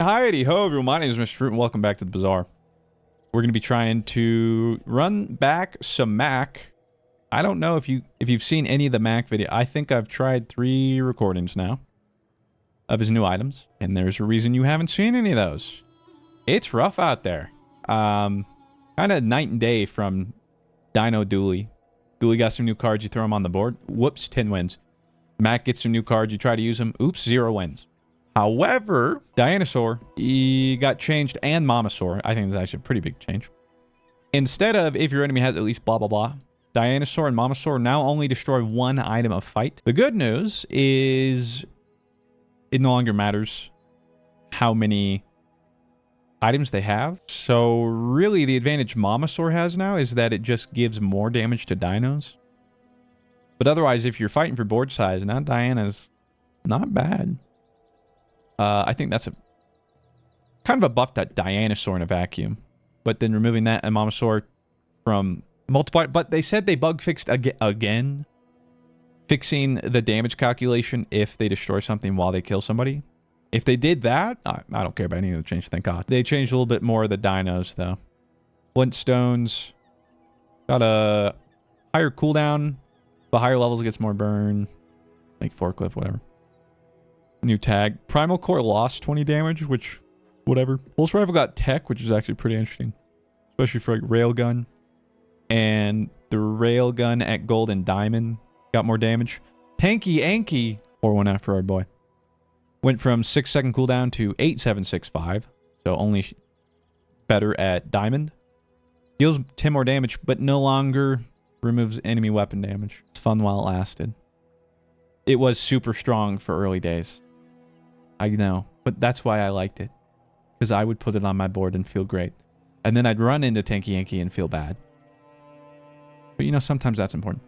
Hi, ho, everyone. My name is Mr. Fruit, and welcome back to the Bazaar. We're going to be trying to run back some Mac. I don't know if you've seen any of the Mac video. I think I've tried 3 recordings now of his new items, and there's a reason you haven't seen any of those. It's rough out there. Kind of night and day from Dino Dooley. Dooley got some new cards, you throw them on the board. Whoops, 10 wins. Mac gets some new cards, you try to use them. Oops, 0 wins. However, Dinosaur, he got changed, and Momasaur. I think it's actually a pretty big change. Instead of, if your enemy has at least blah, blah, blah, Dinosaur and Momasaur now only destroy 1 item of fight. The good news is it no longer matters how many items they have. So really, the advantage Momasaur has now is that it just gives more damage to dinos. But otherwise, if you're fighting for board size, now Diana's not bad. I think that's a kind of a buff to Dinosaur in a vacuum. But then removing that and Momasaur from multiply. But they said they bug fixed again. Fixing the damage calculation if they destroy something while they kill somebody. If they did that, I don't care about any of the change, thank God. They changed a little bit more of the dinos, though. Flintstones. Got a higher cooldown. But higher levels, it gets more burn. Like forklift, whatever. New tag. Primal Core lost 20 damage, which, whatever. Pulse Rifle got tech, which is actually pretty interesting. Especially for like Railgun. And the Railgun at Gold and Diamond got more damage. Tanky Anky, or one after our boy. Went from 6-second cooldown to 8765. So only better at Diamond. Deals 10 more damage, but no longer removes enemy weapon damage. It's fun while it lasted. It was super strong for early days. I know, but that's why I liked it. Because I would put it on my board and feel great. And then I'd run into Tanky Yankee and feel bad. But you know, sometimes that's important.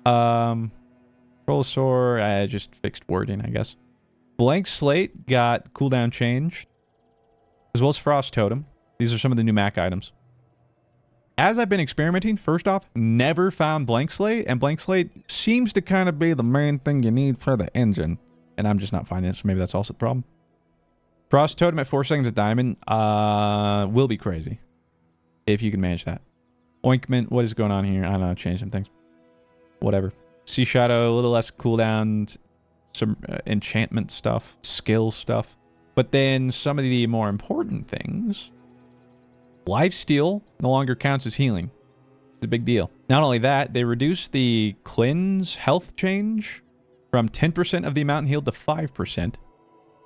Trollosaur, I just fixed wording, I guess. Blank Slate got cooldown changed. As well as Frost Totem. These are some of the new Mac items. As I've been experimenting, first off, never found Blank Slate. And Blank Slate seems to kind of be the main thing you need for the engine. And I'm just not finding it, so maybe that's also the problem. Frost Totem at 4 seconds of Diamond will be crazy. If you can manage that. Ointment, what is going on here? I don't know, change some things. Whatever. Sea Shadow, a little less cooldown. Some enchantment stuff. Skill stuff. But then some of the more important things. Lifesteal no longer counts as healing. It's a big deal. Not only that, they reduced the cleanse health change from 10% of the amount healed to 5%.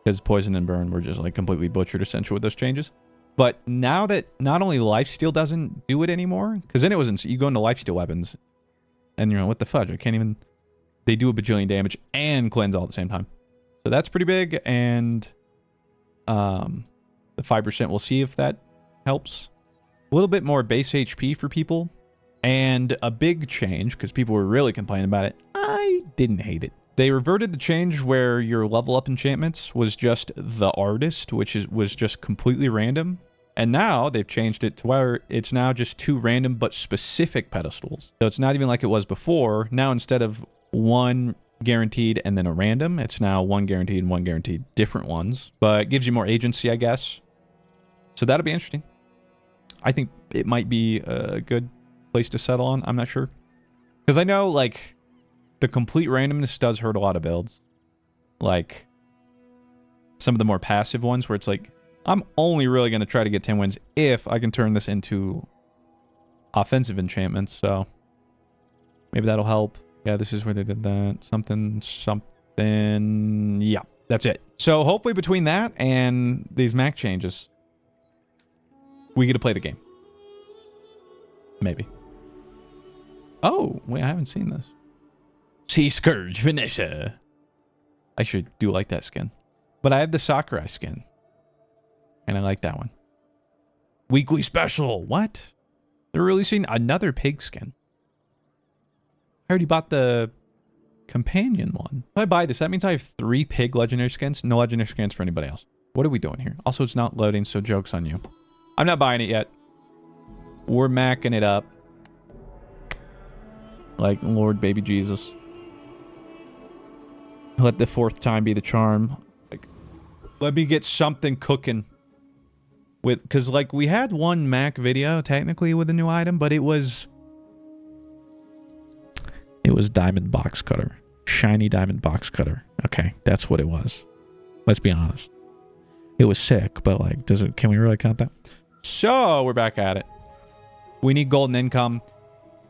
Because poison and burn were just like completely butchered essentially with those changes. But now that not only lifesteal doesn't do it anymore, because then it was you go into lifesteal weapons and you're like, what the fudge? I can't even. They do a bajillion damage and cleanse all at the same time. So that's pretty big. And the 5%, we'll see if that helps. A little bit more base HP for people. And a big change, because people were really complaining about it. I didn't hate it. They reverted the change where your level up enchantments was just the artist, which was just completely random. And now they've changed it to where it's now just 2 random but specific pedestals. So it's not even like it was before. Now instead of 1 guaranteed and then a random, it's now 1 guaranteed and 1 guaranteed, different ones. But it gives you more agency, I guess. So that'll be interesting. I think it might be a good place to settle on. I'm not sure. Because I know, like, the complete randomness does hurt a lot of builds. Like, some of the more passive ones where it's like, I'm only really going to try to get 10 wins if I can turn this into offensive enchantments. So, maybe that'll help. Yeah, this is where they did that. Something. Yeah, that's it. So, hopefully between that and these Mac changes, we get to play the game. Maybe. Oh, wait, I haven't seen this. Sea Scourge, Vanessa. I should do like that skin. But I have the Sakurai skin. And I like that one. Weekly special. What? They're releasing another pig skin. I already bought the companion one. If I buy this, that means I have 3 pig legendary skins. No legendary skins for anybody else. What are we doing here? Also, it's not loading, so joke's on you. I'm not buying it yet. We're macking it up. Like Lord Baby Jesus. Let the 4th time be the charm. Like, Let me get something cooking. Because, like, we had one Mac video, technically, with a new item, but it was... It was diamond box cutter. Shiny diamond box cutter. Okay, that's what it was. Let's be honest. It was sick, but, like, can we really count that? So, we're back at it. We need golden income.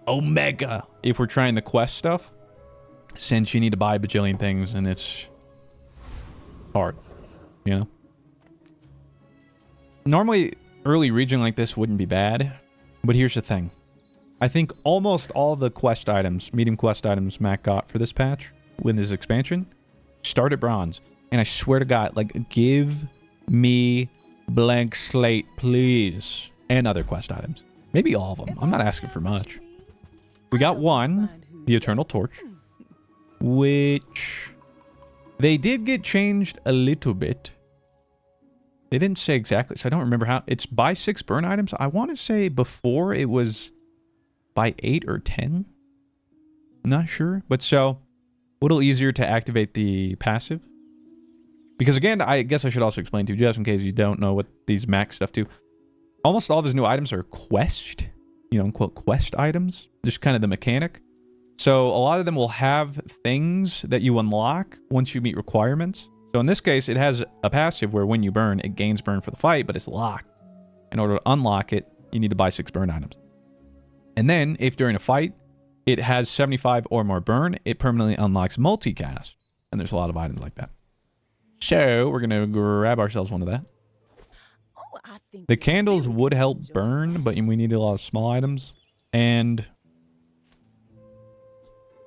Omega! If we're trying the quest stuff. Since you need to buy a bajillion things, and it's... hard. You know? Normally, early region like this wouldn't be bad. But here's the thing. I think almost all the quest items, medium quest items Mac got for this patch, with this expansion, start at bronze. And I swear to God, like, give me blank slate, please. And other quest items. Maybe all of them. I'm not asking for much. We got one, the Eternal Torch. Which... they did get changed a little bit. They didn't say exactly, so I don't remember how. It's by 6 burn items. I want to say before it was by 8 or 10. I'm not sure. But so, a little easier to activate the passive. Because again, I guess I should also explain to you, just in case you don't know what these max stuff do. Almost all of his new items are quest, you know, quote, quest items. Just kind of the mechanic. So a lot of them will have things that you unlock once you meet requirements. So in this case, it has a passive where when you burn, it gains burn for the fight, but it's locked. In order to unlock it, you need to buy 6 burn items. And then, if during a fight, it has 75 or more burn, it permanently unlocks multicast. And there's a lot of items like that. So, we're going to grab ourselves one of that. The candles would help burn, but we need a lot of small items. And...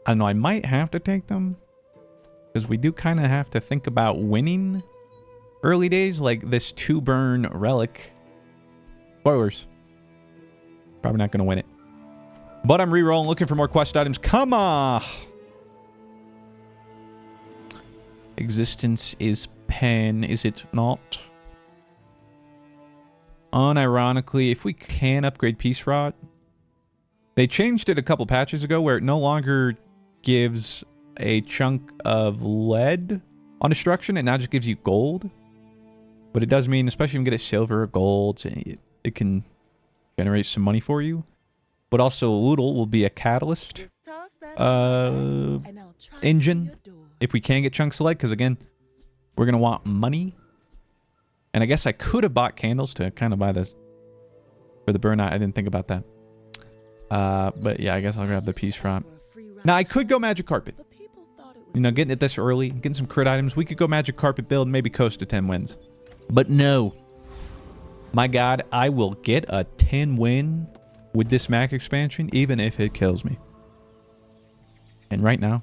I don't know, I might have to take them. Because we do kind of have to think about winning early days. Like this 2 burn relic. Spoilers. Probably not going to win it. But I'm rerolling, looking for more quest items. Come on! Existence is pen, is it not? Unironically, if we can upgrade Peace Rod. They changed it a couple patches ago where it no longer gives a chunk of lead on destruction. It now just gives you gold. But it does mean, especially if you get a silver or gold, it can generate some money for you. But also Oodle will be a catalyst engine if we can get chunks of lead. Because again, we're going to want money. And I guess I could have bought candles to kind of buy this for the burnout. I didn't think about that. But yeah, I guess I'll grab the Peace Rod. Now, I could go Magic Carpet. You know, getting it this early, getting some crit items. We could go Magic Carpet build and maybe coast to 10 wins. But no. My God, I will get a 10 win with this Mac expansion, even if it kills me. And right now,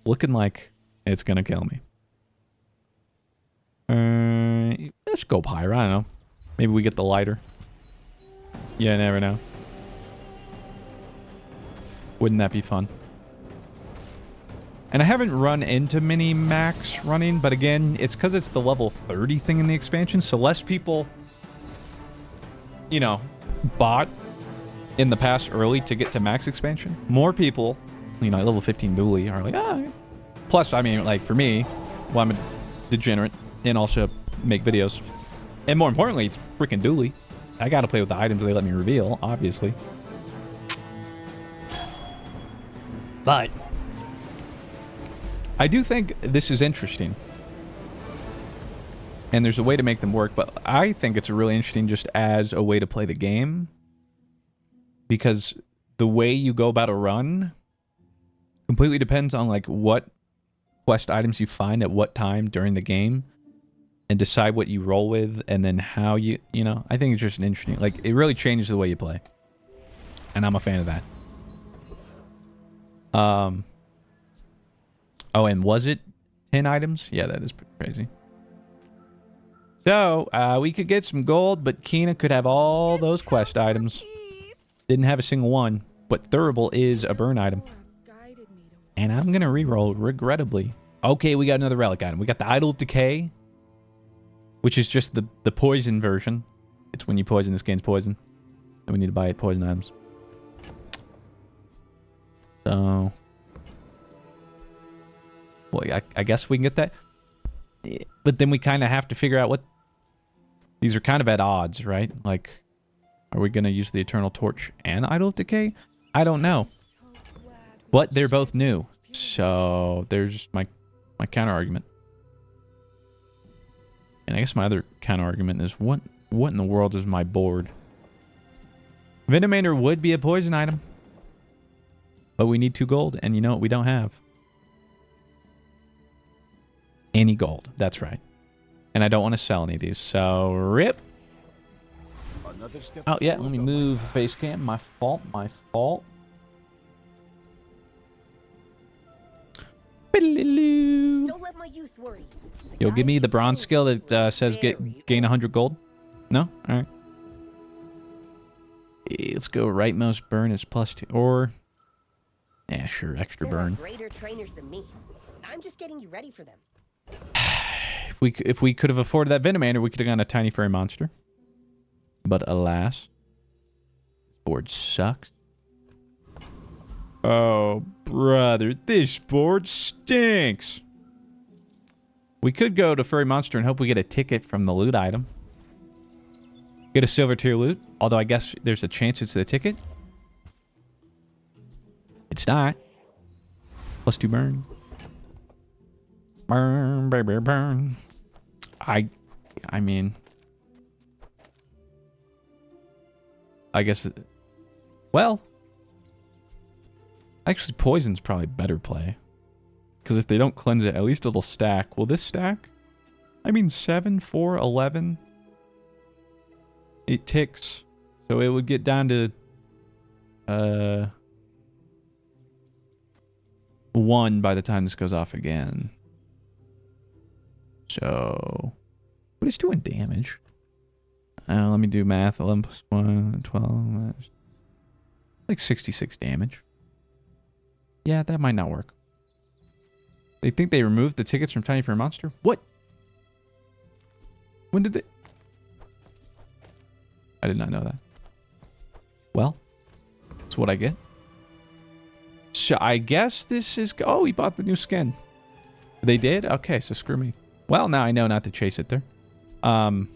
looking like it's going to kill me. Let's go Pyra. I don't know. Maybe we get the lighter. Yeah, never know. Wouldn't that be fun? And I haven't run into many Max running, but again, it's because it's the level 30 thing in the expansion, so less people, you know, bought in the past early to get to Max expansion. More people, you know, level 15 dually are like, ah. Plus, I mean, like, for me, well, I'm a degenerate and also make videos. And more importantly, it's freaking dually. I gotta play with the items they let me reveal, obviously. But I do think this is interesting. And there's a way to make them work, but I think it's really interesting just as a way to play the game. Because the way you go about a run completely depends on like what quest items you find at what time during the game. And decide what you roll with, and then how you know, I think it's just an interesting, like, it really changes the way you play. And I'm a fan of that. Oh, and was it 10 items? Yeah, that is pretty crazy. So, we could get some gold, but Kina could have all those quest items. Didn't have a single one, but Thurible is a burn item. And I'm gonna reroll, regrettably. Okay, we got another relic item. We got the Idol of Decay, which is just the poison version. It's when you poison, this gains poison. And we need to buy poison items. So... well, I guess we can get that. But then we kind of have to figure out what... These are kind of at odds, right? Like, are we going to use the Eternal Torch and Idol of Decay? I don't know. But they're both new. So there's my counter argument. And I guess my other counter argument is what in the world is my board? Venomander would be a poison item. But we need 2 gold, and you know what we don't have? Any gold. That's right. And I don't want to sell any of these, so rip. Oh yeah, let me move face cam. My fault. Don't let my youth worry. You'll give me the bronze skill that says gain 100 gold? No? Alright. Let's go rightmost burn is +2. Or... yeah, sure, extra burn. Greater trainers than me. I'm just getting you ready for them. If we could have afforded that Venomander, we could have gotten a tiny fairy monster. But alas, this board sucks. Oh, brother, this board stinks. We could go to fairy monster and hope we get a ticket from the loot item. Get a silver tier loot, although I guess there's a chance it's the ticket. It's not. +2 burn. Burn, baby, burn. I mean... I guess... well... actually, poison's probably better play. Because if they don't cleanse it, at least it'll stack. Will this stack? I mean, 7, 4, 11... it ticks. So it would get down to... 1 by the time this goes off again. So... but it's doing damage. Let me do math. 11 plus 1, 12... like 66 damage. Yeah, that might not work. They think they removed the tickets from Tiny Fairy Monster? What? When did they... I did not know that. Well, that's what I get. So I guess this is... oh, he bought the new skin. They did? Okay, so screw me. Well, now I know not to chase it there. I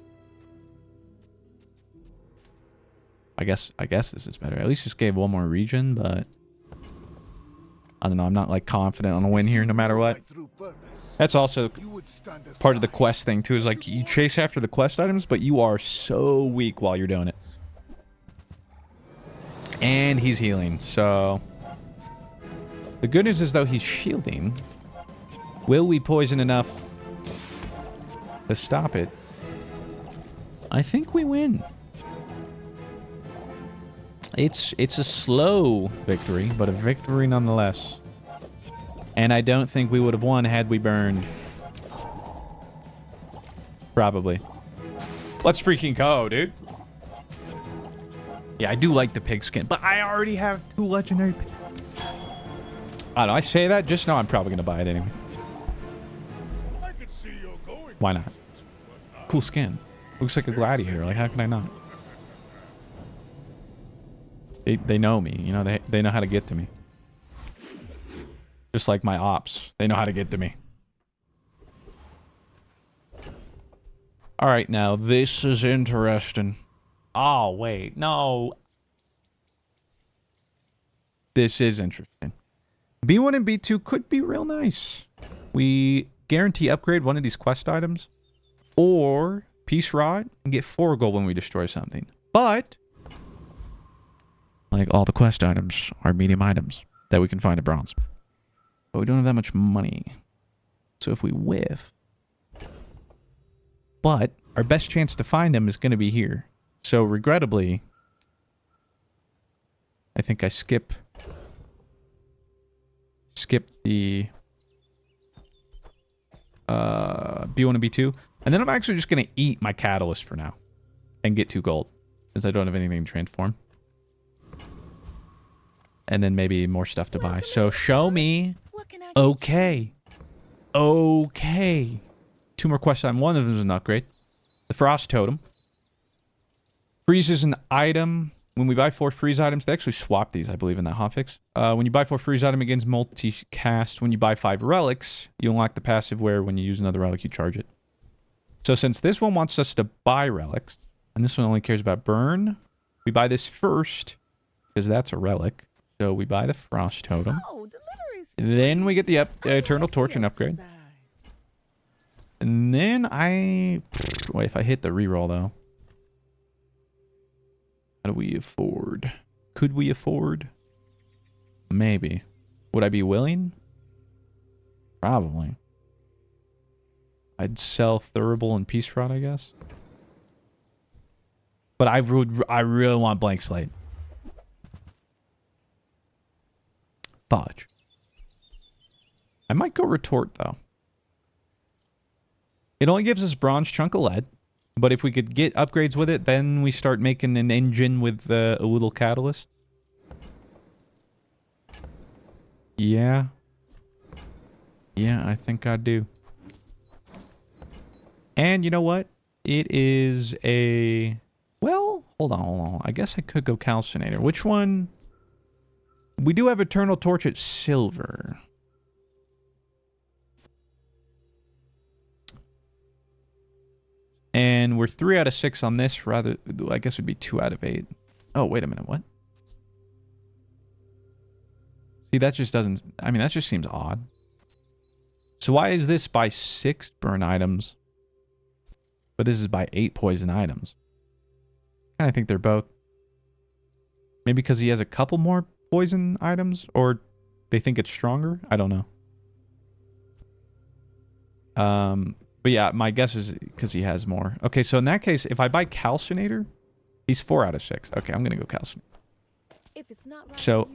guess this is better. At least just gave one more region, but... I don't know, I'm not like confident on a win here no matter what. That's also part of the quest thing too, is like you chase after the quest items, but you are so weak while you're doing it. And he's healing, so... the good news is though he's shielding. Will we poison enough to stop it? I think we win. It's a slow victory, but a victory nonetheless. And I don't think we would have won had we burned. Probably. Let's freaking go, dude. Yeah, I do like the pig skin, but I already have 2 legendary pigs. I don't know, I say that, just know I'm probably going to buy it anyway. Why not? Cool skin. Looks like a gladiator, like how can I not? They know me, you know, they know how to get to me. Just like my ops, they know how to get to me. Alright, now this is interesting. Oh, wait, no. This is interesting. B1 and B2 could be real nice. We guarantee upgrade one of these quest items. Or Peace Rod and get 4 gold when we destroy something. But... like all the quest items are medium items that we can find at bronze. But we don't have that much money. So if we whiff... but our best chance to find them is going to be here. So regrettably... I think I skip the... B1 and B2. And then I'm actually just going to eat my catalyst for now. And get 2 gold. Since I don't have anything to transform. And then maybe more stuff to buy. So show me. Okay. Okay. 2 more quest items. One of them is an upgrade. The Frost Totem. Freezes an item when we buy 4 freeze items, they actually swap these, I believe, in that hotfix. When you buy 4 freeze item against multi-cast, when you buy 5 relics, you unlock the passive where when you use another relic, you charge it. So since this one wants us to buy relics, and this one only cares about burn, we buy this first, because that's a relic. So we buy the frost totem. Then we get the eternal torch and upgrade. And then wait, if I hit the reroll though. How do we afford? Could we afford? Maybe. Would I be willing? Probably. I'd sell Thurible and Peace Rod, I guess. But I really want Blank Slate. Fudge. I might go Retort, though. It only gives us Bronze Chunk of Lead. But if we could get upgrades with it, then we start making an engine with a little catalyst. Yeah. Yeah, I think I do. And you know what? It is a... Well, hold on. I guess I could go Calcinator. Which one? We do have Eternal Torch at Silver. And we're 3 out of 6 on this, rather, I guess it would be 2 out of 8. Oh, wait a minute, what? See, that just doesn't, I mean, that just seems odd. So why is this by 6 burn items, but this is by 8 poison items? I think they're both. Maybe because he has a couple more poison items, or they think it's stronger? I don't know. But yeah, my guess is because he has more. Okay, so in that case, if I buy Calcinator, he's 4 out of 6. Okay, I'm going to go Calcinator. If it's not right so,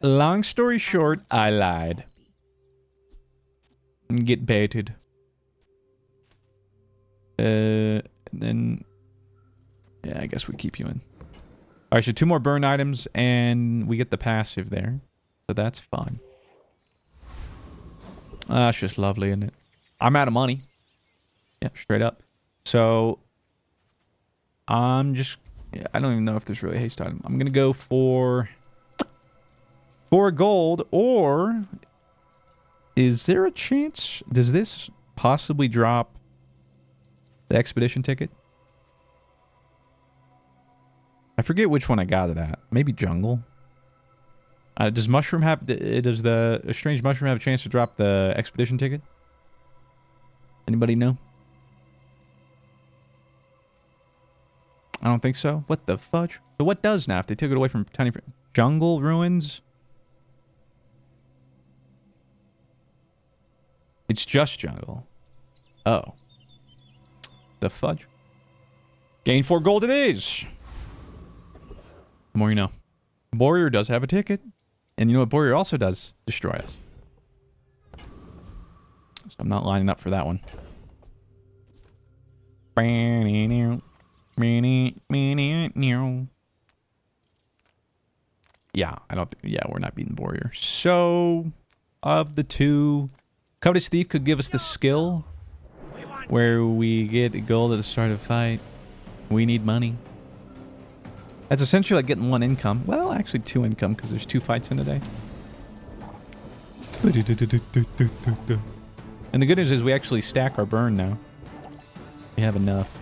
long story short, I lied. And get baited. Then... Yeah, I guess we keep you in. Alright, so 2 more burn items, and we get the passive there. So that's fun. That's just lovely, isn't it? I'm out of money. Yeah, straight up. So, I'm just... Yeah, I don't even know if there's really a haste item. I'm going to go for 4 gold, or... Is there a chance... Does this possibly drop the expedition ticket? I forget which one I got it at. Maybe jungle. Does mushroom have... Does the strange mushroom have a chance to drop the expedition ticket? Anybody know? I don't think so. What the fudge? So what does now? If they took it away from tiny... Jungle ruins? It's just jungle. Oh. The fudge? Gain 4 gold it is! The more you know. Warrior does have a ticket. And you know what Warrior also does? Destroy us. So I'm not lining up for that one. Yeah, I don't think... Yeah, we're not beating Warrior. So, of the 2... Covetous Thief could give us the skill where we get gold at the start of a fight. We need money. That's essentially like getting 1 income. Well, actually 2 income because there's 2 fights in a day. And the good news is we actually stack our burn now. We have enough.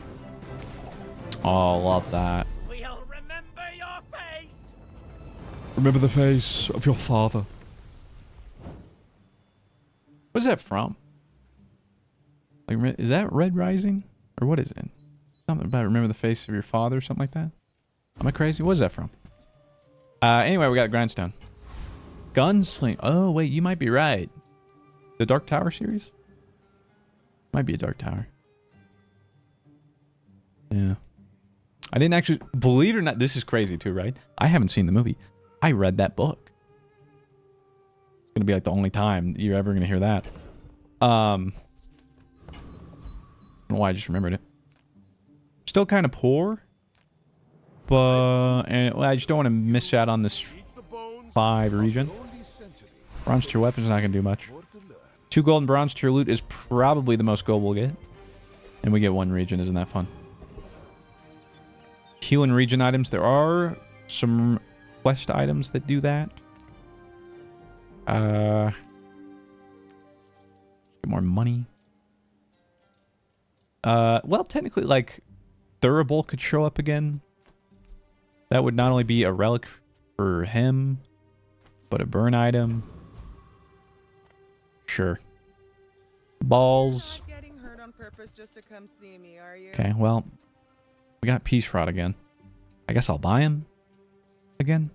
Oh, love that. We'll remember your face. Remember the face of your father. What's that from? Like, is that Red Rising? Or what is it? Something about remember the face of your father or something like that? Am I crazy? What is that from? Anyway, we got Grindstone. Gunsling. Oh, wait, you might be right. The Dark Tower series? Might be a Dark Tower. Yeah. I didn't actually... Believe it or not, this is crazy too, right? I haven't seen the movie. I read that book. It's going to be like the only time you're ever going to hear that. I don't know why I just remembered it. Still kind of poor. But well, I just don't want to miss out on this 5 region. Bronze tier weapons not going to do much. 2 gold and bronze tier loot is probably the most gold we'll get. And we get 1 region. Isn't that fun? Healing region items. There are some quest items that do that. Get more money. Well, technically, like, Durable could show up again. That would not only be a relic for him, but a burn item. Sure. Balls. You're not getting hurt on purpose just to come see me, are you? Okay, well, we got Peace Rod again. I guess I'll buy him again.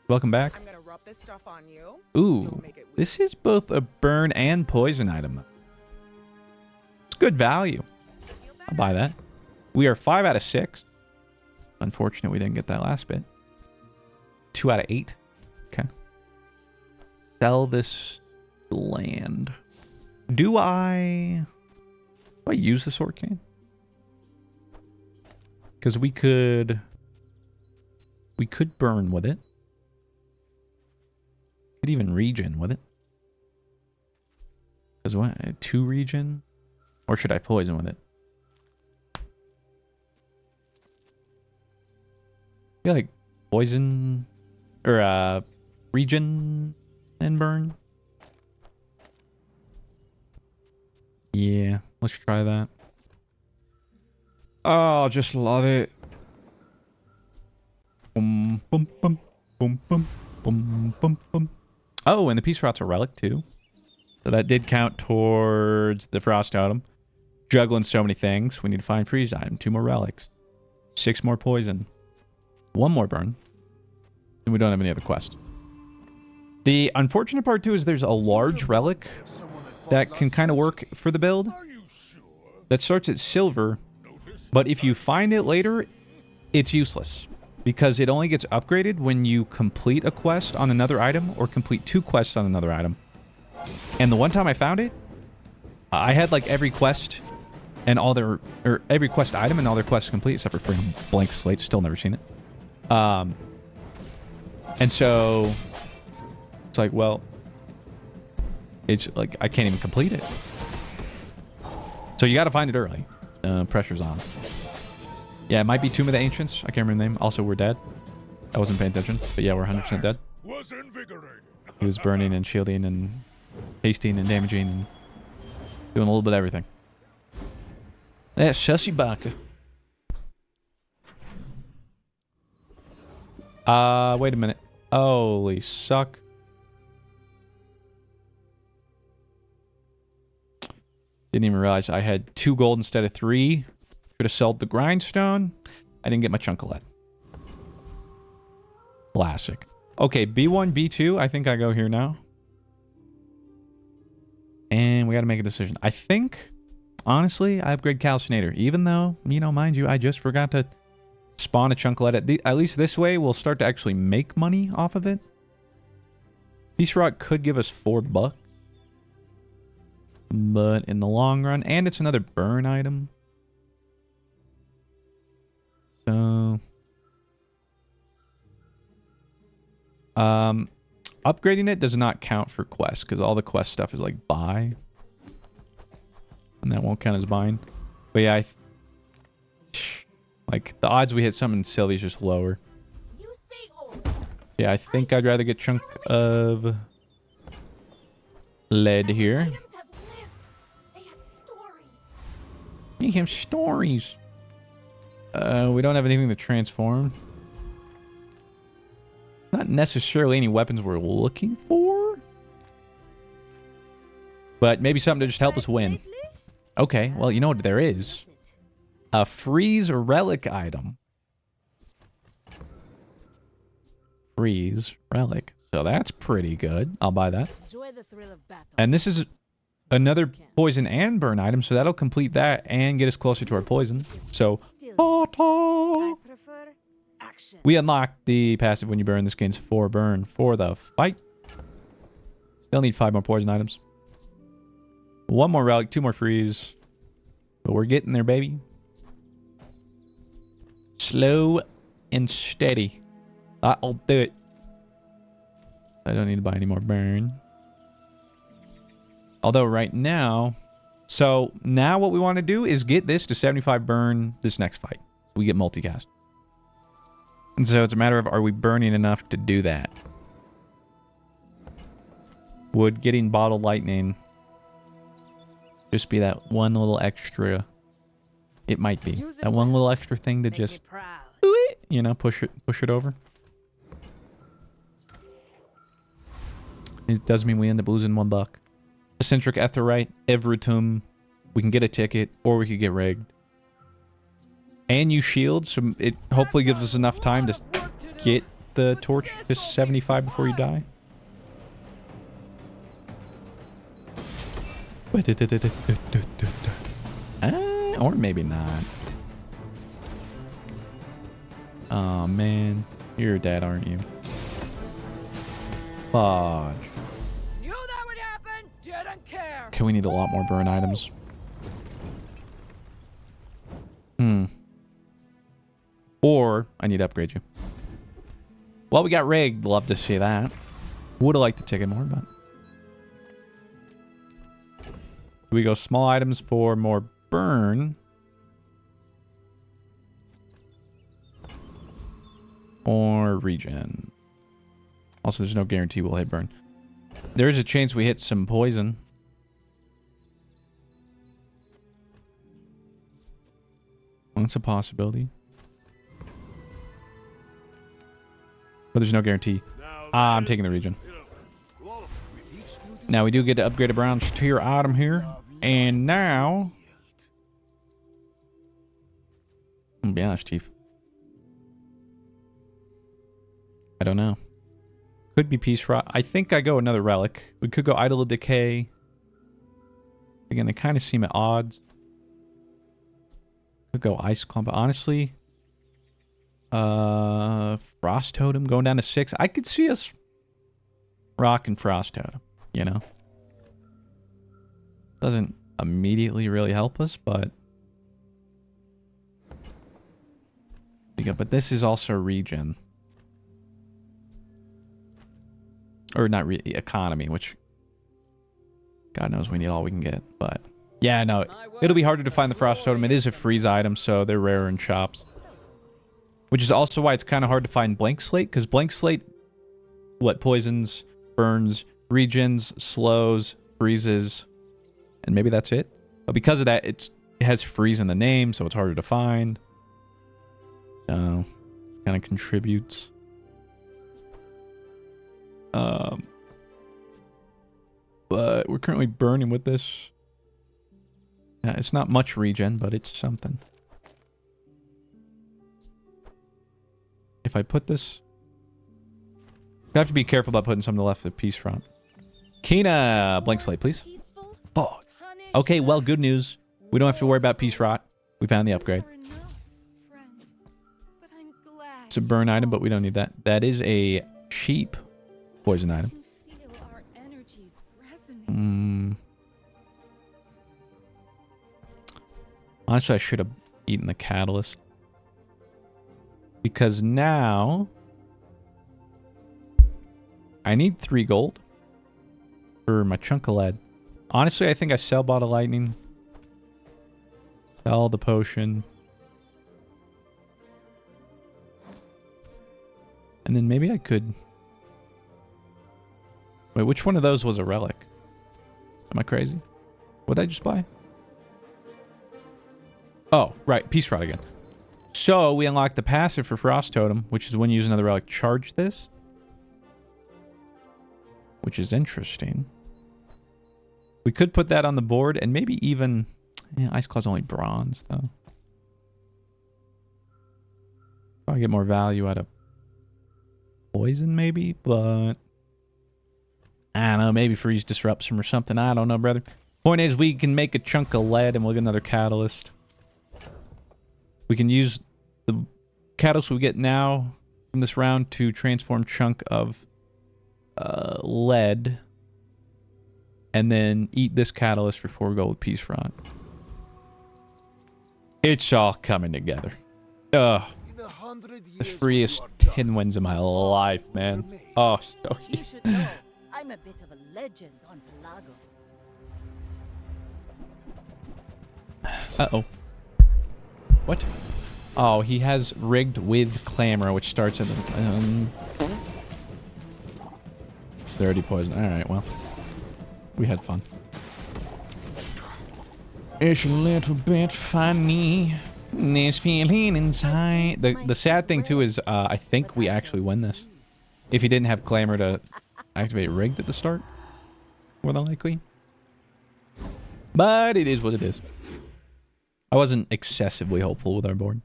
Welcome back. I'm gonna rub this stuff on you. Ooh, Don't make it weak. this is both a burn and poison item. It's good value. I'll buy that. We are 5 out of 6. Unfortunate we didn't get that last bit. 2 out of 8. Okay. Sell this land. Do I use the sword cane? Because we could burn with it. Could even regen with it. Because what? 2 regen? Or should I poison with it? I feel like poison or regen and burn. Yeah, let's try that. Oh, just love it. Boom, boom, boom, boom, boom, boom, boom, boom. Oh, and the Peace Rod's a relic too. So that did count towards the Frost Totem. Juggling so many things. We need to find freeze item. 2 more relics. 6 more poison. 1 more burn. And we don't have any other quest. The unfortunate part too is there's a large relic that can kind of work for the build. That starts at silver. But if you find it later, it's useless. Because it only gets upgraded when you complete a quest on another item or complete 2 quests on another item. And the one time I found it, I had like every quest and all their, or every quest item and all their quests complete except for freaking blank slate. Still never seen it. And so it's like, well, it's like I can't even complete it. So you got to find it early. Pressure's on. Yeah, it might be Tomb of the Ancients. I can't remember the name. Also, we're dead. I wasn't paying attention, but yeah, we're 100% dead. He was burning and shielding and hasting and damaging and doing a little bit of everything. That's Sussy Baka. Wait a minute. Holy suck. Didn't even realize I had 2 gold instead of 3. Could have sold the grindstone. I didn't get my chunk of lead. Classic. Okay, B1, B2. I think I go here now. And we got to make a decision. I think, honestly, I upgrade Calcinator. Even though, you know, mind you, I just forgot to spawn a chunk of lead. At least this way, we'll start to actually make money off of it. Peace Rock could give us $4. But in the long run, and it's another burn item. So, upgrading it does not count for quests because all the quest stuff is like buy, and that won't count as buying. But yeah, like the odds we hit summon Sylvie is just lower. Yeah, I think I'd rather get chunk of lead here. They have stories. We don't have anything to transform. Not necessarily any weapons we're looking for. But maybe something to just help us win. Okay, well, you know what there is? A freeze relic item. Freeze relic. So that's pretty good. I'll buy that. And this is another poison and burn item, so that'll complete that and get us closer to our poison. So, we unlocked the passive when you burn. This gains 4 burn for the fight. Still need 5 more poison items. 1 more relic, 2 more freeze. But we're getting there, baby. Slow and steady. I'll do it. I don't need to buy any more burn. Although right now... So now what we want to do is get this to 75 burn this next fight. We get multicast. And so it's a matter of, are we burning enough to do that? Would getting bottle lightning just be that one little extra? It might be. That one little extra thing to just, you know, push it over. It does mean we end up losing $1. Eccentric Etherite, Everitum. We can get a ticket, or we could get rigged. And use shield, so it hopefully gives us enough time to get the torch to 75 before you die. Or maybe not. Oh man, you're dead, aren't you? Fudge. Knew that would happen. Didn't care. Okay, we need a lot more burn items. Or I need to upgrade you. Well, we got rigged. Love to see that. Would have liked the ticket more, but. Do we go small items for more burn? Or regen? Also, there's no guarantee we'll hit burn. There is a chance we hit some poison. That's a possibility. But there's no guarantee. I'm taking the regen. Now we do get to upgrade a bronze tier item here. And now... I'm gonna be honest, Chief. I don't know. Could be Peace Rot. I think I go another Relic. We could go Idol of Decay. Again, they kind of seem at odds. Could go Ice Clump. But honestly... Frost Totem going down to 6. I could see us rocking Frost Totem, you know? Doesn't immediately really help us, but... But this is also regen. Or not economy, which... God knows we need all we can get, but... Yeah, no, it'll be harder to find the Frost Totem. It is a freeze item, so they're rarer in shops. Which is also why it's kind of hard to find Blank Slate, because Blank Slate, what, poisons, burns, regens, slows, freezes, and maybe that's it. But because of that, it has freeze in the name, so it's harder to find. So, kind of contributes. But we're currently burning with this. It's not much regen, but it's something. If I put this... You have to be careful about putting some to the left of Peace Front. Kina, Blank Slate, please. Oh. Okay, well, good news. We don't have to worry about Peace Rot. We found the upgrade. It's a burn item, but we don't need that. That is a sheep poison item. Honestly, I should have eaten the catalyst. Because now... I need 3 gold for my chunk of lead. Honestly, I think I sell Bottle Lightning. Sell the potion. And then maybe I could... Wait, which one of those was a relic? Am I crazy? What did I just buy? Oh, right. Peace Rod again. So, we unlock the passive for Frost Totem, which is when you use another relic, charge this. Which is interesting. We could put that on the board, and maybe even... Yeah, Ice Claw's only bronze, though. Probably get more value out of poison, maybe, but... I don't know, maybe Freeze disrupts him or something. I don't know, brother. Point is, we can make a chunk of lead, and we'll get another catalyst. We can use the catalyst we get now from this round to transform chunk of lead, and then eat this catalyst before we go with Peace Rod. It's all coming together. Ugh. The freest 10 wins of my life, man. Oh, so You should know, I'm a bit of a legend on Pelago. Uh-oh. What? Oh, he has rigged with clamor, which starts at the 30 poison. All right, well, we had fun. It's a little bit funny. This feeling inside. The sad thing too is I think we actually win this. If he didn't have clamor to activate rigged at the start, more than likely. But it is what it is. I wasn't excessively hopeful with our board.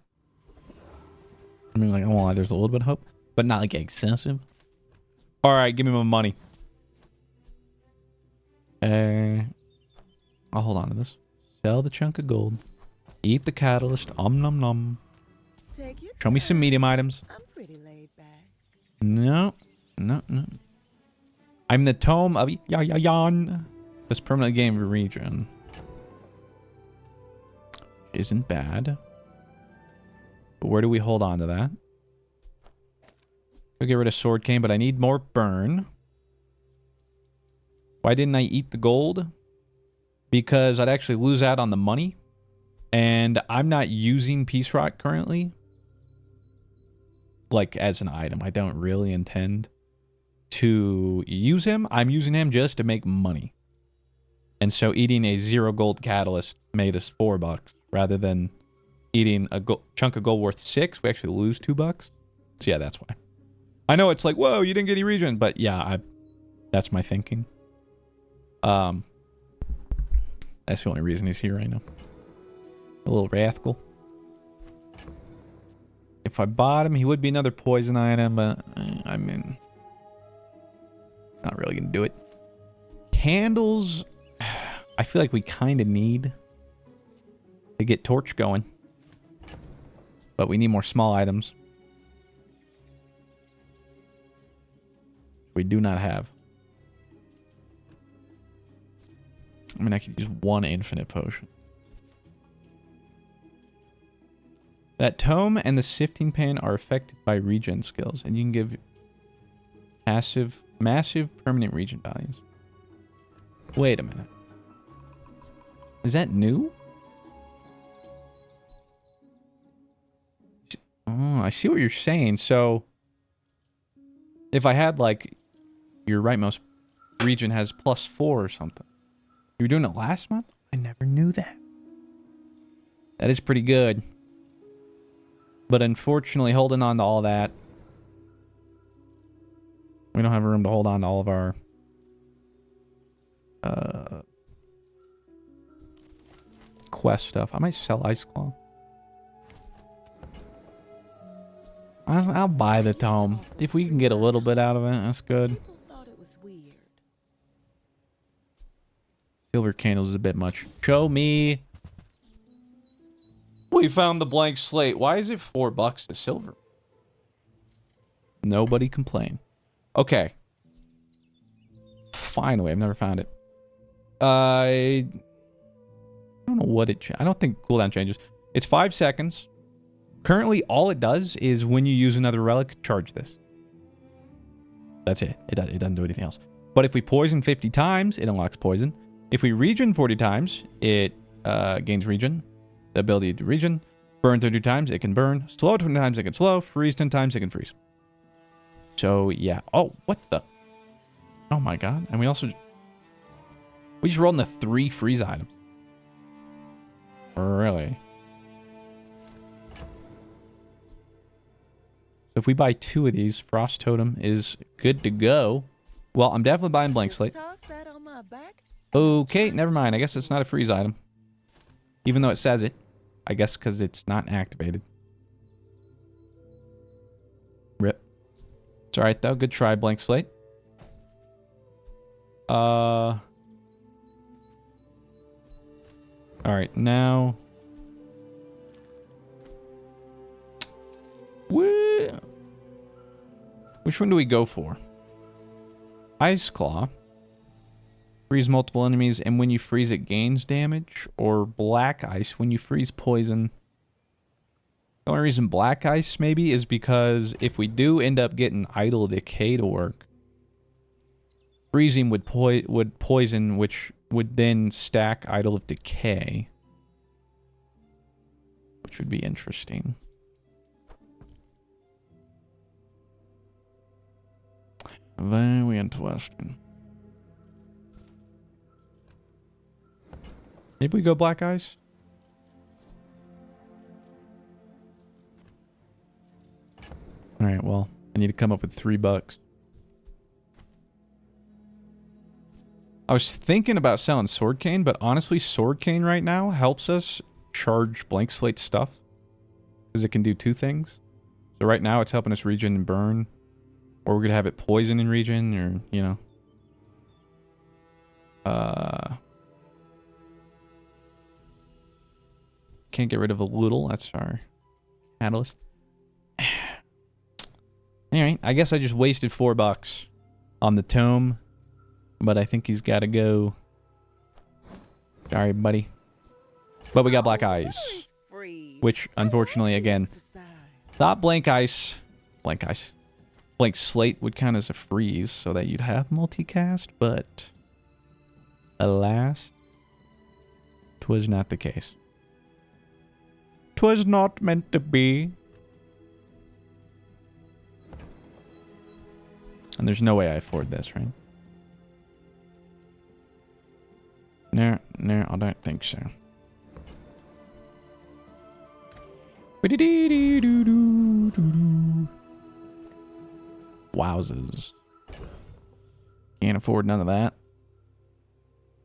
I mean, like, I won't lie, there's a little bit of hope, but not like excessive. All right, give me my money. I'll hold on to this. Sell the chunk of gold. Eat the catalyst. Nom nom. Show me some medium items. I'm pretty laid back. No. No, no. I'm the tome of Yan. This permanent game region isn't bad. But where do we hold on to that? I'll get rid of sword cane, but I need more burn. Why didn't I eat the gold? Because I'd actually lose out on the money. And I'm not using Peace Rock currently. Like, as an item. I don't really intend to use him. I'm using him just to make money. And so eating a 0 gold catalyst made us $4. Rather than eating a chunk of gold worth 6, we actually lose $2. So yeah, that's why. I know it's like, whoa, you didn't get any regen. But yeah, that's my thinking. That's the only reason he's here right now. A little rascal. If I bought him, he would be another poison item, but I mean, not really gonna do it. Candles, I feel like we kind of need to get torch going, but we need more small items. We do not have. I mean, I could use one infinite potion. That tome and the sifting pan are affected by regen skills, and you can give massive permanent regen values. Wait a minute. Is that new? Oh, I see what you're saying. So, if I had, like, your rightmost regen has +4 or something. You were doing it last month? I never knew that. That is pretty good. But unfortunately, holding on to all that, we don't have room to hold on to all of our quest stuff. I might sell Ice Claw. I'll buy the tome. If we can get a little bit out of it, that's good. People thought it was weird. Silver candles is a bit much. Show me. We found the blank slate. Why is it $4 to silver? Nobody complain. Okay. Finally, I've never found it. I don't know what it... I don't think cooldown changes. It's 5 seconds. Currently, all it does is when you use another relic, charge this. That's it. It doesn't do anything else. But if we poison 50 times, it unlocks poison. If we regen 40 times, it gains regen. The ability to regen. Burn 30 times, it can burn. Slow 20 times, it can slow. Freeze 10 times, it can freeze. So, yeah. Oh, what the? Oh my god. And we also... We just rolled in the 3 freeze items. Really? So if we buy 2 of these, Frost Totem is good to go. Well, I'm definitely buying Blank Slate. Toss that on my back. Okay, never mind. I guess it's not a freeze item. Even though it says it. I guess because it's not activated. Rip. It's alright though. Good try, Blank Slate. Alright, now... Which one do we go for? Ice Claw. Freeze multiple enemies, and when you freeze it gains damage. Or Black Ice, when you freeze poison. The only reason Black Ice maybe is because if we do end up getting Idle Decay to work, freezing would poison, which would then stack Idle of Decay. Which would be interesting. Very interesting. Maybe we go black ice? Alright, well, I need to come up with $3. I was thinking about selling Sword Cane, but honestly, Sword Cane right now helps us charge Blank Slate stuff. Because it can do 2 things. So right now, it's helping us regen and burn. Or we could have it poison and regen, or, you know. Can't get rid of a little. That's our catalyst. Alright, I guess I just wasted $4 on the tome. But I think he's got to go. Sorry, buddy. But we got black ice. Which, unfortunately, again, thought blank slate would count as a freeze so that you'd have multicast, but alas, 'twas not the case. 'Twas not meant to be. And there's no way I afford this, right? No, I don't think so. Wowzers. Can't afford none of that.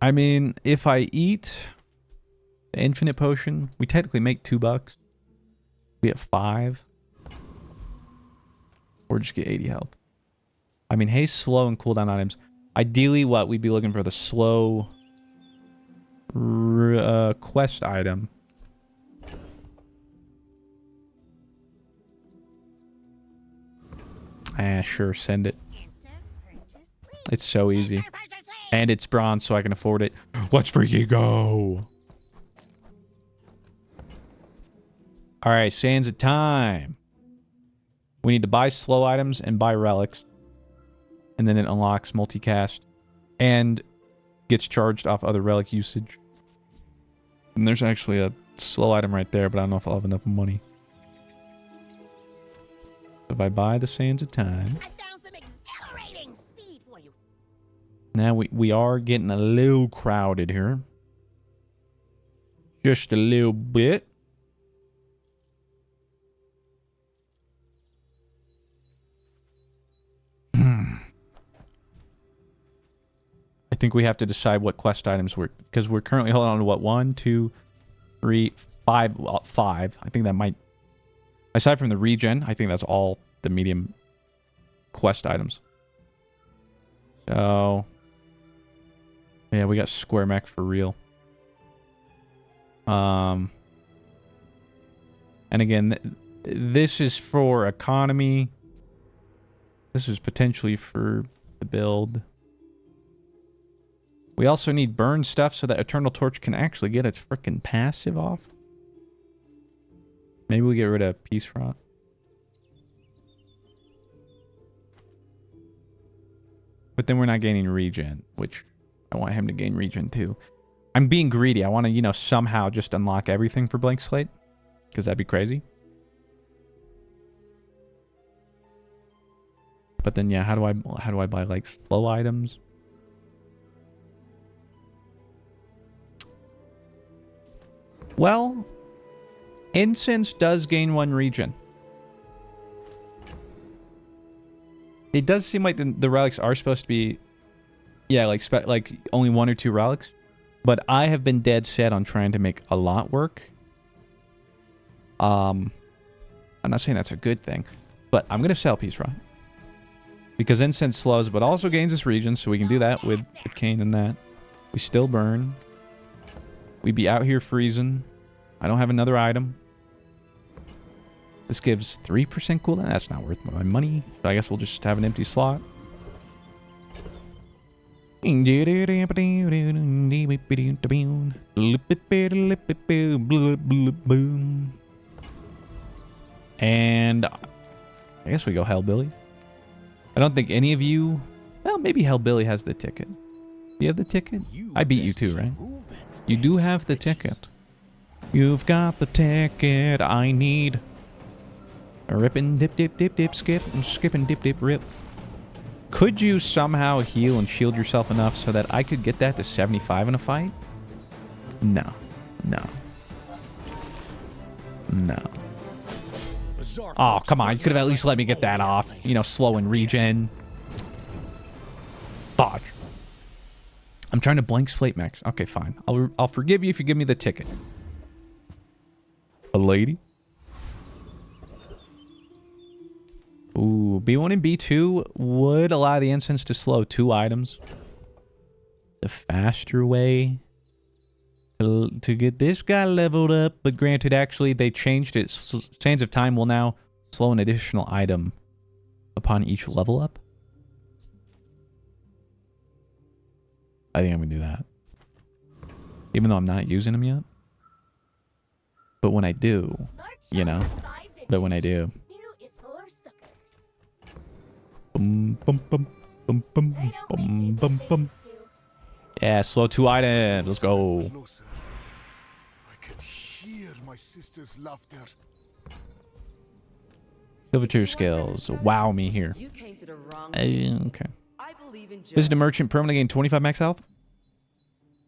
I mean, if I eat the infinite potion, we technically make $2. We get 5. Or just get 80 health. I mean, haste, slow, and cooldown items. Ideally, what we'd be looking for the slow quest item. Sure, send it. It's so easy. And it's bronze, so I can afford it. Let's freaking go! Alright, sands of time. We need to buy slow items and buy relics. And then it unlocks multicast. And gets charged off other relic usage. And there's actually a slow item right there, but I don't know if I'll have enough money. If I buy the sands of time. I found some exhilarating speed for you. Now we are getting a little crowded here. Just a little bit. I think we have to decide what quest items we're... Because we're currently holding on to what? 1, 2, 3, 5. Well, 5. I think that might... Aside from the regen, I think that's all the medium quest items. So... Yeah, we got square mech for real. And again, this is for economy. This is potentially for the build. We also need burn stuff so that Eternal Torch can actually get its frickin' passive off. Maybe we get rid of Peace Rot. But then we're not gaining regen, which I want him to gain regen too. I'm being greedy. I want to, you know, somehow just unlock everything for Blank Slate. Because that'd be crazy. But then, yeah, how do I buy, like, slow items? Well, incense does gain 1 regen. It does seem like the relics are supposed to be, yeah, like only 1 or 2 relics. But I have been dead set on trying to make a lot work. I'm not saying that's a good thing, but I'm gonna sell Peace Rot because incense slows, but also gains us regen, so we can do that with Cane and that. We still burn. We'd be out here freezing. I don't have another item. This gives 3% cooldown. That's not worth my money. So I guess we'll just have an empty slot. And I guess we go Hellbilly. I don't think any of you... Well, maybe Hellbilly has the ticket. You have the ticket? I beat you too, right? You do have the ticket. You've got the ticket I need. A rip and dip, dip, dip, dip, skip, and skip and dip, dip, rip. Could you somehow heal and shield yourself enough so that I could get that to 75 in a fight? No. No. No. Oh, come on. You could have at least let me get that off. You know, slow and regen. Dodge. I'm trying to blank slate max. Okay, fine. I'll forgive you if you give me the ticket. A lady. Ooh, B1 and B2 would allow the incense to slow 2 items. The faster way to get this guy leveled up. But granted, actually, they changed it. Sands of Time will now slow an additional item upon each level up. I think I'm going to do that. Even though I'm not using them yet. But when I do, you know. But when I do. Bum, bum, bum, bum, bum, bum, bum, bum. Yeah, slow 2 items. Let's go. I can hear my sister's laughter. Silver tier skills. Wow me here. You came to the wrong Okay. I believe in Visit a merchant, permanently gain 25 max health.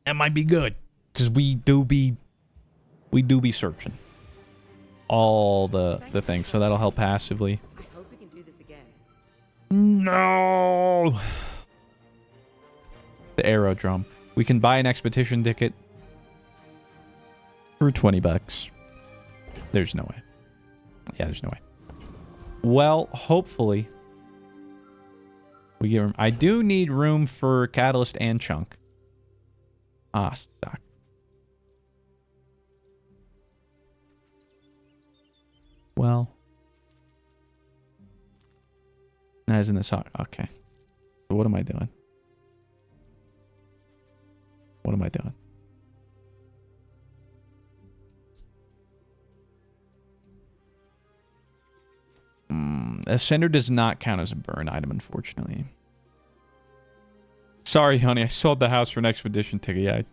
That might be good. Because we do be searching all the things. So that'll help passively. I hope we can do this again. No. The aerodrome. We can buy an expedition ticket for 20 bucks. There's no way. Yeah, there's no way. Well, hopefully we get room. I do need room for catalyst and chunk. Ah, suck. Well, that isn't this hot. Okay. So what am I doing? What am I doing? Ascender does not count as a burn item, unfortunately. Sorry, honey. I sold the house for an expedition ticket. Yeah, I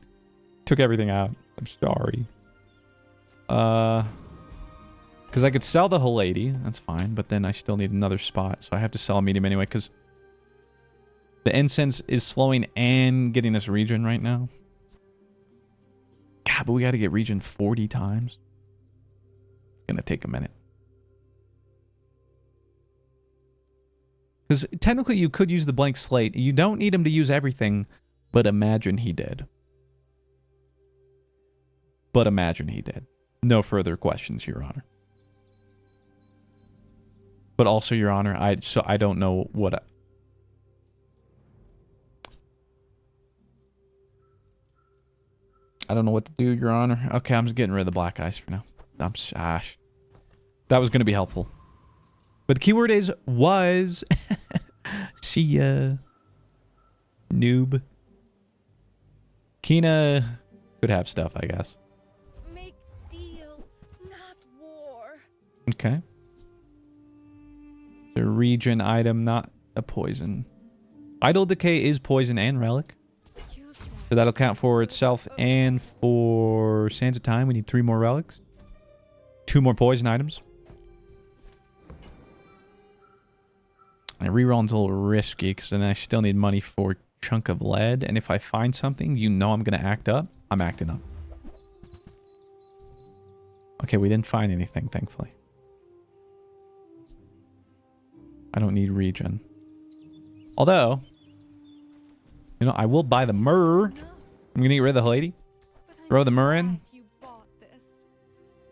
took everything out. I'm sorry. Because I could sell the whole lady. That's fine. But then I still need another spot. So I have to sell a medium anyway. Because the incense is slowing and getting us regen right now. God, but we got to get regen 40 times. It's going to take a minute. Because technically you could use the blank slate. You don't need him to use everything, but imagine he did. But imagine he did. No further questions, Your Honor. But also, Your Honor, I don't know what... I don't know what to do, Your Honor. Okay, I'm just getting rid of the black ice for now. That was going to be helpful. But the keyword is was. See ya. Noob. Kina could have stuff, I guess. Make deals, not war. Okay. It's a regen item, not a poison. Idle Decay is poison and relic. So that'll count for itself and for Sands of Time. We need 3 more relics. 2 more poison items. And rerolling's a little risky because then I still need money for Chunk of Lead. And if I find something, you know I'm going to act up. I'm acting up. Okay, we didn't find anything, thankfully. I don't need regen. Although, you know, I will buy the myrrh. I'm going to get rid of the lady. Throw the myrrh in.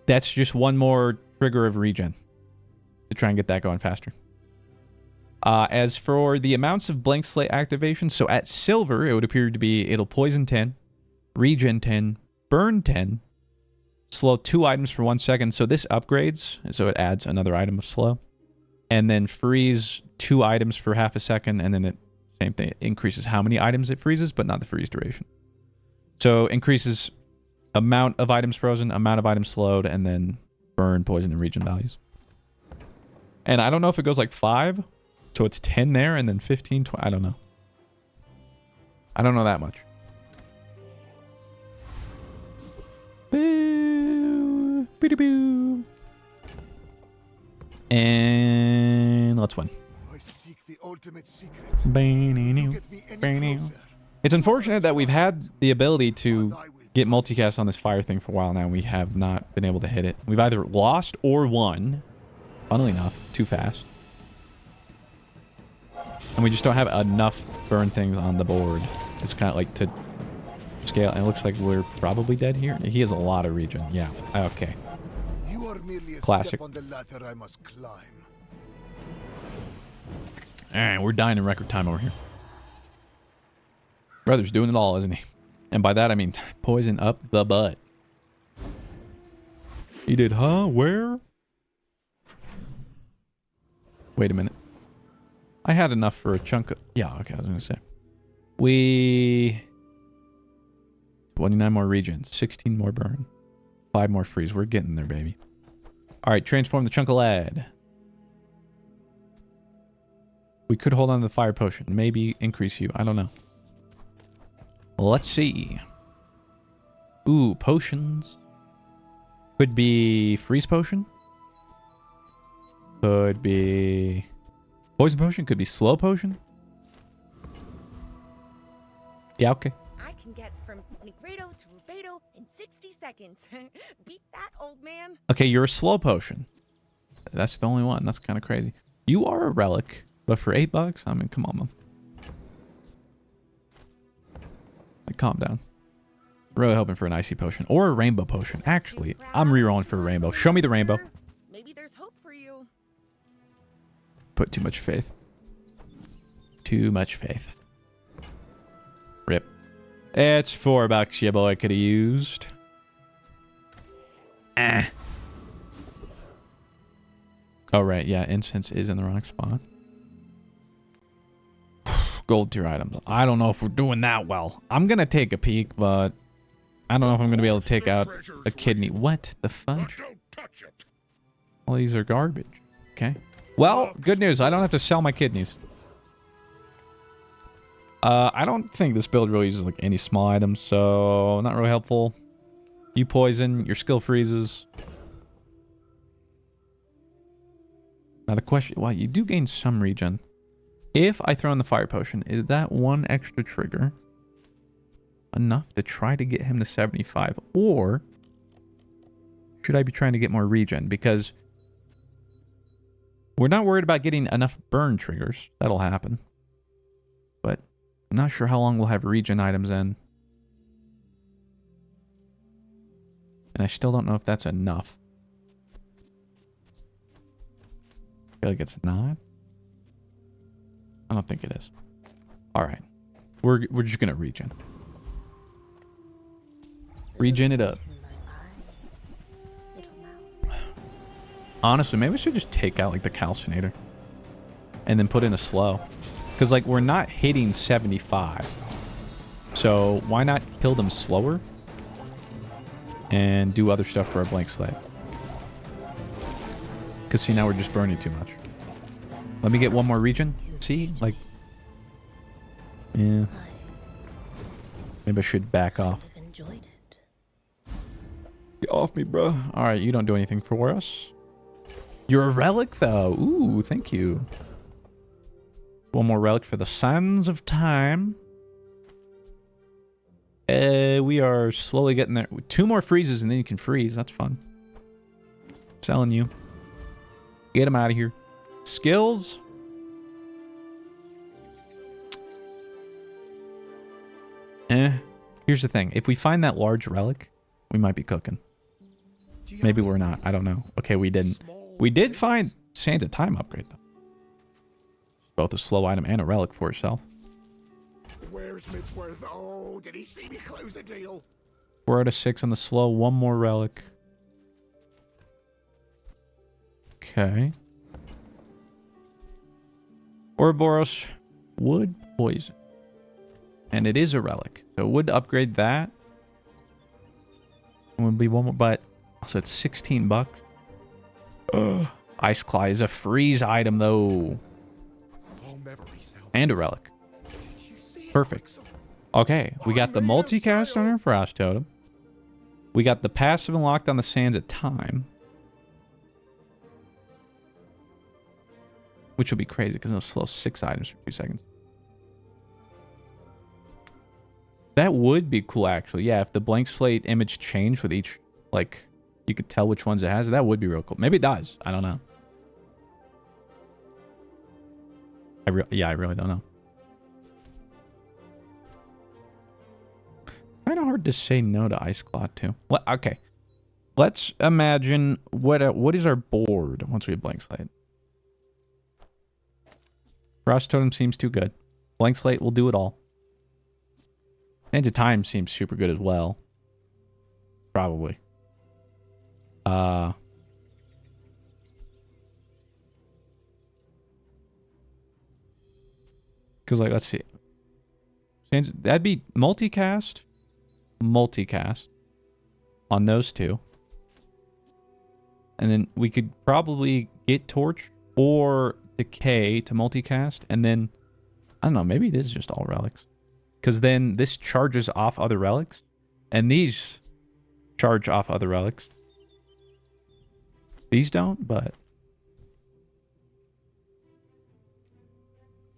That's just one more trigger of regen to try and get that going faster. As for the amounts of blank slate activation, so at silver, it would appear to be, it'll poison 10, regen 10, burn 10, slow 2 items for 1 second. So this upgrades, so it adds another item of slow. And then freeze 2 items for half a second, and then it, same thing, it increases how many items it freezes, but not the freeze duration. So increases amount of items frozen, amount of items slowed, and then burn, poison, and regen values. And I don't know if it goes like 5. So it's 10 there and then 15, 20. I don't know. I don't know that much. Boo. Boo. And let's win. I seek the ultimate secret. You get me any closer, It's unfortunate that we've had the ability to get multicast on this fire thing for a while now, and we have not been able to hit it. We've either lost or won. Funnily enough, too fast. And we just don't have enough burn things on the board. It's kind of like to scale. And it looks like we're probably dead here. He has a lot of regen. Yeah. Okay. you are merely a Classic. step on the ladder I must climb. Alright, we're dying in record time over here. Brother's doing it all, isn't he? And by that, I mean poison up the butt. He did, huh? Where? Wait a minute. I had enough for a chunk of... Yeah, okay, I was going to say. 29 more regions. 16 more burn. 5 more freeze. We're getting there, baby. Alright, transform the chunk of lead. We could hold on to the fire potion. Maybe increase you. I don't know. Let's see. Ooh, potions. Could be freeze potion. Could be poison potion. Could be slow potion. Yeah, okay. I can get from Negredo to Rubedo in 60 seconds. Beat that, old man. Okay, you're a slow potion. That's the only one. That's kind of crazy. You are a relic, but for $8, I mean, come on, man. Like, calm down. Really hoping for an icy potion or a rainbow potion. Actually, I'm rerolling for a rainbow. Show me the rainbow. Maybe there's hope for you. Put too much faith. Too much faith. Rip. It's $4 your boy could have used. Oh, right. Yeah, incense is in the wrong spot. Gold tier items. I don't know if we're doing that well. I'm going to take a peek, but I don't know if I'm going to be able to take out a kidney. What the fudge? Well, these are garbage. Okay. Well, good news. I don't have to sell my kidneys. I don't think this build really uses like any small items, so not really helpful. You poison, your skill freezes. Now the question, well, you do gain some regen. If I throw in the fire potion, is that one extra trigger enough to try to get him to 75? Or should I be trying to get more regen? Because we're not worried about getting enough burn triggers. That'll happen. But I'm not sure how long we'll have regen items in. And I still don't know if that's enough. I feel like it's not. I don't think it is. Alright. We're just gonna regen. Regen it up. Honestly, maybe we should just take out like the calcinator. And then put in a slow. Because like we're not hitting 75. So why not kill them slower? And do other stuff for our blank slate. Because see, now we're just burning too much. Let me get one more regen. See? Like... Yeah. Maybe I should back off. Get off me, bro. Alright, you don't do anything for us. You're a relic, though. Ooh, thank you. One more relic for the Sands of Time. We are slowly getting there. 2 more freezes and then you can freeze. That's fun. Selling you. Get him out of here. Skills. Here's the thing. If we find that large relic, we might be cooking. Maybe we're not. I don't know. Okay, we didn't. We did find Sands of Time upgrade, though. Both a slow item and a relic for itself. Where's Midsworth? Oh, did he see me close a deal? 4 out of 6 on the slow. 1 more relic. Okay. Ouroboros. Wood poison. And it is a relic. So it would upgrade that. It would be one more, but also it's $16. Ice Claw is a freeze item though. And a relic. Perfect. Okay, we got the multicast on our Frost Totem. We got the passive unlocked on the Sands of Time. Which would be crazy because it'll slow 6 items for 2 seconds. That would be cool, actually. Yeah, if the blank slate image changed with each, like, you could tell which ones it has. That would be real cool. Maybe it does. I don't know. I really don't know. Kind of hard to say no to Ice Claw, too. Well, okay. Let's imagine what is our board once we have blank slate. Frost Totem seems too good. Blank slate will do it all. Into Time seems super good as well. Probably. Because, like, let's see. That'd be multicast on those two. And then we could probably get Torch or Decay to multicast. And then, I don't know, maybe it is just all relics. Because then this charges off other relics. And these charge off other relics. These don't, but...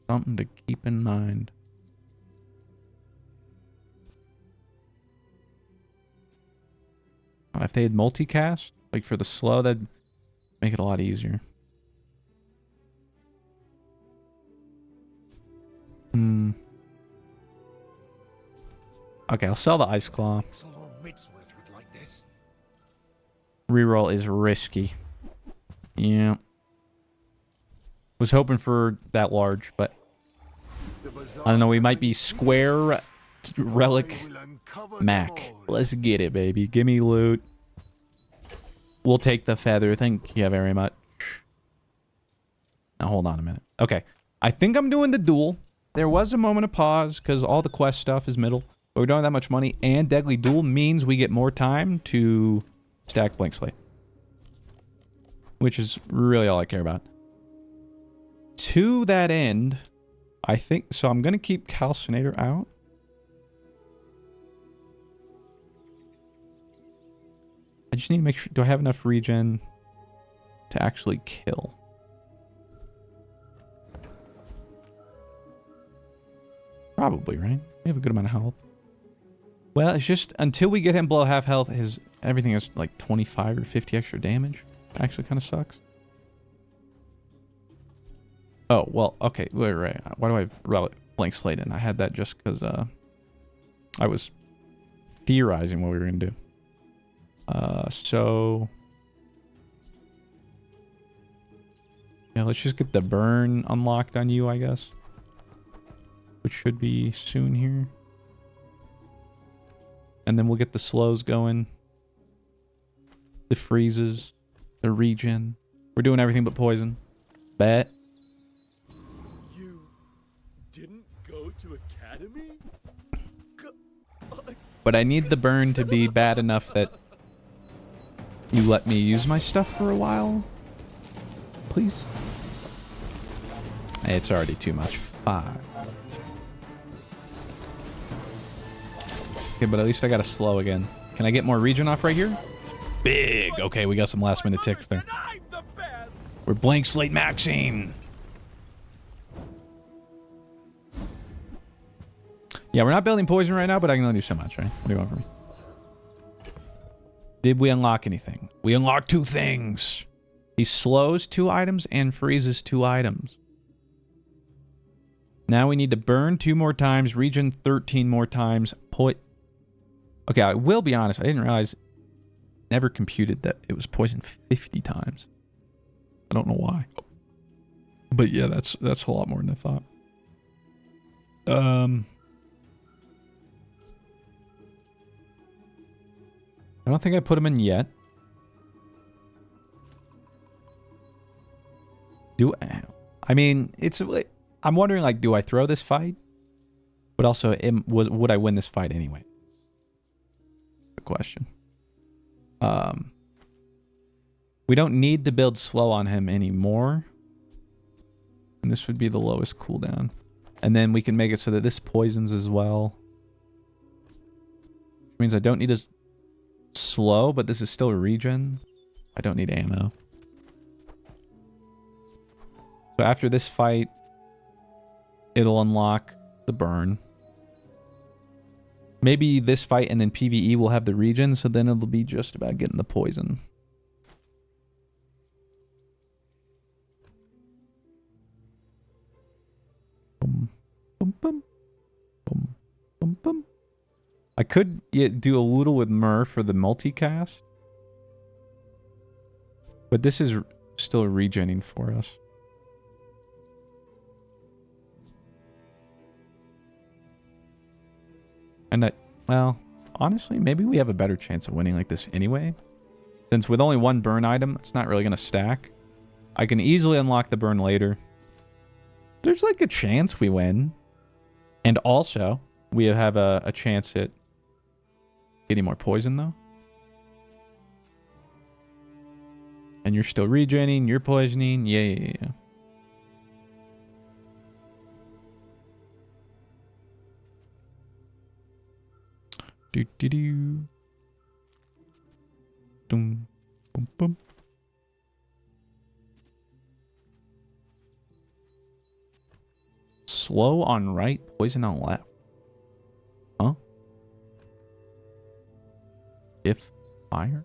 something to keep in mind. If they had multicast, like for the slow, that'd make it a lot easier. Okay, I'll sell the Ice Claw. Reroll is risky. Yeah. Was hoping for that large, but I don't know. We might be square relic Mac. Let's get it, baby. Give me loot. We'll take the feather. Thank you very much. Now, hold on a minute. Okay. I think I'm doing the duel. There was a moment of pause because all the quest stuff is middle. But we don't have that much money. And Deadly Duel means we get more time to stack blank slate. Which is really all I care about. To that end, I think... so I'm going to keep Calcinator out. I just need to make sure... do I have enough regen to actually kill? Probably, right? We have a good amount of health. Well, it's just until we get him below half health, everything is like 25 or 50 extra damage. Actually kind of sucks. Oh, well, okay. Wait, right. Why do I have blank slate in? I had that just because I was theorizing what we were going to do. So... yeah, let's just get the burn unlocked on you, I guess. Which should be soon here. And then we'll get the slows going. The freezes. The regen. We're doing everything but poison. Bet. You didn't go to academy? But I need the burn to be bad enough that you let me use my stuff for a while. Please. Hey, it's already too much. 5. Okay, but at least I got a slow again. Can I get more regen off right here? Big. Okay, we got some last minute ticks there. We're blank slate maxing. Yeah, we're not building poison right now, but I can only do so much, right? What do you want from me? Did we unlock anything? We unlocked 2 things. He slows 2 items and freezes 2 items. Now we need to burn 2 more times, regen 13 more times, okay, I will be honest. I didn't realize... never computed that it was poisoned 50 times. I don't know why. But yeah, that's a lot more than I thought. I don't think I put him in yet. I mean, I'm wondering, like, do I throw this fight? But also, would I win this fight anyway? The question. We don't need to build slow on him anymore. And this would be the lowest cooldown. And then we can make it so that this poisons as well. Which means I don't need a slow, but this is still a regen. I don't need ammo. So So after this fight, it'll unlock the burn. Maybe this fight and then PvE will have the regen, so then it'll be just about getting the poison. Boom, boom, boom, boom, boom, boom. I could do a little with Myrrh for the multicast. But this is still regenning for us. And well, honestly, maybe we have a better chance of winning like this anyway. Since with only one burn item, it's not really going to stack. I can easily unlock the burn later. There's like a chance we win. And also, we have a chance at getting more poison though. And you're still regenning, you're poisoning. Yeah. Do. Boom, boom, boom. Slow on right, poison on left. Huh? If fire?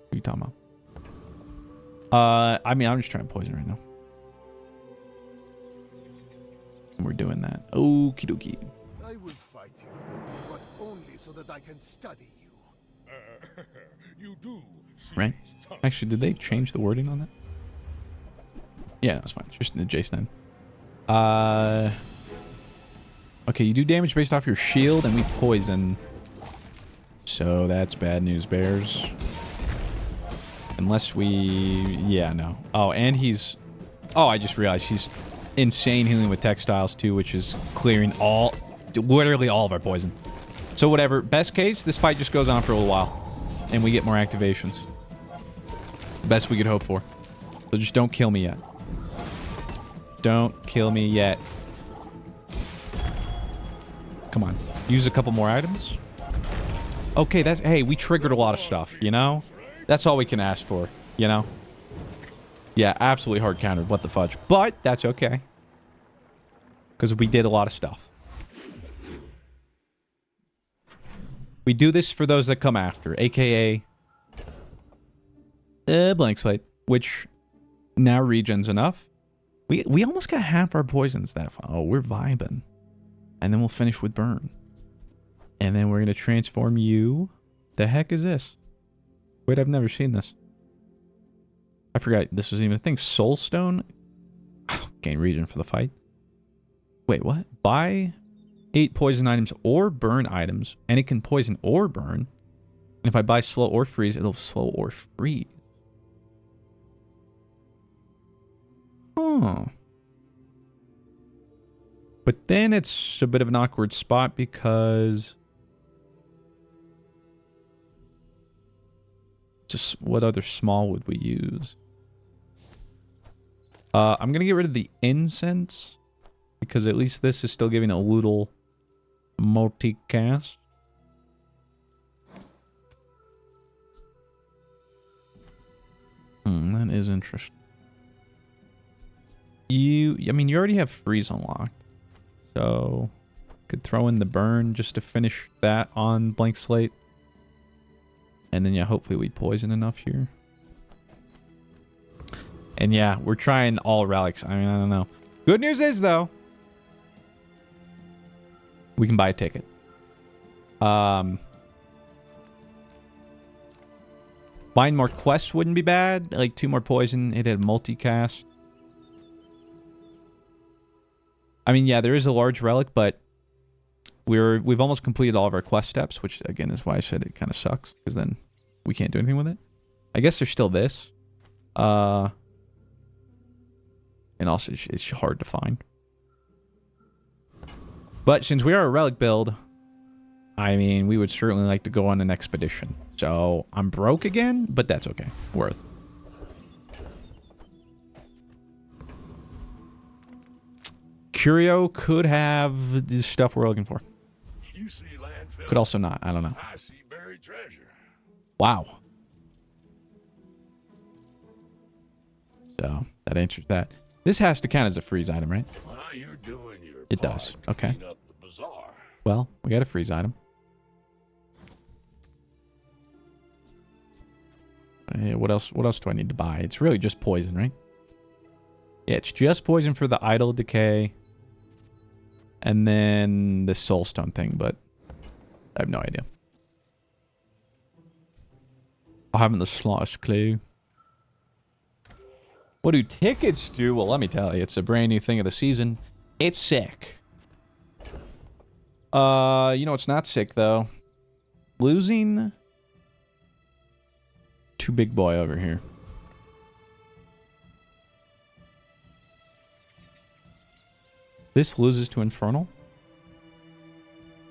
What are you talking about? I mean, I'm just trying to poison right now. And we're doing that. Okie dokie. I will fight you, but only so that I can study you. You do. Right? Actually, did they change the wording on that? Yeah, that's fine. It's just an adjacent end. Okay, you do damage based off your shield, and we poison. So that's bad news, bears. Unless we... Yeah, no. Oh, and he's... Oh, I just realized he's insane healing with textiles, too, which is clearing all... Literally all of our poison. So whatever. Best case, this fight just goes on for a little while. And we get more activations. The best we could hope for. So just don't kill me yet. Don't kill me yet. Come on. Use a couple more items. Okay, that's... Hey, we triggered a lot of stuff, you know? That's all we can ask for, you know? Yeah, absolutely hard countered. What the fudge. But that's okay. Because we did a lot of stuff. We do this for those that come after, a.k.a. Blank Slate, which now regens enough. We almost got half our poisons that far. Oh, we're vibing. And then we'll finish with burn. And then we're going to transform you. The heck is this? Wait, I've never seen this. I forgot this was even a thing. Soulstone? Gain regen for the fight. Wait, what? Buy 8 poison items or burn items. And it can poison or burn. And if I buy slow or freeze, it'll slow or freeze. Oh. But then it's a bit of an awkward spot because... Just what other small would we use? I'm going to get rid of the incense. Because at least this is still giving a little multicast. That is interesting. I mean, you already have freeze unlocked. So, could throw in the burn just to finish that on blank slate. And then, yeah, hopefully we poison enough here. And yeah, we're trying all relics. I mean, I don't know. Good news is, though, we can buy a ticket. Buying more quests wouldn't be bad. Like 2 more poison. It had multicast. I mean, yeah, there is a large relic, but we've almost completed all of our quest steps, which again is why I said it kind of sucks, because then we can't do anything with it. I guess there's still this. And also it's hard to find. But since we are a relic build, I mean, we would certainly like to go on an expedition. So I'm broke again, but that's okay. Worth. Curio could have the stuff we're looking for. You see landfill. Could also not. I don't know. I see buried treasure. Wow. So that answers that. This has to count as a freeze item, right? Well, you're doing your It part does. to Okay. clean up the bazaar. Well, we got a freeze item. What else? What else do I need to buy? It's really just poison, right? Yeah, it's just poison for the idle decay. And then the soulstone thing, but I have no idea. I haven't the slightest clue. What do tickets do? Well, let me tell you, it's a brand new thing of the season. It's sick. You know what's not sick though? Losing to Big Boy over here. This loses to Infernal.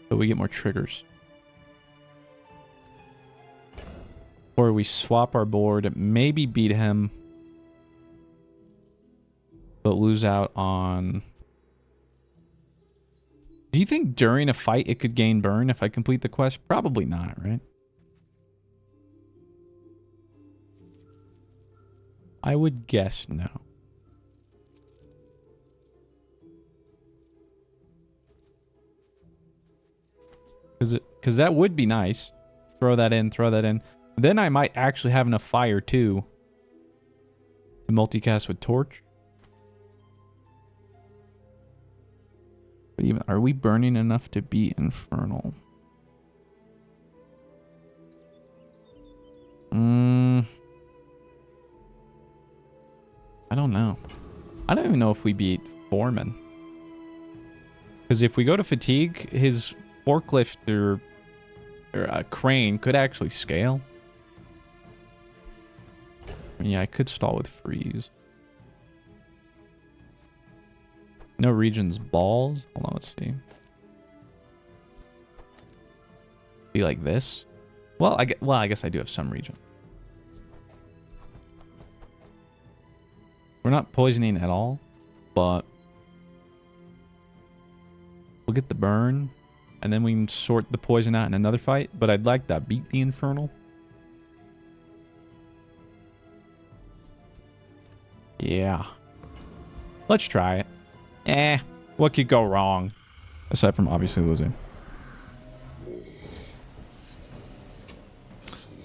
But we get more triggers. Or we swap our board, maybe beat him, but lose out on... Do you think during a fight it could gain burn if I complete the quest? Probably not, right? I would guess no. Because that would be nice. Throw that in, throw that in. Then I might actually have enough fire too to multicast with Torch. But even, are we burning enough to beat Infernal? I don't know. I don't even know if we beat Foreman. Because if we go to Fatigue, his forklift or a crane could actually scale. Yeah, I could stall with Freeze. No regions balls. Hold on, let's see. Be like this. Well, I guess I do have some region. We're not poisoning at all, but we'll get the burn, and then we can sort the poison out in another fight. But I'd like to beat the Infernal. Yeah. Let's try it. What could go wrong? Aside from obviously losing.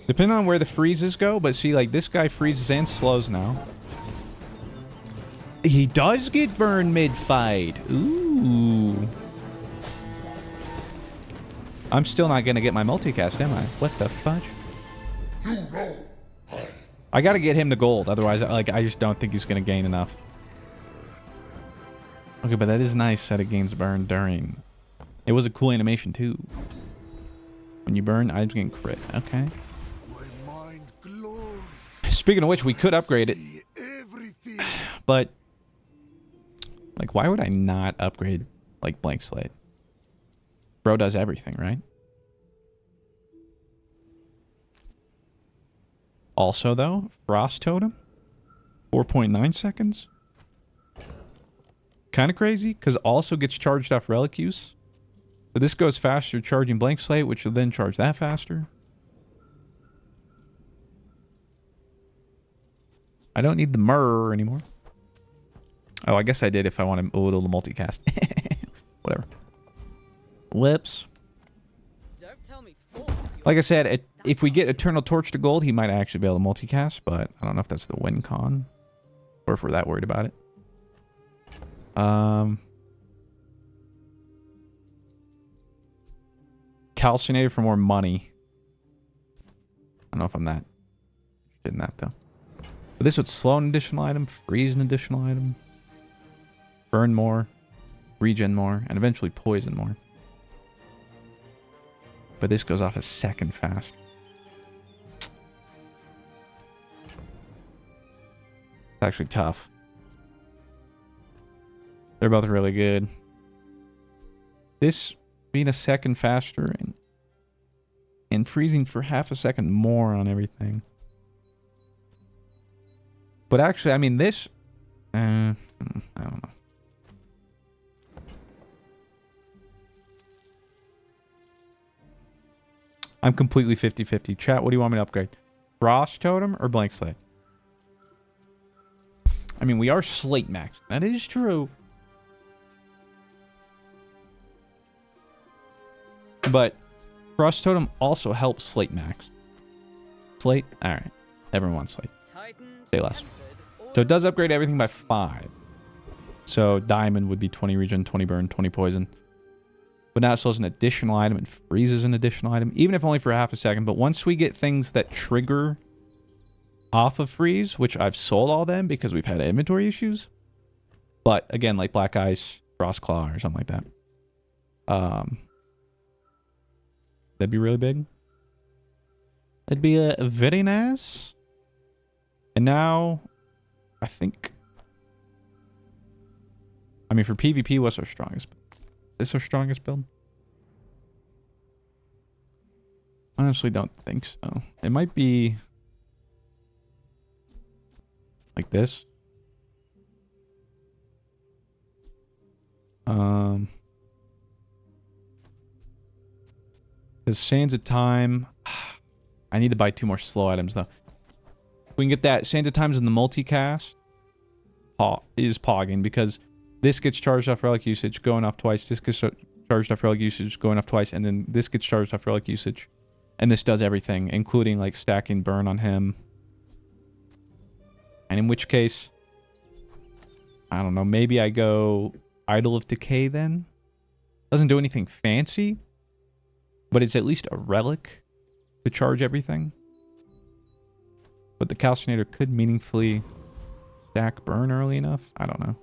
Depending on where the freezes go, but see, like, this guy freezes and slows now. He does get burned mid-fight. Ooh. I'm still not going to get my multicast, am I? What the fudge? I got to get him to gold. Otherwise, like, I just don't think he's going to gain enough. Okay, but that is nice that it gains burn during. It was a cool animation, too. When you burn, items gain crit. Okay. My mind glows. Speaking of which, we could upgrade it. See everything. But, like, why would I not upgrade, like, Blank Slate? Bro does everything, right? Also, though, Frost Totem, 4.9 seconds. Kind of crazy, because also gets charged off Relic use. So this goes faster charging Blank Slate, which will then charge that faster. I don't need the Myrrh anymore. Oh, I guess I did if I want a little multicast. Whatever. Whoops. Don't tell me Like I said, if we get Eternal Torch to gold, he might actually be able to multicast, but I don't know if that's the win con. Or if we're that worried about it. Calcinator for more money. I don't know if I'm that interested in that, though. But this would slow an additional item, freeze an additional item, burn more, regen more, and eventually poison more. But this goes off a second fast. It's actually tough. They're both really good. This being a second faster and freezing for half a second more on everything. But actually, I mean, this... I don't know. I'm completely 50-50. Chat, what do you want me to upgrade? Frost Totem or Blank Slate? I mean, we are slate max. That is true. But Frost Totem also helps slate max. Slate? Alright. Everyone wants slate. Say less. So it does upgrade everything by 5. So diamond would be 20 regen, 20 burn, 20 poison. But now it sells an additional item and freezes an additional item, even if only for half a second. But once we get things that trigger off of freeze, which I've sold all them because we've had inventory issues. But again, like Black Ice, Frost Claw, or something like that. That'd be really big. That'd be very nice. And now, I think... I mean, for PvP, what's our strongest build? Is this our strongest build? Honestly, don't think so. It might be... like this. Because Sands of Time... I need to buy 2 more slow items, though. If we can get that Sands of Times in the multicast, is pogging, because this gets charged off relic usage, going off twice. This gets charged off relic usage, going off twice. And then this gets charged off relic usage. And this does everything, including, like, stacking burn on him. And in which case, I don't know, maybe I go Idol of Decay then? Doesn't do anything fancy, but it's at least a relic to charge everything. But the Calcinator could meaningfully stack burn early enough. I don't know.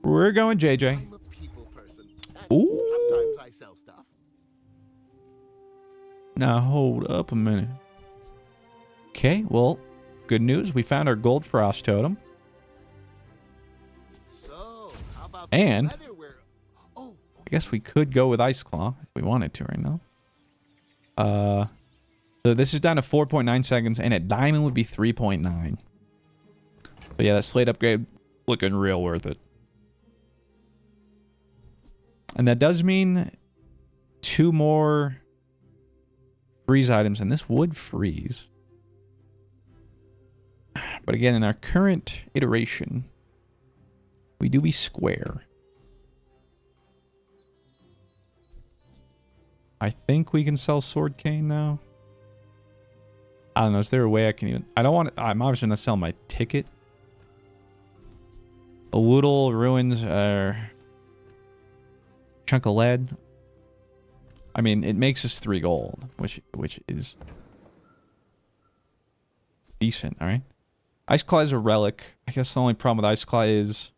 We're going JJ. I'm a people person. Ooh. Sometimes I sell stuff. Now hold up a minute. Okay, well, good news. We found our gold Frost Totem. So, how about And this weather where... Oh, I guess we could go with Ice Claw if we wanted to right now. So this is down to 4.9 seconds, and at Diamond would be 3.9. So yeah, that slate upgrade looking real worth it. And that does mean 2 more freeze items, and this would freeze. But again, in our current iteration, we do be square. I think we can sell Sword Cane now. I don't know. Is there a way I can even... I don't want to... I'm obviously not selling my ticket. A Woodle, Ruins, Chunk of Lead. I mean, it makes us 3 gold, which is decent, alright? Ice Claw is a relic. I guess the only problem with Ice Claw is...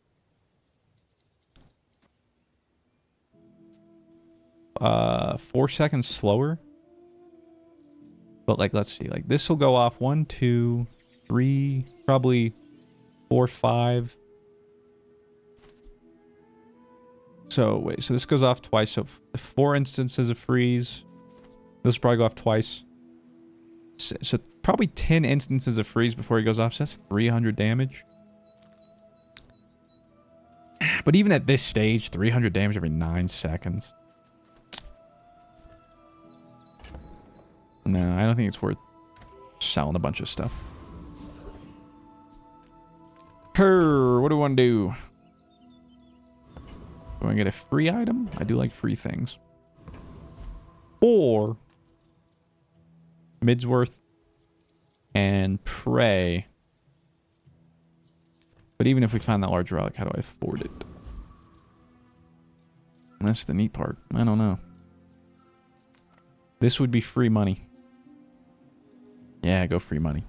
4 seconds slower. But, like, let's see. Like, this will go off 1, 2, 3, probably 4, 5. So, wait. So, this goes off twice. So, 4 instances of freeze. This will probably go off twice. So, probably 10 instances of freeze before he goes off. So, that's 300 damage. But even at this stage, 300 damage every 9 seconds. No, I don't think it's worth selling a bunch of stuff. What do we want to do? Do I get a free item? I do like free things. Or Midsworth and Prey. But even if we find that large relic, how do I afford it? That's the neat part. I don't know. This would be free money. Yeah, go free money.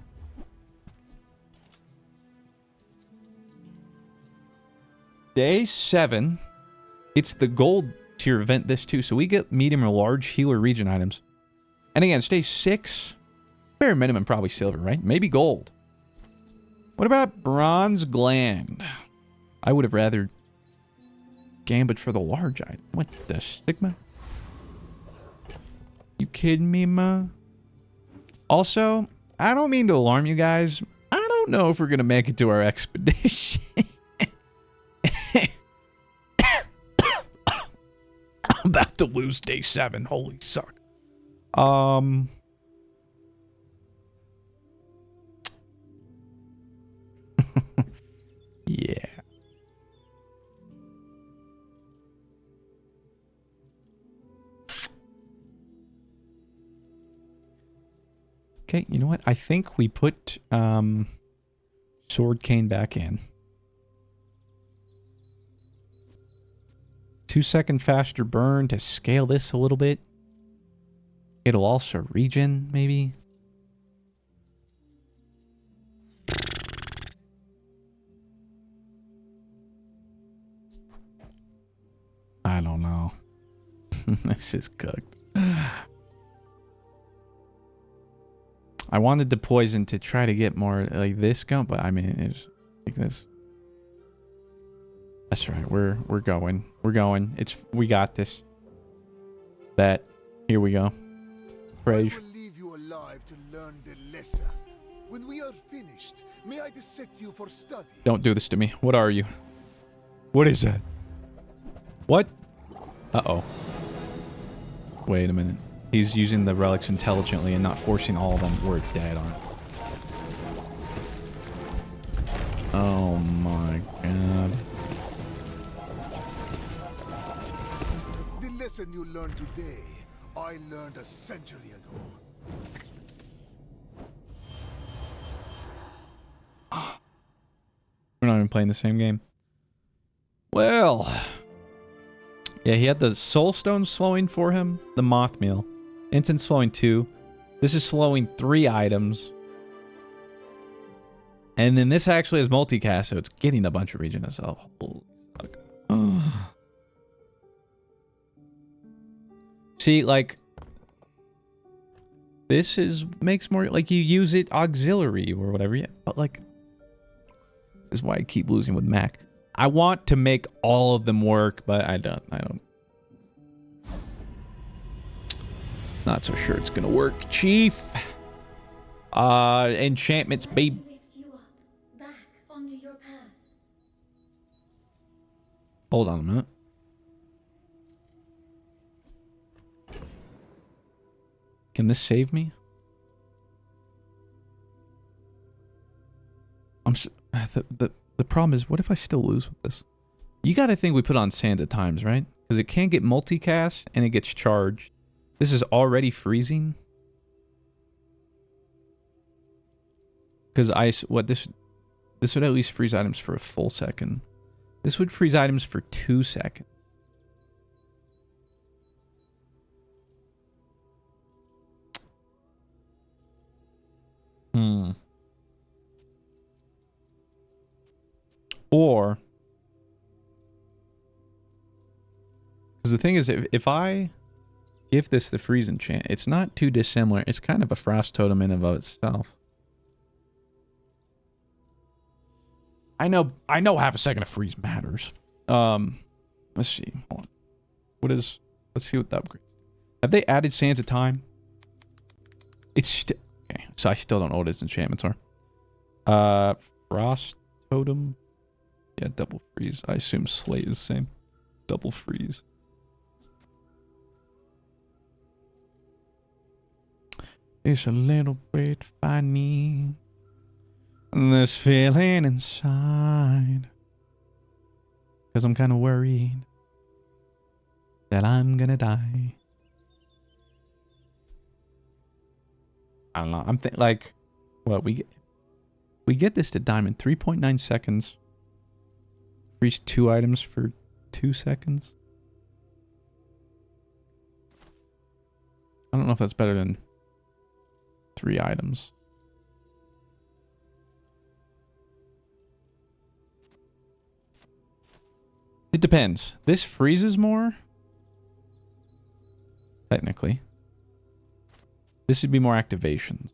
Day 7. It's the gold tier event this too. So we get medium or large healer region items. And again, it's day 6. Bare minimum probably silver, right? Maybe gold. What about bronze gland? I would have rather gambled for the large item. What the stigma? You kidding me, ma? Also, I don't mean to alarm you guys. I don't know if we're going to make it to our expedition. I'm about to lose day 7. Holy suck. Okay, you know what? I think we put Sword Cane back in. 2-second faster burn to scale this a little bit. It'll also regen, maybe. I don't know. This is cooked. I wanted the poison to try to get more like this going, but I mean, it's like this. That's right. We're going. We're going. We got this. Bet. Here we go. Praise. I will leave you alive to learn the lesson. When we are finished, may I dissect you for study? Don't do this to me. What are you? What is that? What? Uh-oh. Wait a minute. He's using the relics intelligently and not forcing all of them. We're dead on. Oh my god. The lesson you learned today, I learned a century ago. We're not even playing the same game. Well. Yeah, he had the Soul Stone slowing for him. The Moth Meal. Instant slowing 2. This is slowing 3 items. And then this actually has multicast, so it's getting a bunch of regen itself. Holy fuck. See, like... This makes more... Like, you use it auxiliary or whatever. Yeah, but, like... This is why I keep losing with Mac. I want to make all of them work, but I don't. Not so sure it's gonna work, Chief. Enchantments, babe. Lift you up, back onto your path. Hold on a minute. Can this save me? The problem is, what if I still lose with this? You gotta think we put on Sands at times, right? Because it can get multicast and it gets charged. This is already freezing. Because this would at least freeze items for a full second. This would freeze items for 2 seconds. Or, because the thing is, if I give this the freeze enchant, it's not too dissimilar. It's kind of a frost totem in and of itself. I know half a second of freeze matters. Let's see. Hold on. Let's see what the upgrade. Have they added Sands of Time? It's still okay. So I still don't know what its enchantments are. Frost totem. Yeah, double freeze. I assume Slate is the same. Double freeze. It's a little bit funny. This feeling inside. Because I'm kind of worried that I'm gonna die. I don't know. I'm like, what we get this to diamond 3.9 seconds. Freeze 2 items for 2 seconds. I don't know if that's better than 3 items. It depends. This freezes more. Technically. This would be more activations.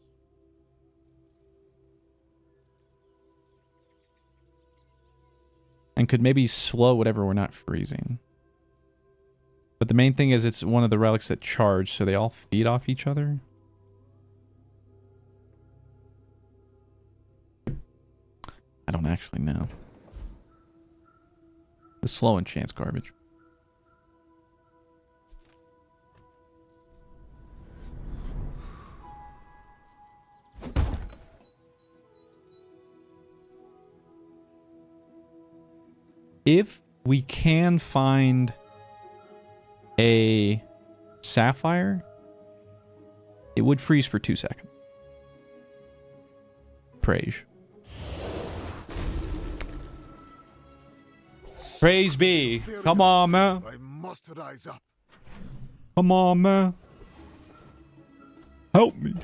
And could maybe slow whatever we're not freezing. But the main thing is it's one of the relics that charge, so they all feed off each other. I don't actually know. The slow enchant's garbage. If we can find a sapphire, it would freeze for 2 seconds. praise. Praise be. Come on, man. I must rise up. Come on, man. Help me.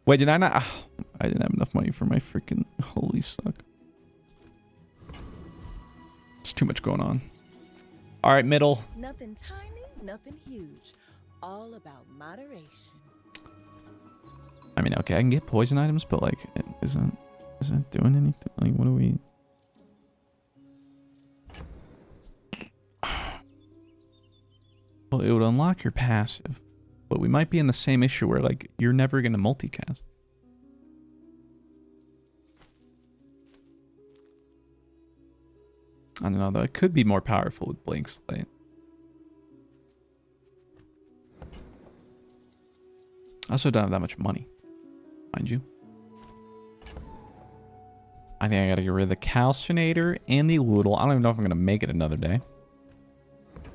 Wait, did I not? I didn't have enough money for my freaking holy suck. It's too much going on. All right, middle. Nothing tiny, nothing huge. All about moderation. I mean, okay, I can get poison items, but like, it isn't doing anything. Like, what do we? Well, it would unlock your passive, but we might be in the same issue where like you're never gonna multicast. I don't know though. It could be more powerful with blank slate. I also don't have that much money, mind you. I think I gotta get rid of the calcinator and the Woodle. I don't even know if I'm gonna make it another day.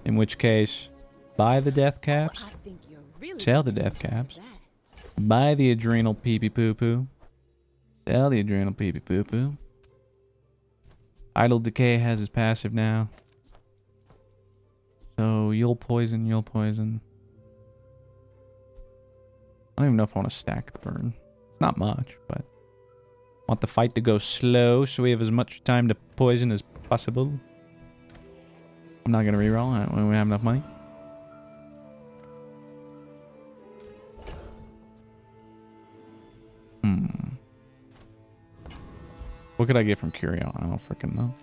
In which case, buy the death caps, I think you're really sell the good death for caps, that. buy the adrenal pee-pee poo-poo, sell the adrenal pee-pee poo-poo. Idle Decay has his passive now. So you'll poison, you'll poison. I don't even know if I want to stack the burn. It's not much, but want the fight to go slow so we have as much time to poison as possible. I'm not gonna reroll when we have enough money. What could I get from Curio? I don't freaking know.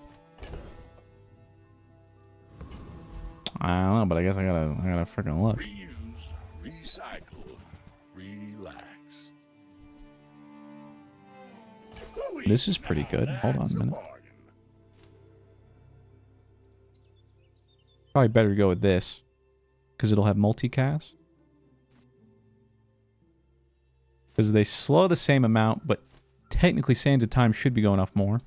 I don't know, but I guess I gotta freaking look. Reuse, recycle, relax. This is pretty good. Hold on a minute. Probably better go with this, because it'll have multicast. Because they slow the same amount, but technically Sands of Time should be going off more.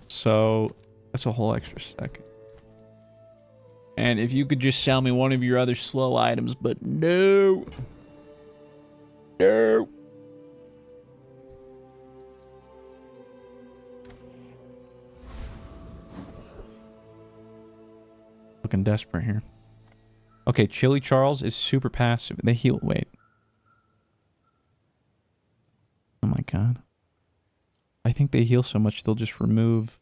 So that's a whole extra second. And if you could just sell me one of your other slow items, but no. No. Looking desperate here. Okay, Chili Charles is super passive. They heal. Wait. Oh my god. I think they heal so much they'll just remove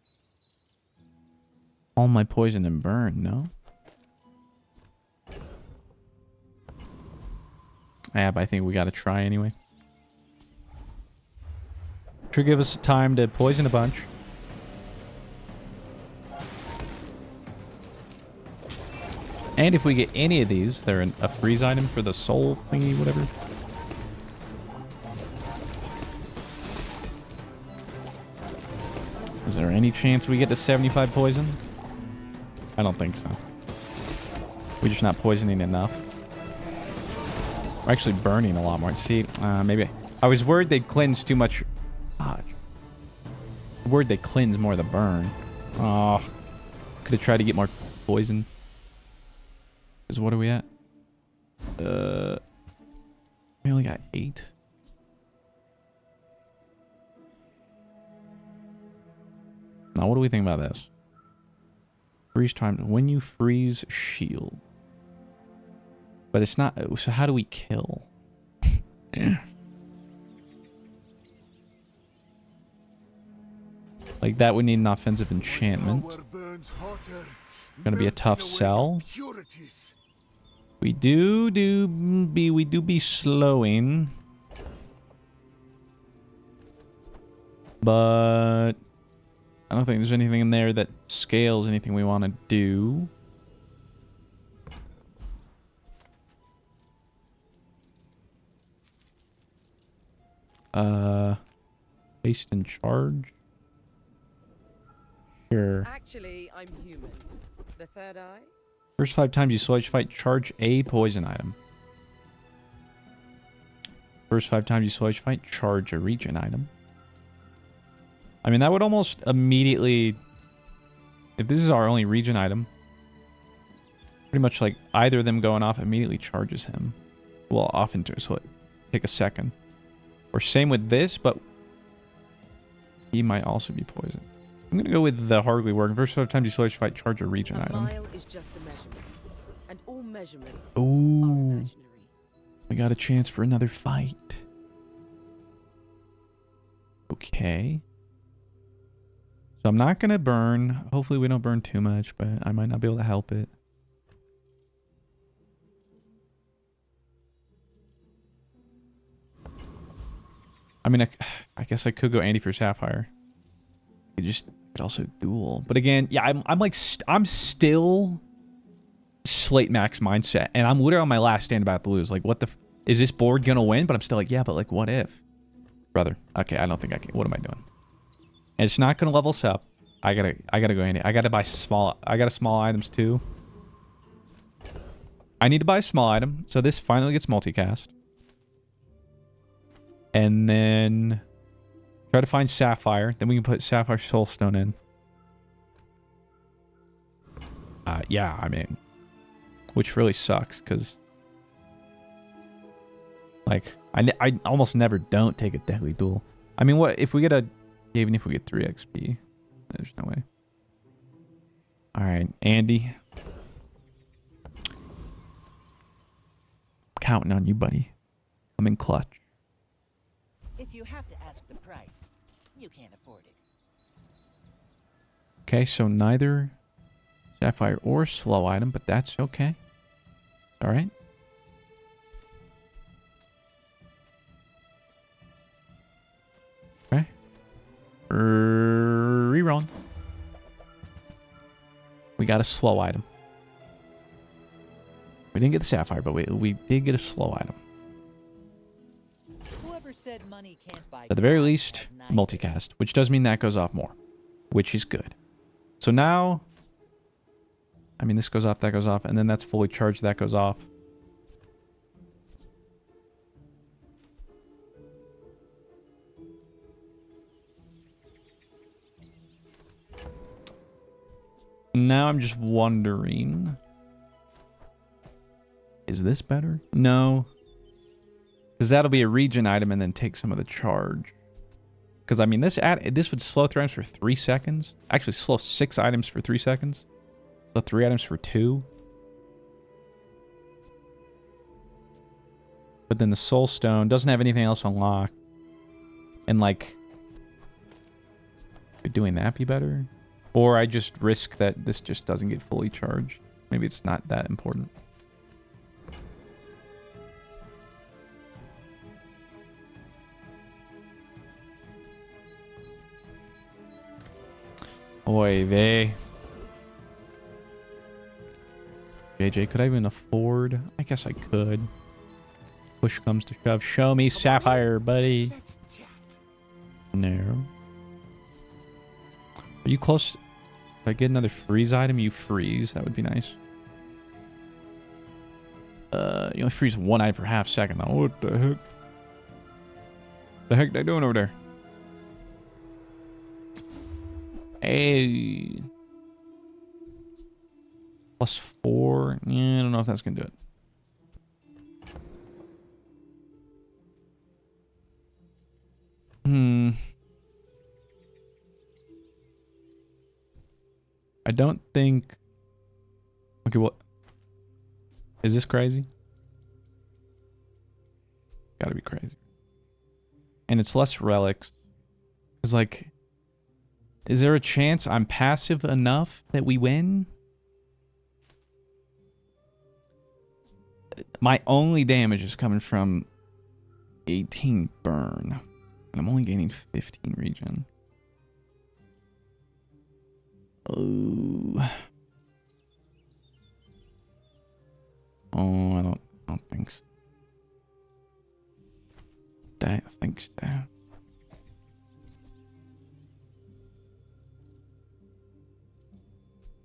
all my poison and burn, no? Yeah, but I think we gotta try anyway. Should give us time to poison a bunch. And if we get any of these, they're a freeze item for the soul thingy, whatever. Is there any chance we get to 75 poison? I don't think so. We're just not poisoning enough. We're actually burning a lot more. See, maybe... I was worried they'd cleanse too much... Worried they cleanse more of the burn. Oh. Could have tried to get more poison. Because what are we at? We only got 8. Now, what do we think about this? Freeze time. When you freeze, shield. But it's not... So how do we kill? Yeah. Like that would need an offensive enchantment. Gonna be a tough sell. We do be slowing. But I don't think there's anything in there that scales anything we want to do. Haste and charge. Sure. Actually, I'm human. The third eye? First 5 times you sludge fight, charge a poison item. First 5 times you sludge fight, charge a regen item. I mean, that would almost immediately... If this is our only regen item, pretty much like either of them going off immediately charges him. Well, off into so it take a second. Or same with this, but he might also be poisoned. I'm gonna go with the hardly working. First 5 times you select fight, charge a region A item. mile is just a measurement, and all measurements are Ooh, imaginary. we got a chance for another fight. Okay. So I'm not gonna burn. Hopefully we don't burn too much, but I might not be able to help it. I mean, I guess I could go Andy for Sapphire. You could also duel. But again, yeah, I'm like, I'm still Slate Max mindset. And I'm literally on my last stand about to lose. Like, what the... Is this board gonna win? But I'm still like, yeah, but like, what if? Brother. Okay, I don't think I can. What am I doing? And it's not gonna level us up. I gotta go Andy. I gotta buy small... I got small items too. I need to buy a small item. So this finally gets multicast. And then try to find Sapphire. Then we can put Sapphire Soulstone in. Yeah, I mean, which really sucks because, like, I almost never don't take a deadly duel. I mean, what if we get a, even if we get 3 XP, there's no way. All right, Andy, counting on you, buddy. I'm in clutch. If you have to ask the price, you can't afford it. Okay, so neither Sapphire or slow item, but that's okay. All right. Okay. Reroll. We got a slow item. We didn't get the Sapphire, but we did get a slow item. Said money can't buy At the very least, multicast, which does mean that goes off more, which is good. So now, I mean, this goes off, that goes off, and then that's fully charged, that goes off. Now I'm just wondering, is this better? No. Because that'll be a region item and then take some of the charge. Because, I mean, this would slow 3 items for 3 seconds. Actually, slow 6 items for 3 seconds. So 3 items for 2. But then the Soul Stone doesn't have anything else unlocked. And, like, would doing that be better? Or I just risk that this just doesn't get fully charged. Maybe it's not that important. Oy vey. JJ, could I even afford? I guess I could. Push comes to shove. Show me Sapphire, buddy. No. Are you close? If I get another freeze item, you freeze. That would be nice. You only freeze 1 item for half second though. What the heck? The heck they doing over there? Hey. +4. Yeah, I don't know if that's gonna do it. I don't think... Okay, what? Is this crazy? Gotta be crazy. And it's less relics. Because, like... Is there a chance I'm passive enough that we win? My only damage is coming from 18 burn. And I'm only gaining 15 regen. Oh. Oh, I don't think so. I think so.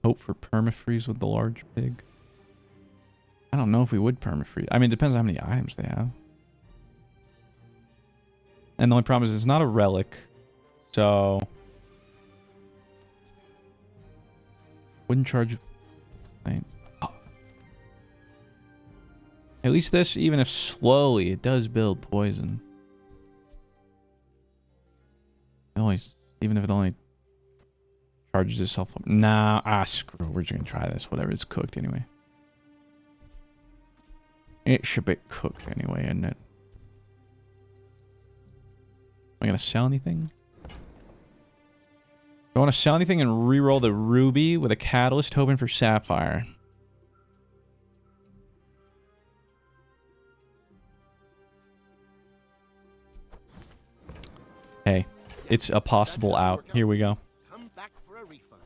Hope for permafreeze with the large pig. I don't know if we would permafreeze. I mean, it depends on how many items they have. And the only problem is it's not a relic. So... Wouldn't charge... Oh. At least this, even if slowly, it does build poison. Even if it only charges itself up. Nah, screw it. We're just gonna try this. Whatever, it's cooked anyway. It should be cooked anyway, isn't it? Am I gonna sell anything? I want to sell anything and reroll the ruby with a catalyst, hoping for sapphire. Hey, it's a possible out. Here we go. Come back for a refund.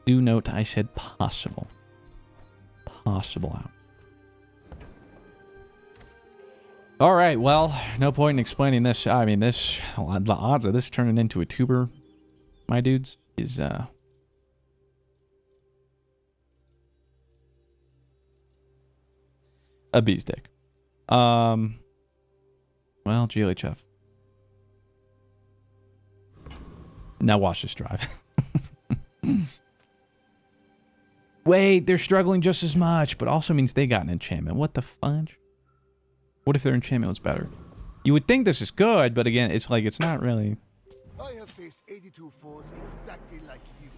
Do note I said possible. Possible out. All right, well, no point in explaining this. I mean, the odds of this turning into a tuber, my dudes, is a bee's dick. Well, GLHF. Now watch this drive. Wait, they're struggling just as much, but also means they got an enchantment. What the fudge? What if their enchantment was better? You would think this is good, but again, it's like, it's not really. I have faced 82 foes exactly like you.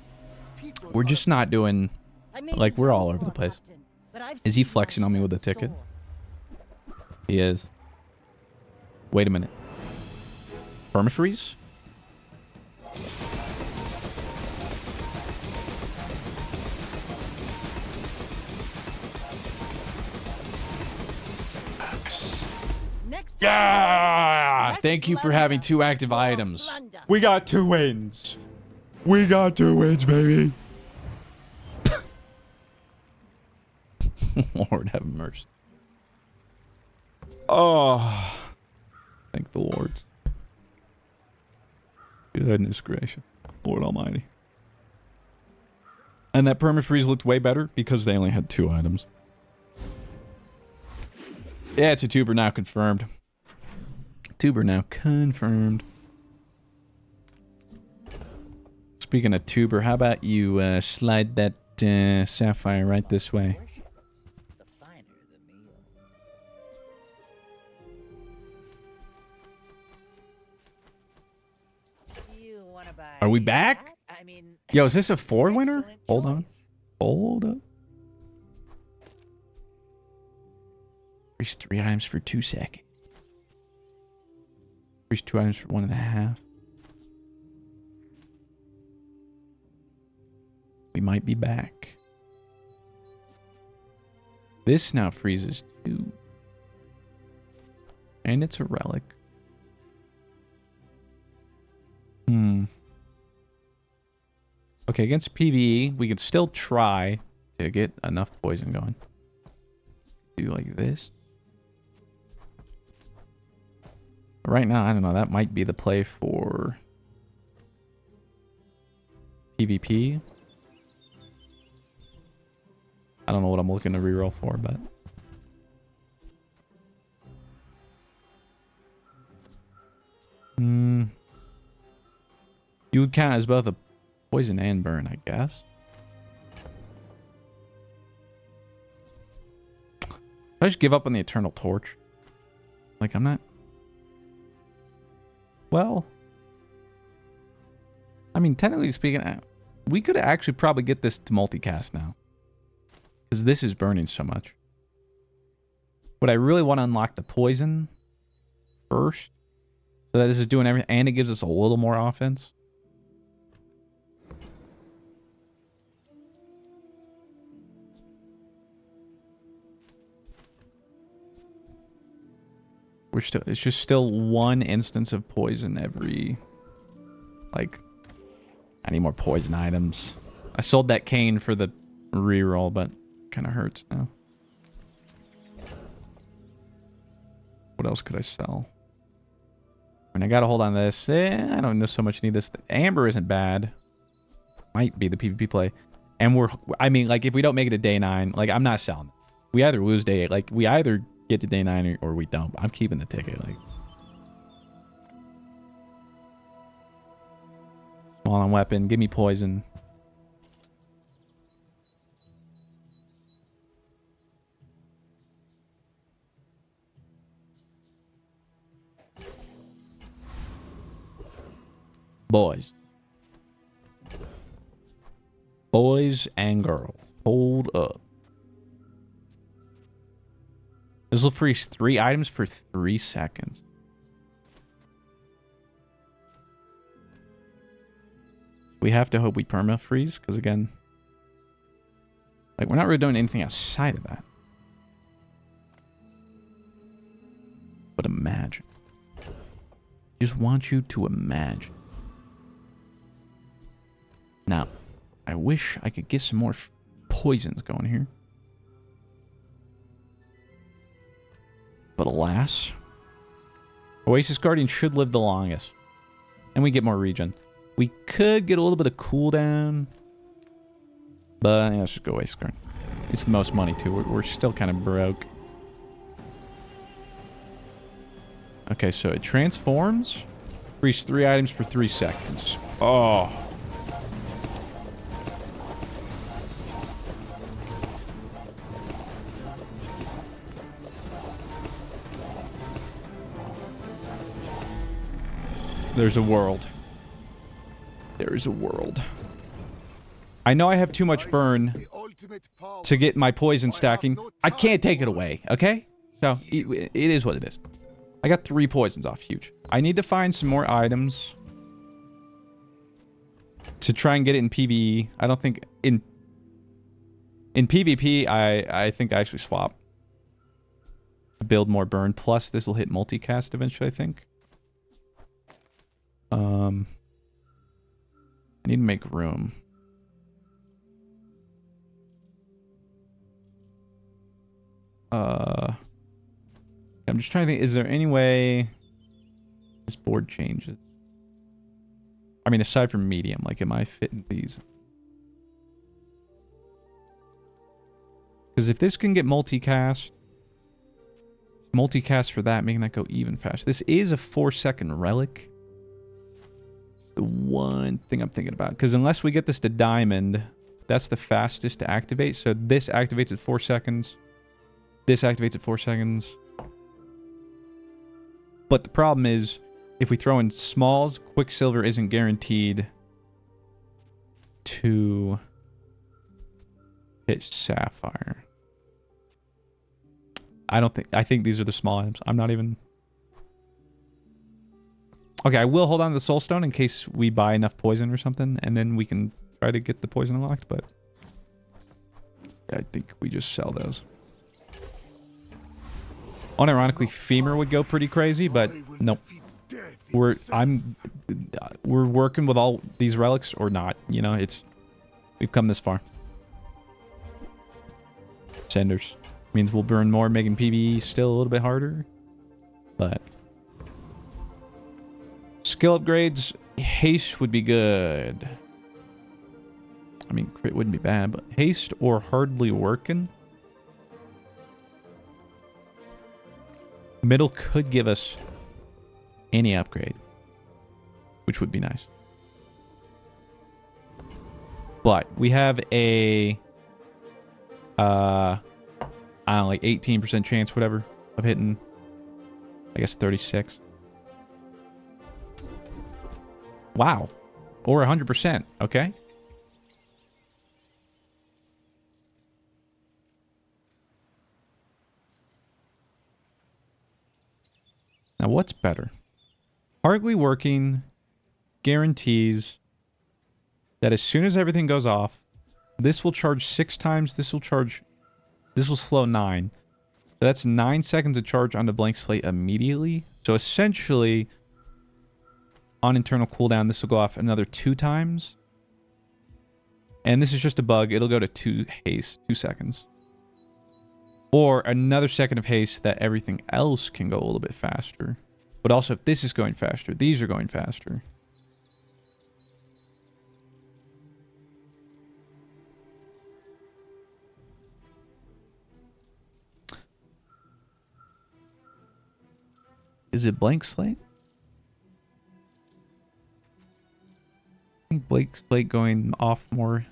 People We're just not doing, I may like, be we're young, all over the Lord place. Captain, but I've Is he seen flexing on me with the martial ticket? storms. He is. Wait a minute. Permafreeze? Next Yeah! time, Thank you for having 2 active items. Blunder. We got 2 wins. We got 2 wins, baby. Lord have mercy. Oh. Thank the Lord. Goodness gracious. Lord Almighty. And that permafreeze looked way better because they only had 2 items. Yeah, it's a tuber now confirmed. Tuber now confirmed. Speaking of tuber, how about you slide that sapphire right this way? The finer the meal. You wanna buy Are we back? that? I mean, Yo, is this a 4 winner? excellent Hold on. choice. Hold up. Increase 3 items for 2 seconds. Increase 2 items for 1.5. We might be back. This now freezes 2. And it's a relic. Okay, against PvE, we could still try to get enough poison going. Do like this. But right now, I don't know. That might be the play for PvP. I don't know what I'm looking to reroll for, but you would count as both a poison and burn, I guess. I just give up on the Eternal Torch. Like, I'm not. Well, I mean, technically speaking, we could actually probably get this to multicast now. Because this is burning so much. But I really want to unlock the poison first. So that this is doing everything. And it gives us a little more offense. We're still, it's just still 1 instance of poison every, like, I need more poison items. I sold that cane for the reroll, but kind of hurts now. What else could I sell? I mean, I gotta hold on to this. I don't know so much need this. Amber isn't bad. Might be the PvP play. And we're, I mean, like, if we don't make it to day 9, like, I'm not selling. We either lose day 8. Like, we either get to day 9 or we don't. I'm keeping the ticket. Like, small on weapon. Give me poison. Boys. Boys and girls. Hold up. This will freeze 3 items for 3 seconds. We have to hope we perma freeze, because again, like, we're not really doing anything outside of that. But imagine. Just want you to imagine. Now, I wish I could get some more poisons going here. But alas, Oasis Guardian should live the longest. And we get more regen. We could get a little bit of cooldown. But yeah, let's just go Oasis Guardian. It's the most money too. We're still kind of broke. Okay, so it transforms. Freeze 3 items for 3 seconds. Oh. There's a world. There is a world. I know I have too much burn to get my poison stacking. I can't take it away, okay? So, it is what it is. I got 3 poisons off. Huge. I need to find some more items to try and get it in PvE. I don't think... In PvP, I think I actually swap. To build more burn. Plus, this will hit multicast eventually, I think. I need to make room. I'm just trying to think, is there any way this board changes? I mean, aside from medium, like, am I fitting these? Because if this can get multicast for that, making that go even faster. This is a 4-second relic. The one thing I'm thinking about, because unless we get this to diamond, that's the fastest to activate. So this activates at 4 seconds. This activates at 4 seconds. But the problem is, if we throw in smalls, Quicksilver isn't guaranteed to hit Sapphire. I think these are the small items. I'm not even... Okay, I will hold on to the Soul Stone in case we buy enough poison or something, and then we can try to get the poison unlocked, but... I think we just sell those. Unironically, Femur would go pretty crazy, but nope. We're working with all these relics or not, you know, we've come this far. Cinders means we'll burn more, making PvE still a little bit harder, but skill upgrades, haste would be good. I mean, crit wouldn't be bad, but haste or hardly working. Middle could give us any upgrade, which would be nice. But we have a I don't know, like 18% chance, whatever, of hitting, I guess, 36. Wow. Or 100%. Okay. Now, what's better? Hardly working guarantees that as soon as everything goes off, this will charge 6 times, this will slow 9. So that's 9 seconds of charge on the blank slate immediately. So essentially, on internal cooldown, this will go off another 2 times. And this is just a bug. It'll go to 2 haste, 2 seconds. Or another second of haste that everything else can go a little bit faster. But also, if this is going faster, these are going faster. Is it blank slate? I think blank slate going off more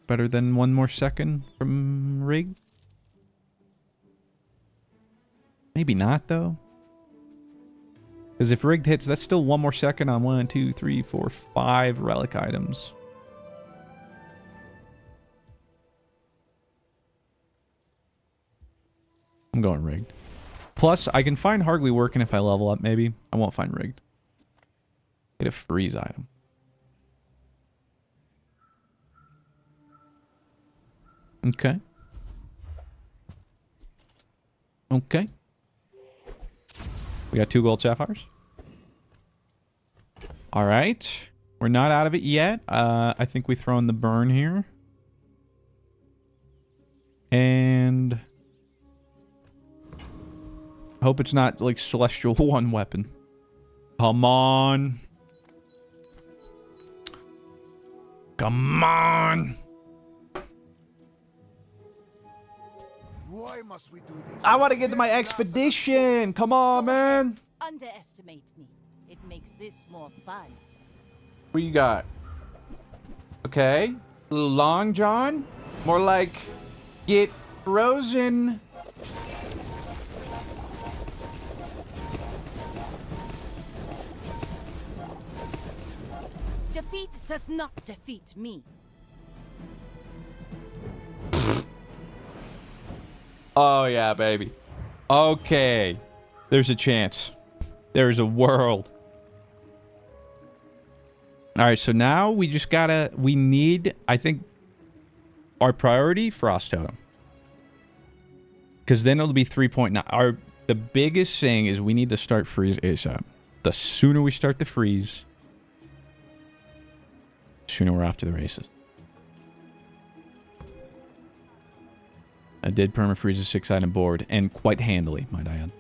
better than 1 more second from rig. Maybe not, though. Because if rigged hits, that's still one more second on 1, 2, 3, 4, 5 relic items. I'm going rigged. Plus, I can find hardly working if I level up, maybe. I won't find rigged. Get a freeze item. Okay. Okay. We got 2 gold sapphires. All right. We're not out of it yet. I think we throw in the burn here. And hope it's not like Celestial 1 weapon. Come on. Come on. Why must we do this? I want to get to my expedition. Come on, man. Underestimate me. It makes this more fun. What you got? Okay. A little long john? More like get frozen. Defeat does not defeat me. Oh, yeah, baby. Okay. There's a chance. There's a world. All right, so now we just gotta... We need, I think, our priority, Frost Totem. Because then it'll be 3.9. The biggest thing is we need to start freeze ASAP. The sooner we start the freeze, the sooner we're off to the races. I did perma-freeze a 6-item board, and quite handily, might I add.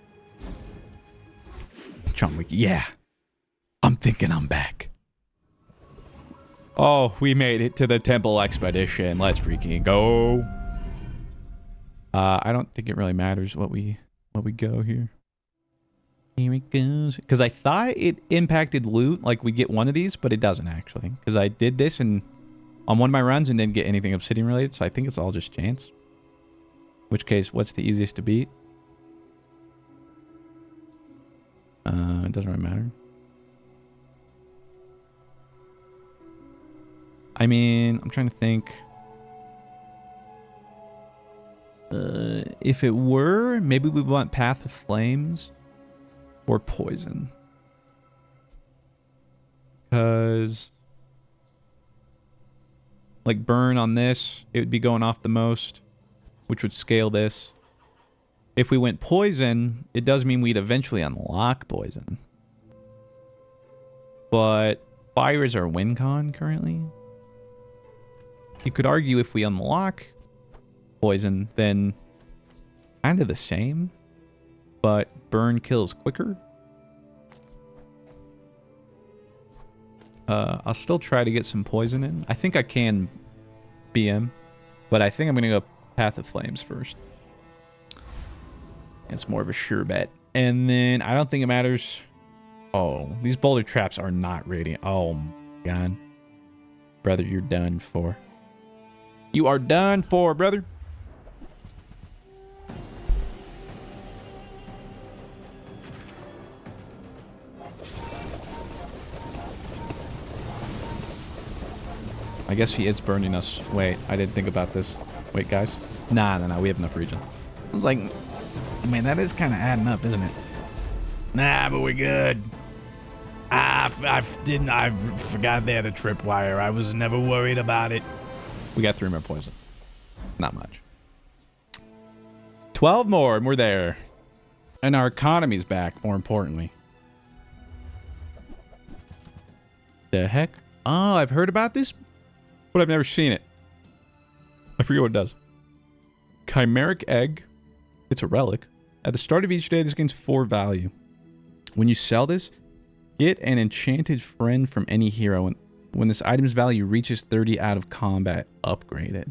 John Wick, yeah. I'm thinking I'm back. Oh, we made it to the temple expedition. Let's freaking go. I don't think it really matters what we go here. Here it goes. Because I thought it impacted loot, like we get one of these, but it doesn't actually. Because I did this on one of my runs and didn't get anything obsidian related, so I think it's all just chance. Which case, what's the easiest to beat? It doesn't really matter. I mean, I'm trying to think. If it were, maybe we want Path of Flames or Poison. Because, like, burn on this, it would be going off the most, which would scale this. If we went Poison, it does mean we'd eventually unlock Poison. But Fire is our win con currently. You could argue if we unlock Poison, then kind of the same, but burn kills quicker. I'll still try to get some Poison in. I think I can BM, but I think I'm going to go Path of Flames first. It's more of a sure bet. And then I don't think it matters. Oh, these boulder traps are not radiant. Oh my god. Brother, you're done for. You are done for, brother. I guess he is burning us. Wait, I didn't think about this. Wait, guys. Nah, we have enough regen. I was like, man, that is kind of adding up, isn't it? Nah, but we're good. I forgot they had a tripwire. I was never worried about it. We got 3 more poison. Not much. 12 more, and we're there. And our economy's back, more importantly. The heck? Oh, I've heard about this, but I've never seen it. I forget what it does. Chimeric Egg. It's a relic. At the start of each day, this gains 4 value. When you sell this, get an enchanted friend from any hero. And when this item's value reaches 30 out of combat, upgrade it.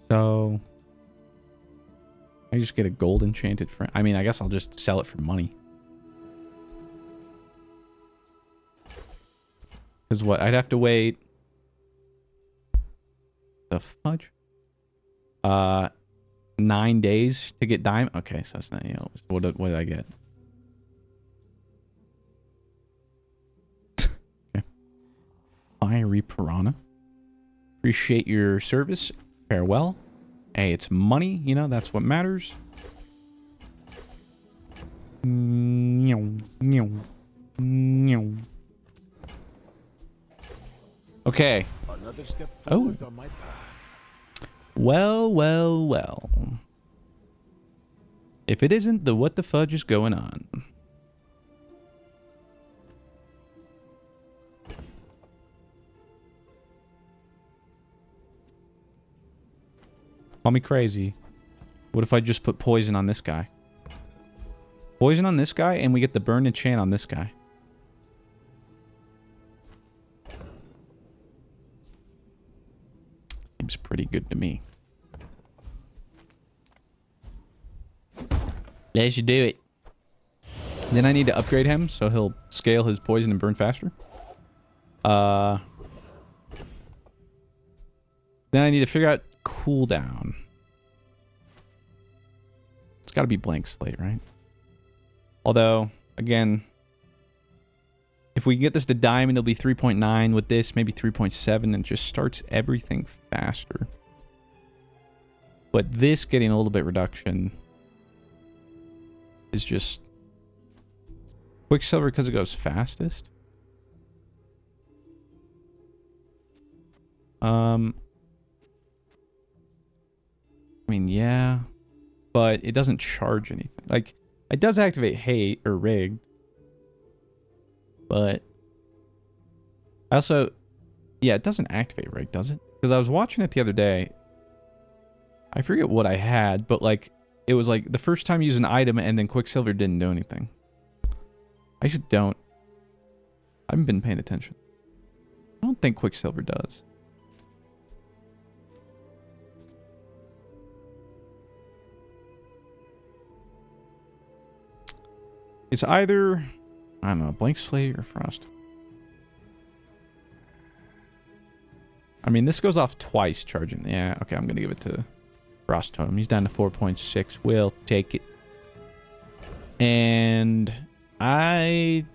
So, I just get a gold enchanted friend. I mean, I guess I'll just sell it for money. Because what? I'd have to wait. The fudge? 9 days to get diamond. Okay, so that's not, you know, what did I get? Okay. Fiery Piranha. Appreciate your service. Farewell. Hey, it's money, you know, that's what matters. Okay. Another step forward on my path. Well, well, well. If it isn't the what the fudge is going on. Call me crazy. What if I just put poison on this guy? Poison on this guy, and we get the burn enchant on this guy. Seems pretty good to me. Let's do it. Then I need to upgrade him so he'll scale his poison and burn faster. Then I need to figure out cooldown. It's got to be blank slate, right? Although, again, if we get this to diamond, it'll be 3.9. With this, maybe 3.7, and it just starts everything faster. But this getting a little bit reduction is just Quicksilver because it goes fastest. I mean, yeah, but it doesn't charge anything. Like, it does activate hate or rigged, but I also, yeah, it doesn't activate rigged, does it? Because I was watching it the other day. I forget what I had, but like, it was like the first time you use an item and then Quicksilver didn't do anything. I should don't. I haven't been paying attention. I don't think Quicksilver does. It's either, I don't know, Blank Slate or Frost. I mean, this goes off twice charging. Yeah, okay, I'm going to give it to Frost Totem. He's down to 4.6. We'll take it. And I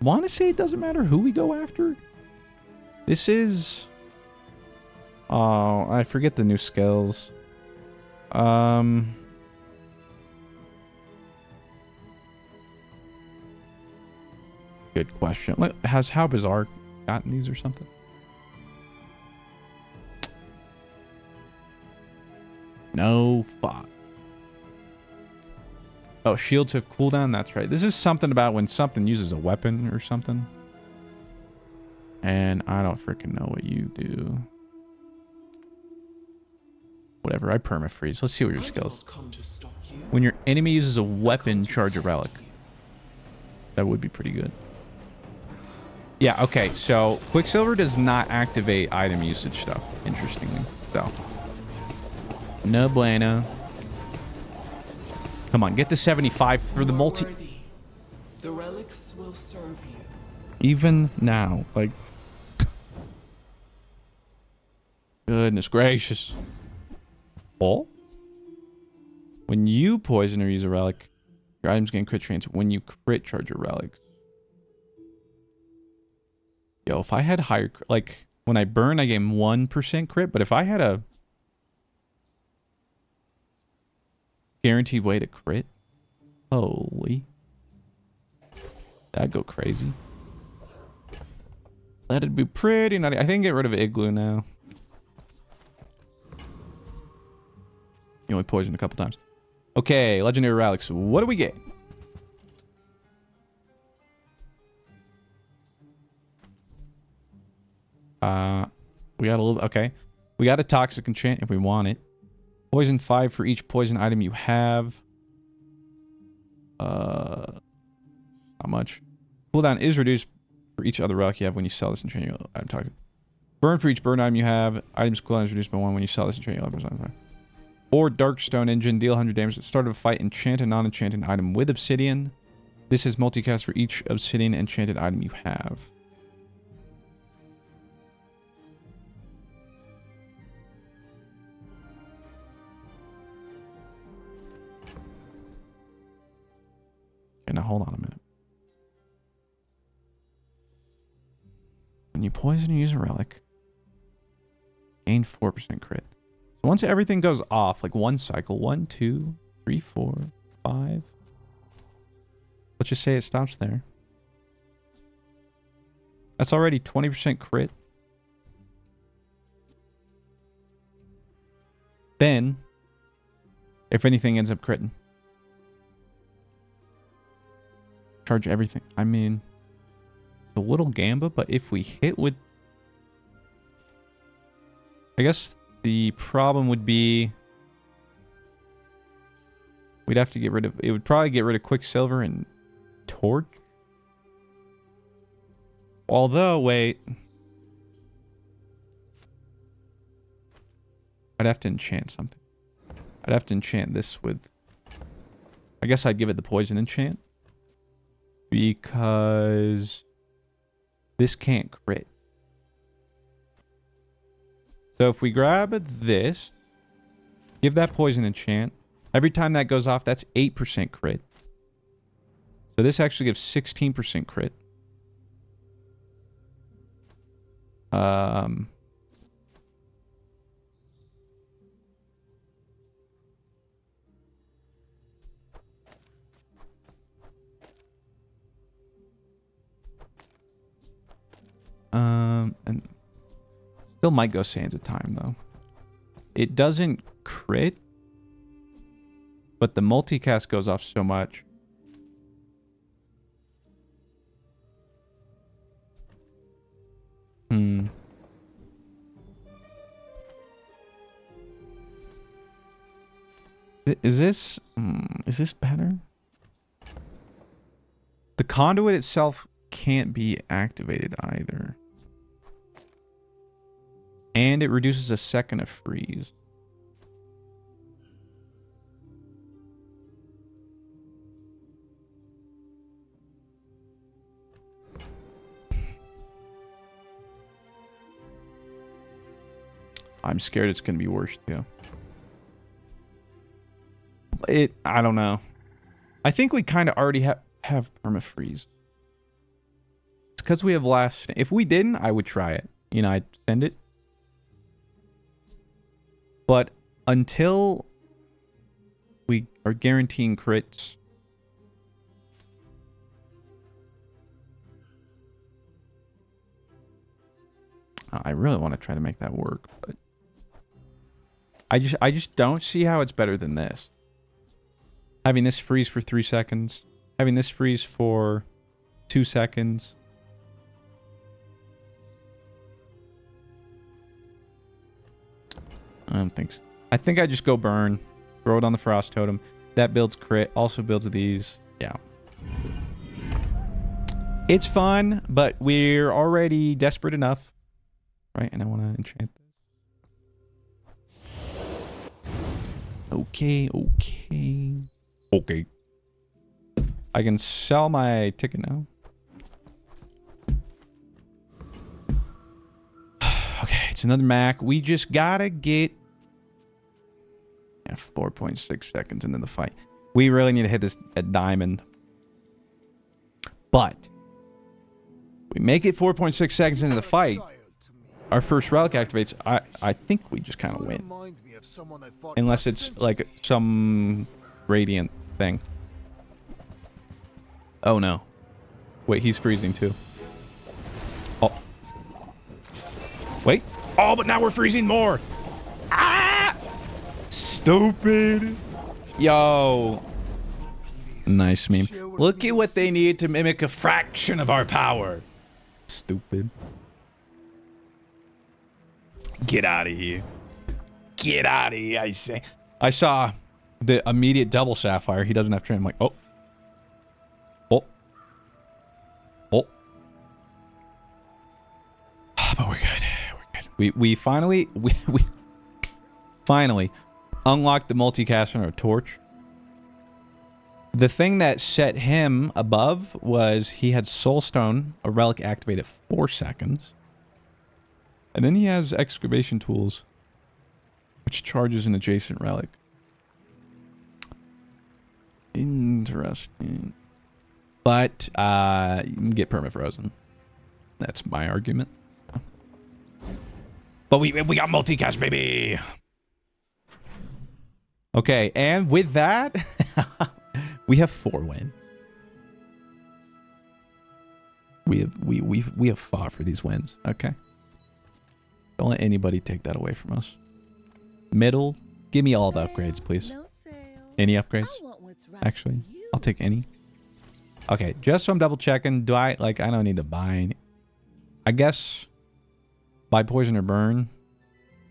want to say it doesn't matter who we go after. This is... Oh, I forget the new skills. Good question. Has How Bazaar gotten these or something? No fuck. Oh, shield to cooldown. That's right. This is something about when something uses a weapon or something. And I don't freaking know what you do. Whatever. I perma freeze. Let's see what your skills. When your enemy uses a weapon, charge a relic. That would be pretty good. Yeah, okay, so Quicksilver does not activate item usage stuff, interestingly. So, no bueno. Come on, get to 75 for the multi. The relics will serve you. Even now, like, goodness gracious. Oh? When you poison or use a relic, your items gain crit chance. When you crit, charge your relics. Yo, if I had higher, like, when I burn, I gain 1% crit, but if I had a guaranteed way to crit, holy, that'd go crazy. That'd be pretty nutty. I think get rid of Igloo now. You only poisoned a couple times. Okay, Legendary Relics. What do we get? We got a little, okay. We got a Toxic Enchant if we want it. Poison 5 for each poison item you have. Not much. Cooldown is reduced for each other relic you have when you sell this enchant. I'm talking. Burn for each burn item you have. Items cooldown is reduced by 1 when you sell this enchant. Or Darkstone Engine. Deal 100 damage at the start of a fight. Enchant a non-enchanted item with Obsidian. This is multicast for each Obsidian enchanted item you have. hold on a minute. When you poison or use a relic, gain 4% crit. So once everything goes off, like one cycle, 1, 2, 3, 4, 5. Let's just say it stops there. That's already 20% crit. Then, if anything ends up critting, charge everything. I mean, it's a little gamba, but if we hit with... I guess the problem would be... We'd have to get rid of... It would probably get rid of Quicksilver and Torch. Although, wait... I'd have to enchant something. I'd have to enchant this with... I guess I'd give it the poison enchant. Because... this can't crit. So if we grab this... give that poison enchant. Every time that goes off, that's 8% crit. So this actually gives 16% crit. And still might go Sands of Time though. It doesn't crit, but the multicast goes off so much. Is this better? The conduit itself can't be activated either. And it reduces a second of freeze. I'm scared it's going to be worse too. I don't know. I think we kind of already have perma freeze. It's because we have last... If we didn't, I would try it. You know, I'd send it. But until we are guaranteeing crits... I really want to try to make that work, but... I just don't see how it's better than this. Having this freeze for 3 seconds. Having this freeze for 2 seconds. I don't think so. I think I just go burn. Throw it on the Frost Totem. That builds crit. Also builds these. Yeah. It's fun, but we're already desperate enough. Right? And I want to enchant this. Okay. I can sell my ticket now. Okay, it's another Mac. We just gotta get 4.6 seconds into the fight. We really need to hit this at diamond. But we make it 4.6 seconds into the fight. Our first relic activates. I think we just kind of win. Unless it's like some radiant thing. Oh no. Wait, he's freezing too. Oh. Wait. Oh, but now we're freezing more. Ah! Stupid. Yo. Nice meme. Look at what they need to mimic a fraction of our power. Stupid. Get out of here. Get out of here, I say. I saw the immediate double sapphire. He doesn't have train. I'm like, oh. But we're good. We're good. We finally finally unlocked the multicast on our torch. The thing that set him above was he had Soulstone, a relic activated 4 seconds. And then he has excavation tools, which charges an adjacent relic. Interesting. But you can get perma frozen. That's my argument. But we got multicast, baby. Okay, and with that, we have 4 wins. We have fought for these wins. Okay. Don't let anybody take that away from us. Middle, give me all the upgrades, please. No sale. Any upgrades? I want what's right Actually, for you. I'll take any. Okay, just so I'm double checking, do I don't need to buy any. I guess buy poison or burn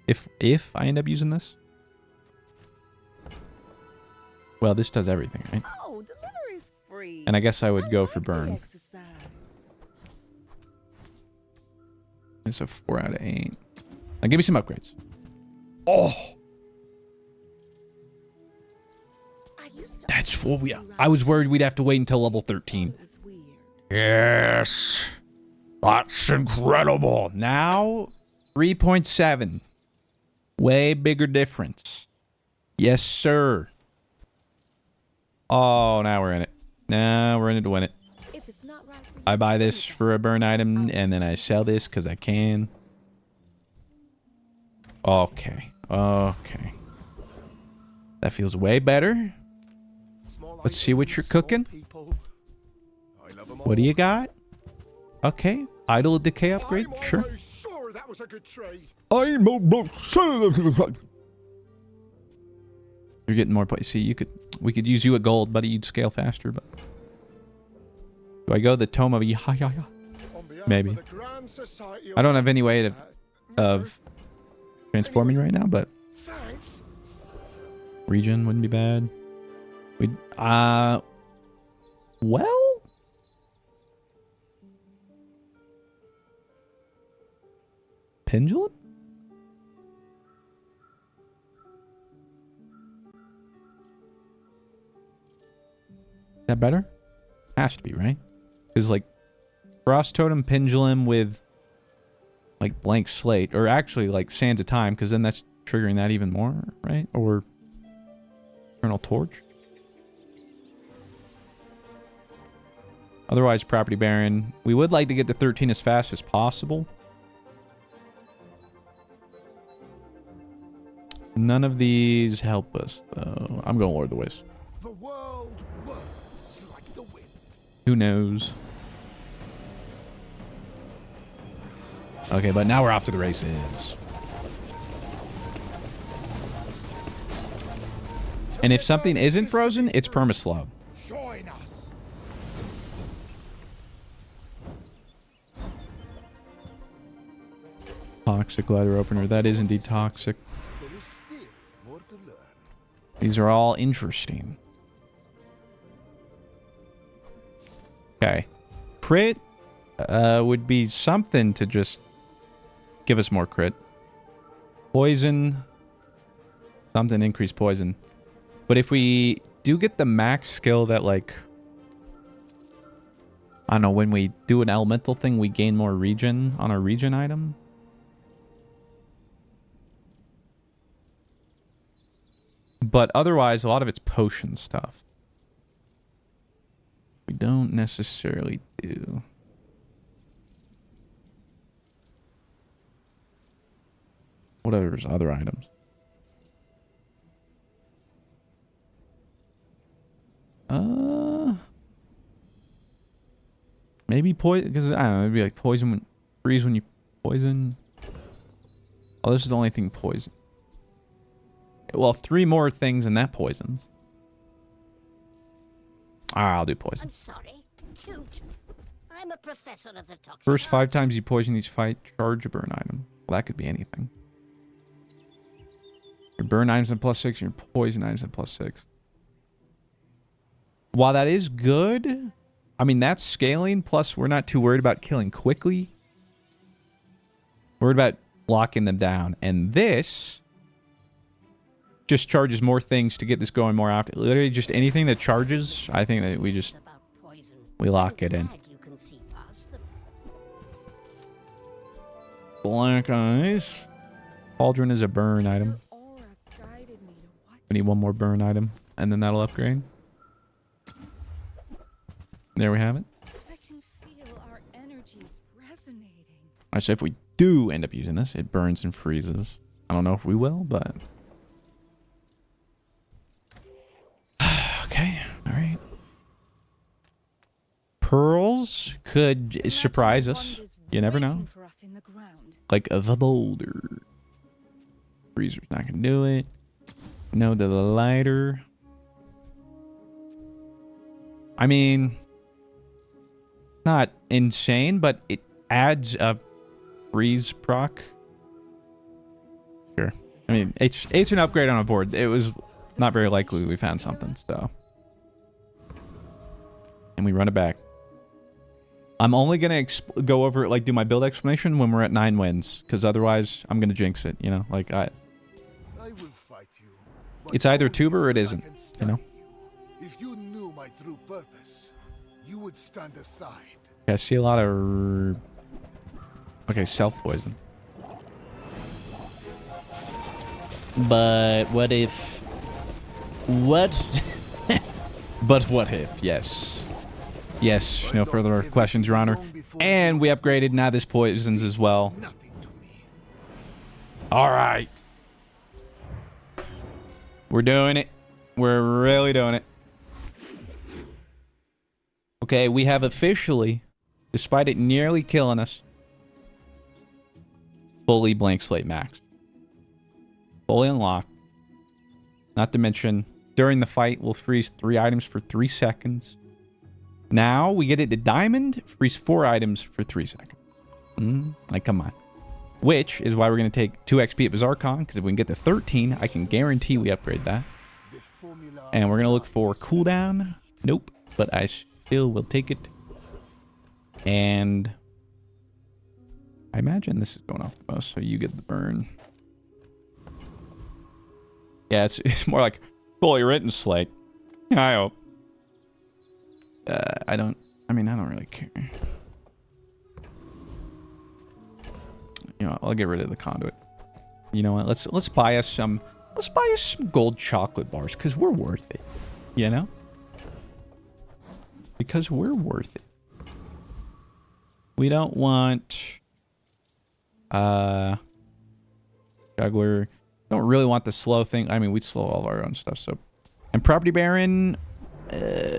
if I end up using this. Well, this does everything, right? Oh, delivery's free. And I guess I would go like for the burn. exercise. It's a 4 out of 8. Now give me some upgrades. Oh, I used to that's what I was worried we'd have to wait until level 13. it was weird. Yes. That's incredible. Now, 3.7. Way bigger difference. Yes, sir. Oh, now we're in it. Now we're in it to win it. If it's not right for you, I buy this for a burn item, and then I sell this because I can. Okay. Okay. That feels way better. Let's see what you're cooking. What do you got? Okay. Idle decay upgrade? Sure. Sure, that was a good trade. I'm almost sure. You're getting more points. See, we could use you at gold, buddy. You'd scale faster, but do I go the tome of maybe? I don't have any way of transforming right now, but Thanks. region wouldn't be bad. Well, pendulum. Is that better? Has to be, right? Because like frost totem, pendulum with like blank slate, or actually like sands of time, because then that's triggering that even more, right? Or eternal torch. Otherwise, property baron. We would like to get to 13 as fast as possible. None of these help us, though. I'm going Lord of the Waste. The world whirls like the wind. Who knows? Okay, but now we're off to the races. And if something isn't frozen, it's perma-slow. Join us. Toxic glider opener. That is indeed toxic. There is still more to learn. These are all interesting. Okay. Crit would be something to just give us more crit. Poison. Something increase poison. But if we do get the max skill that, like, I don't know, when we do an elemental thing, we gain more regen on our regen item. But otherwise, a lot of it's potion stuff. We don't necessarily do. Whatever's other items. Maybe poison, because I don't know, it'd be like poison when freeze when you poison. Oh, this is the only thing poison. Well, 3 more things and that poisons. Alright, I'll do poison. I'm sorry. Cute. I'm a professor of the toxic First 5 arts. times you poison each fight, charge a burn item. Well, that could be anything. Your burn items at +6 and your poison items at +6. While that is good, I mean, that's scaling, plus we're not too worried about killing quickly. We're worried about locking them down. And this just charges more things to get this going more often. Literally just anything that charges, I think that we lock it in. Black eyes. Cauldron is a burn item. We need 1 more burn item, and then that'll upgrade. There we have it. I can feel our energies resonating. Alright, so if we do end up using this, it burns and freezes. I don't know if we will, but... Okay, alright. Pearls could surprise us. You never know. For us in the ground. Like the boulder. Freezer's not gonna do it. No to the lighter. I mean, not insane, but it adds a freeze proc. Sure. I mean, it's an upgrade on a board. It was not very likely we found something, so. And we run it back. I'm only going to go over it, like do my build explanation when we're at 9 wins. Because otherwise, I'm going to jinx it, you know? Like, I will fight you, it's either tuber or it isn't, you know? If you knew my true purpose, you would stand aside. Yeah, I see a lot of... Okay, self-poison. But what if... What? But what if? Yes. Yes, no further questions, Your Honor. And we upgraded, now this poisons as well. Alright. We're doing it. We're really doing it. Okay, we have officially, despite it nearly killing us, fully blank slate max. Fully unlocked. Not to mention, during the fight, we'll freeze 3 items for 3 seconds. Now, we get it to diamond, freeze 4 items for 3 seconds. Like, come on. Which is why we're going to take 2 XP at Bazaar Con, because if we can get to 13, I can guarantee we upgrade that. And we're going to look for cooldown. Nope. But I still will take it. And I imagine this is going off the most, so you get the burn. Yeah, it's more like fully written slate. I hope. I don't really care. You know, I'll get rid of the conduit. You know what? Let's buy us some gold chocolate bars, because we're worth it. You know? Because we're worth it. We don't want juggler. Don't really want the slow thing. I mean, we'd slow all of our own stuff, so. And property baron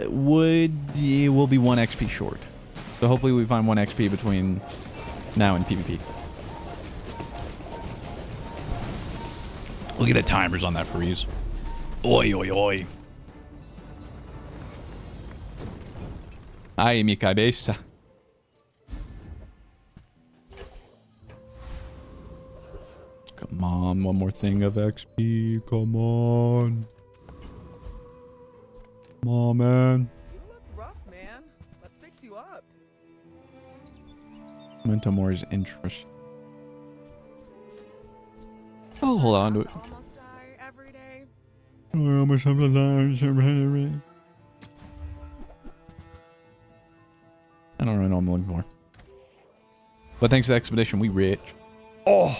will be 1 XP short. So hopefully we find 1 XP between now and PvP. Look at the timers on that freeze. Oi, oi, oi. Ay, mi cabeza. Come on, 1 more thing of XP. Come on. Come on, man. You look rough, man. Let's fix you up. Mentor is interest. I'll hold on to it. Almost die every day. I don't really know what I'm looking for. But thanks to the expedition, we rich. Oh!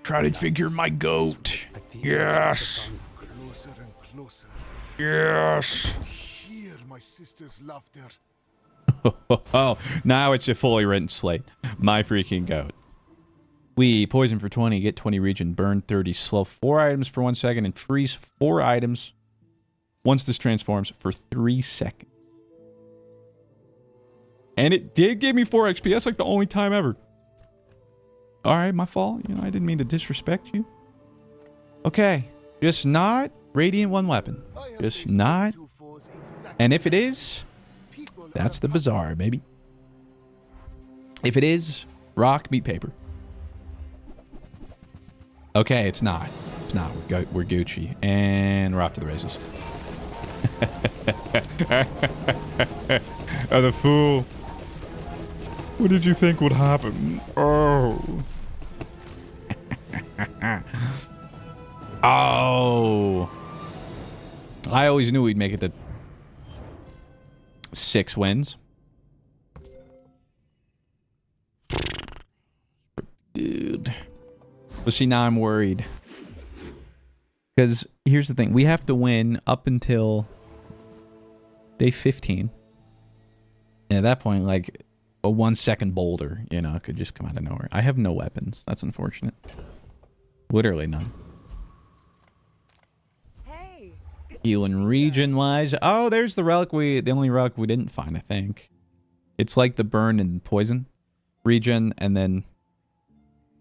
Try to figure my goat. Yes! Closer and closer. Yes! Hear my sister's laughter. Oh, now it's a fully written slate. My freaking goat. We poison for 20, get 20 region, burn 30, slow 4 items for 1 second, and freeze 4 items once this transforms for 3 seconds. And it did give me 4 XP. That's like the only time ever. Alright, my fault. You know, I didn't mean to disrespect you. Okay. Just not Radiant 1 weapon. Just not. And if it is, that's the Bazaar, baby. If it is, rock, meat, paper. Okay, it's not. It's not. We're Gucci. And we're off to the races. Oh, the fool. What did you think would happen? Oh. Oh. I always knew we'd make it to 6 wins. Dude. But see, now I'm worried. Because here's the thing. We have to win up until day 15. And at that point, like, a 1 second boulder, you know, could just come out of nowhere. I have no weapons. That's unfortunate. Literally none. Hey, Healing region-wise. Oh, there's the relic the only relic we didn't find, I think. It's like the burn and poison region, and then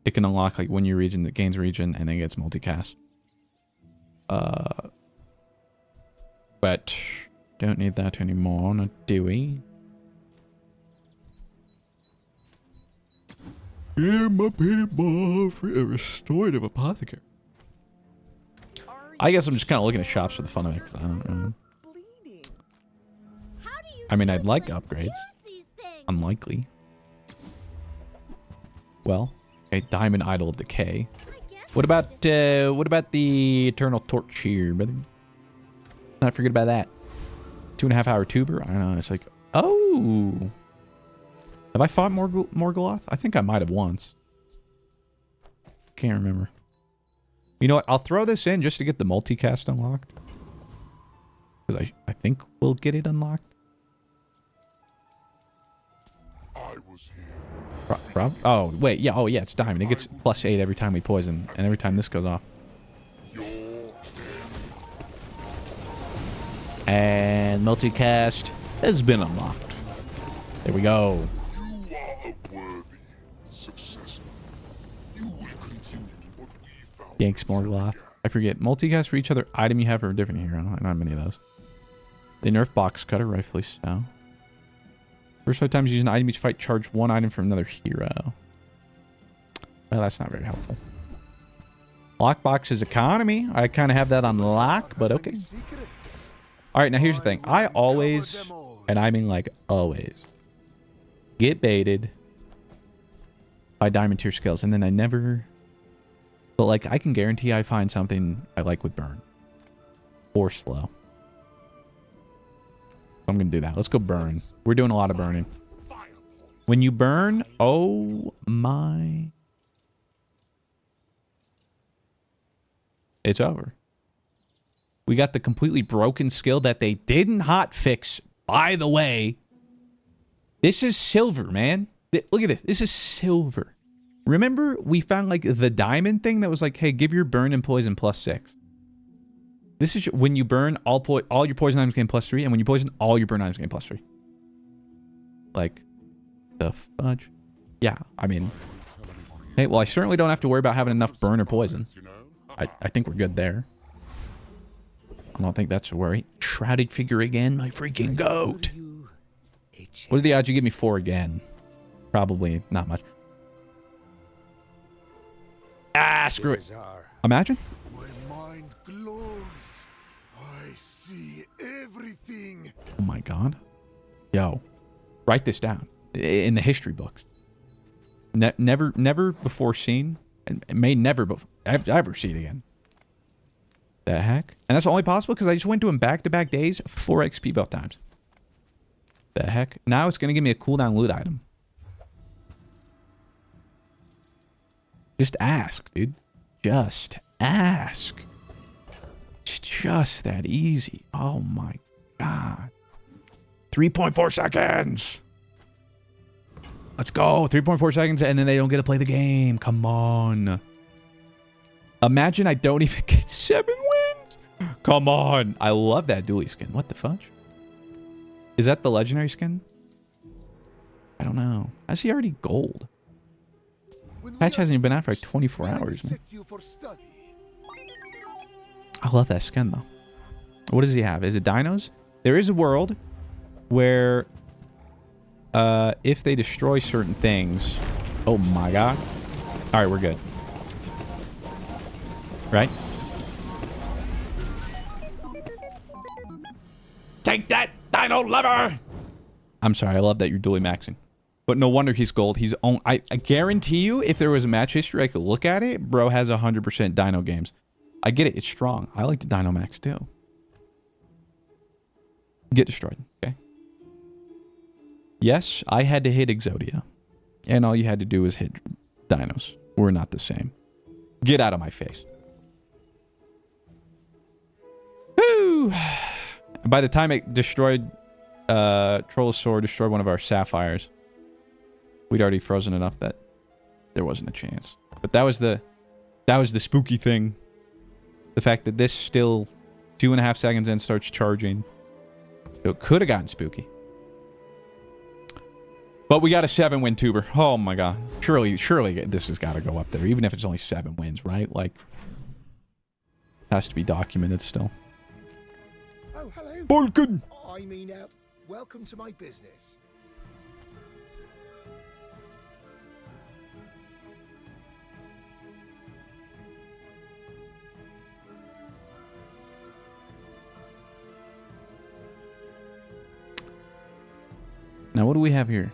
it can unlock, like, when you region, it gains region, and then gets multicast. But don't need that anymore, not do we? Yeah, my people for a restorative apothecary. I guess I'm just kind of looking at shops for the fun of it, 'cause I don't know. I mean, I'd like upgrades. Unlikely. Well, a diamond idol of decay. What about the eternal torch here, brother? Not forget about that. 2.5 hour tuber. I don't know. It's like, oh. Have I fought Morgoloth? I think I might have once. Can't remember. You know what? I'll throw this in just to get the multicast unlocked. Because I think we'll get it unlocked. Oh, wait. Yeah. Oh, yeah. It's diamond. It gets +8 every time we poison. And every time this goes off. And multicast has been unlocked. There we go. Yanks Morgoloth. I forget. Multicast for each other item you have or a different hero. I don't have many of those. They nerf box cutter, rightfully so. First 5 times you use an item each fight, charge 1 item from another hero. Well, that's not very helpful. Lockbox is economy. I kind of have that on lock, but okay. Alright, now here's the thing. I always, and I mean like always, get baited by diamond tier skills, and then I never... But like, I can guarantee I find something I like with burn. Or slow. So I'm going to do that. Let's go burn. We're doing a lot of burning. When you burn, oh my... It's over. We got the completely broken skill that they didn't hotfix, by the way. This is silver, man. Look at this. This is silver. Remember, we found like the diamond thing that was like, hey, give your burn and poison +6. This is when you burn, all your poison items gain +3, and when you poison, all your burn items gain +3. Like, the fudge? Yeah, I mean... Hey, well, I certainly don't have to worry about having enough burn or poison. I think we're good there. I don't think that's a worry. Shrouded figure again, my freaking goat. What are the odds you give me 4 again? Probably not much. Ah, screw it. Imagine. My mind glows. I see everything. Oh my god. Yo. Write this down. In the history books. Never before seen. And may never ever see it again. The heck? And that's only possible because I just went to him back-to-back days, 4 XP both times. The heck? Now it's going to give me a cooldown loot item. Just ask, dude. Just ask. It's just that easy. Oh my god. 3.4 seconds. Let's go. 3.4 seconds and then they don't get to play the game. Come on. Imagine I don't even get 7 wins. Come on. I love that dually skin. What the fudge? Is that the legendary skin? I don't know. How's he already gold? Patch hasn't even been out for like 24 hours. Man. I love that skin though. What does he have? Is it dinos? There is a world where if they destroy certain things... Oh my god. Alright, we're good. Right? Take that, dino lover! I'm sorry, I love that you're dually maxing. But no wonder he's gold. He's on. I guarantee you, if there was a match history, I could look at it. Bro has 100% dino games. I get it. It's strong. I like the dino max too. Get destroyed. Okay. Yes, I had to hit Exodia. And all you had to do was hit dinos. We're not the same. Get out of my face. Woo! By the time it destroyed Troll's Sword destroyed one of our sapphires. We'd already frozen enough that there wasn't a chance. But that was the spooky thing. The fact that this still 2.5 seconds in starts charging. So it could have gotten spooky. But we got a 7-win tuber. Oh my god. Surely this has got to go up there. Even if it's only 7 wins, right? Like, it has to be documented still. Oh, hello. Balkan! I mean, welcome to my business. Now, what do we have here?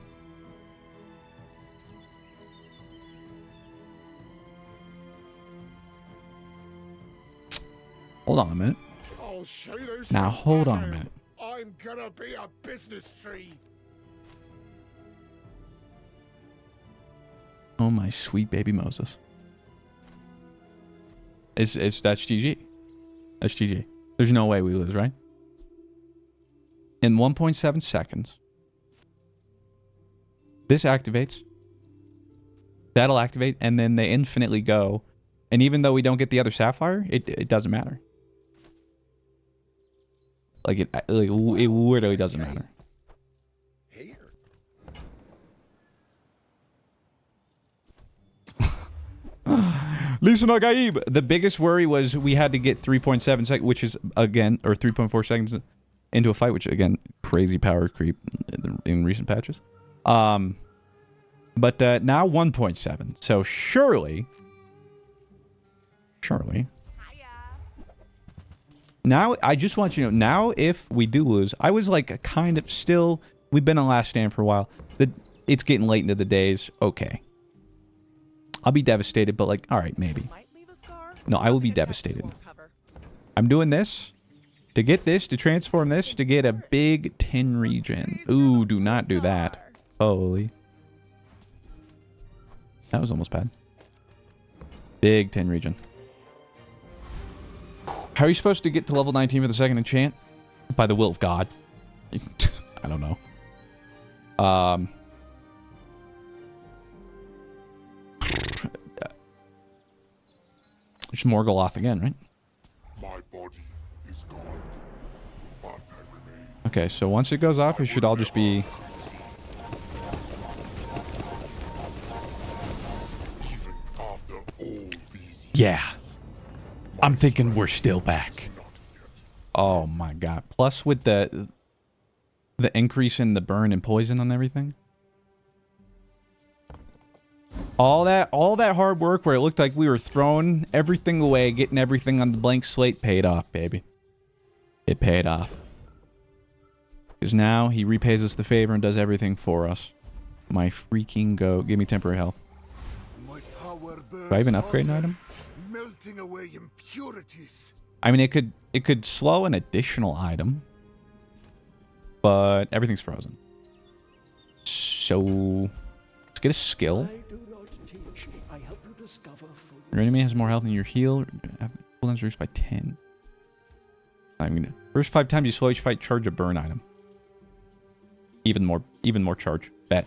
Hold on a minute. I'll show you Now, hold on a minute. I'm gonna be a business tree. Oh, my sweet baby Moses. That's GG. That's GG. There's no way we lose, right? In 1.7 seconds. This activates. That'll activate, and then they infinitely go. And even though we don't get the other sapphire, it doesn't matter. Like, it literally doesn't matter. Here. Listen, Gaib. The biggest worry was we had to get 3.7 seconds, which is, again, or 3.4 seconds into a fight, which, again, crazy power creep in recent patches. But now 1.7. So surely. Now, I just want you to know, now if we do lose, I was like kind of still, we've been on Last Stand for a while. It's getting late into the days. Okay. I'll be devastated, but like, all right, maybe. No, I will be devastated. I'm doing this to get this, to transform this, to get a big 10 regen. Ooh, do not do that. Holy. That was almost bad. Big 10 regen. How are you supposed to get to level 19 with a second enchant? By the will of God. I don't know. It's Morgoloth again, right? My body is gone, but I remain. Okay, so once it goes off, it should all just be... Even after all these Yeah. I'm thinking we're still back. Oh my god. Plus with the increase in the burn and poison on everything. All that hard work where it looked like we were throwing everything away, getting everything on the blank slate paid off, baby. It paid off. Because now he repays us the favor and does everything for us. My freaking go. Give me temporary health. Do I even upgrade an item? Melting away impurities. I mean, it could slow an additional item, but everything's frozen. So let's get a skill. Your enemy has more health than your heal. Cooldowns reduced by 10. I mean, first 5 times you slow each fight, charge a burn item. Even more charge. Bet.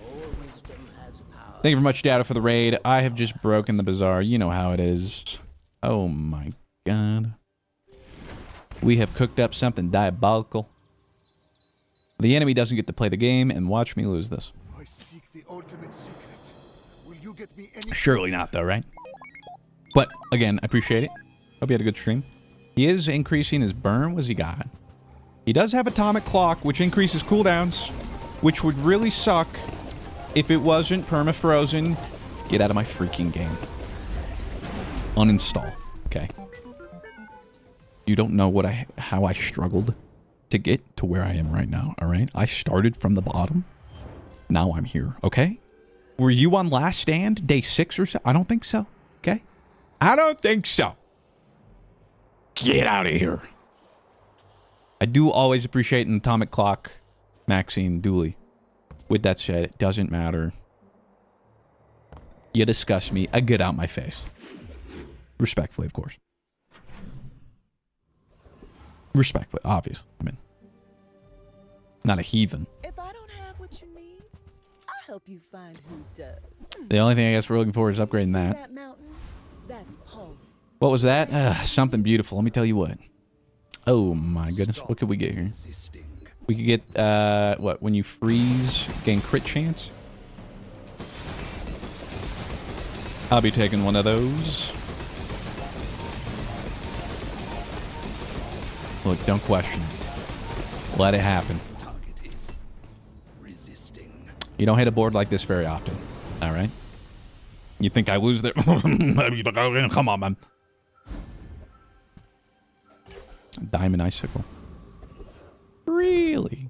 Thank you very much, Data, for the raid. I have just broken the Bazaar. You know how it is. Oh my god. We have cooked up something diabolical. The enemy doesn't get to play the game, and watch me lose this. I seek the ultimate secret. Will you get me any... Surely not, though, right? But, again, I appreciate it. Hope you had a good stream. He is increasing his burn. What's he got? He does have Atomic Clock, which increases cooldowns, which would really suck if it wasn't perma-frozen. Get out of my freaking game. Uninstall. Okay. You don't know how I struggled to get to where I am right now, alright? I started from the bottom. Now I'm here, okay? Were you on Last Stand, day 6 or so? I don't think so, okay? I don't think so. Get out of here. I do always appreciate an Atomic Clock Maxine dually. With that said, it doesn't matter. You disgust me. I get out my face. Respectfully, of course. Respectfully, obviously. I mean, Not a heathen. If I don't have what you need, I'll help you find who does. The only thing I guess we're looking for is upgrading See that. mountain? That's Poland. What was that? Something beautiful. Let me tell you what. Oh my goodness. What could we get here? We could get, what? When you freeze, gain crit chance? I'll be taking one of those. Look, don't question it. Let it happen. You don't hit a board like this very often. All right? You think I lose there? Come on, man. Diamond Icicle. Really?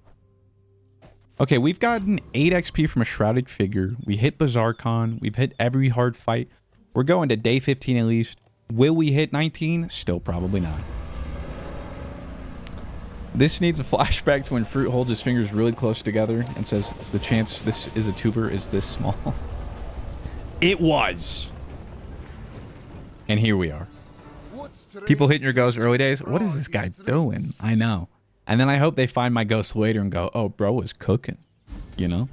Okay, we've gotten 8 XP from a Shrouded Figure. We hit Bazaar Con. We've hit every hard fight. We're going to day 15 at least. Will we hit 19? Still probably not. This needs a flashback to when Fruit holds his fingers really close together and says the chance this is a tuber is this small. It was. And here we are. People hitting your ghost early days. What is this guy doing? I know. And then I hope they find my ghost later and go, oh, bro was cooking. You know?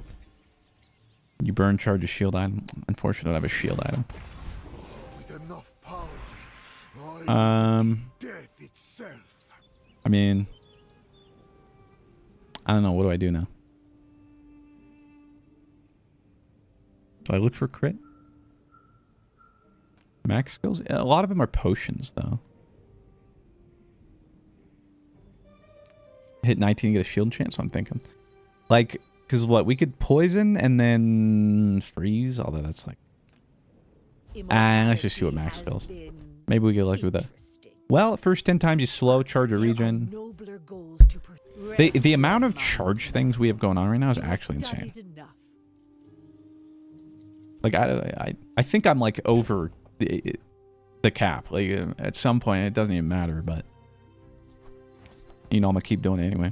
You burn, charge a shield item. Unfortunately, I don't have a shield item. With enough power, death itself. I mean, I don't know. What do I do now? Do I look for crit? Max skills? A lot of them are potions, though. Hit 19 get a shield chance, so I'm thinking. Like, because what? We could poison and then freeze, although that's like... let's just see what max skills. Maybe we get lucky with that. Well, first 10 times you slow, charge a regen. The amount of charge things we have going on right now is actually insane. Like, I think I'm like over the cap. Like, at some point, it doesn't even matter, but... You know I'm gonna keep doing it anyway.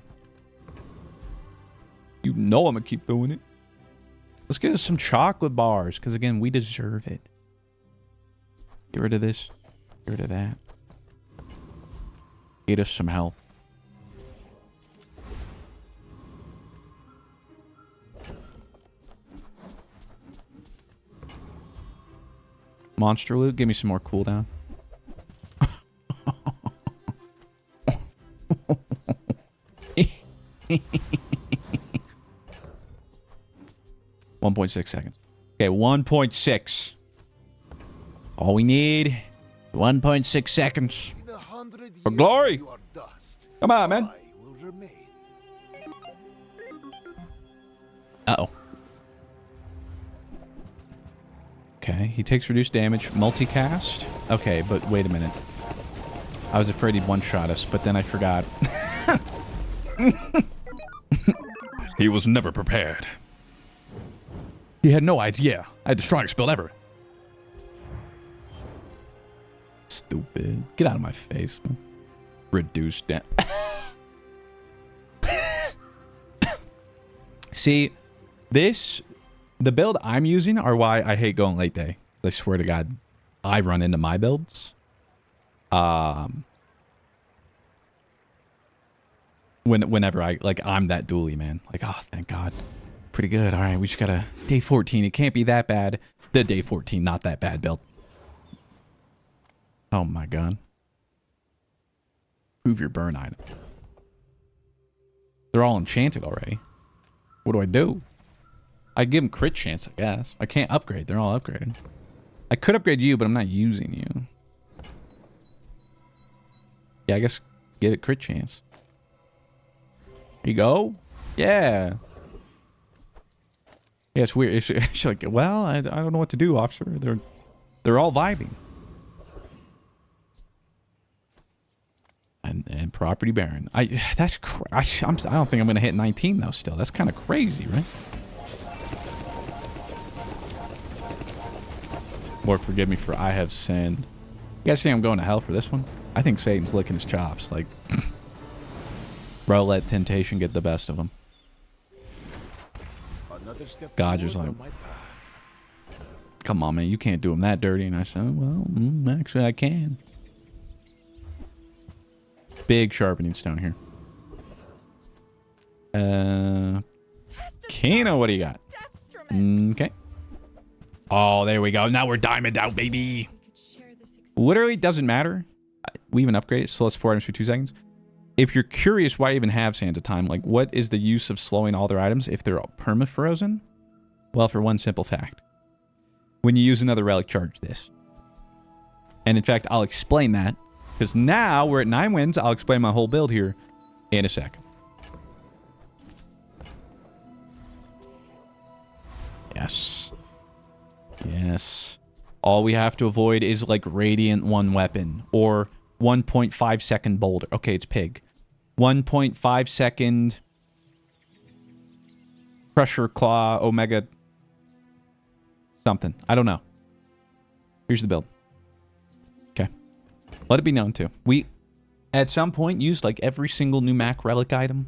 You know I'm gonna keep doing it. Let's get us some chocolate bars, because again, we deserve it. Get rid of this. Get rid of that. Get us some health. Monster loot, give me some more cooldown. 1.6 seconds. Okay, 1.6. All we need, 1.6 seconds. For glory! Come on, man. Uh-oh. Okay, he takes reduced damage. Multicast? Okay, but wait a minute. I was afraid he'd one-shot us, but then I forgot. He was never prepared. He had no idea. I had the strongest build ever. Stupid. Get out of my face, man. Reduced damage. See, the build I'm using are why I hate going late day. I swear to God, I run into my builds. Whenever I'm that dually, man. Like, oh, thank God. Pretty good. All right, we just got a day 14. It can't be that bad. The day 14, not that bad build. Oh my God. Prove your burn item. They're all enchanted already. What do I do? I give them crit chance, I guess. I can't upgrade. They're all upgraded. I could upgrade you, but I'm not using you. Yeah, I guess give it crit chance. Here you go. Yeah. Yeah, it's weird. It's like, well, I don't know what to do, officer. They're all vibing. And property baron. I don't think I'm gonna hit 19 though. Still, that's kind of crazy, right? Lord, forgive me for I have sinned. You guys think I'm going to hell for this one? I think Satan's licking his chops. Like, bro, let temptation get the best of him. God just like, come on, man, you can't do him that dirty. And I said, well, actually, I can. Big sharpening stone here. Kano, what do you got? Okay. Oh, there we go. Now we're diamond out, baby. Literally doesn't matter. We even upgrade it. Slows 4 items for 2 seconds. If you're curious why I even have Sands of Time, like what is the use of slowing all their items if they're all perma-frozen? Well, for one simple fact. When you use another relic, charge this. And in fact, I'll explain that. Because now we're at 9 wins. I'll explain my whole build here in a second. Yes. Yes. All we have to avoid is like Radiant 1 weapon or 1.5 second boulder. Okay, it's pig. 1.5 second Crusher Claw Omega something. I don't know. Here's the build. Okay. Let it be known too. We at some point used like every single new Mac relic item.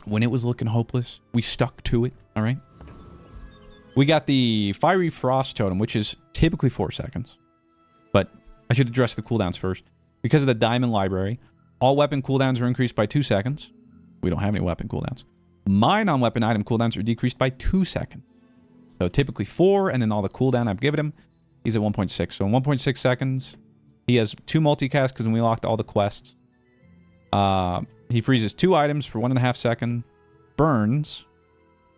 When it was looking hopeless, we stuck to it. All right. We got the Fiery Frost Totem, which is typically 4 seconds. But I should address the cooldowns first. Because of the Diamond Library, all weapon cooldowns are increased by 2 seconds. We don't have any weapon cooldowns. My non-weapon item cooldowns are decreased by 2 seconds. So typically 4, and then all the cooldown I've given him, he's at 1.6. So in 1.6 seconds, he has 2 multicasts because we locked all the quests. He freezes 2 items for 1.5 seconds, burns,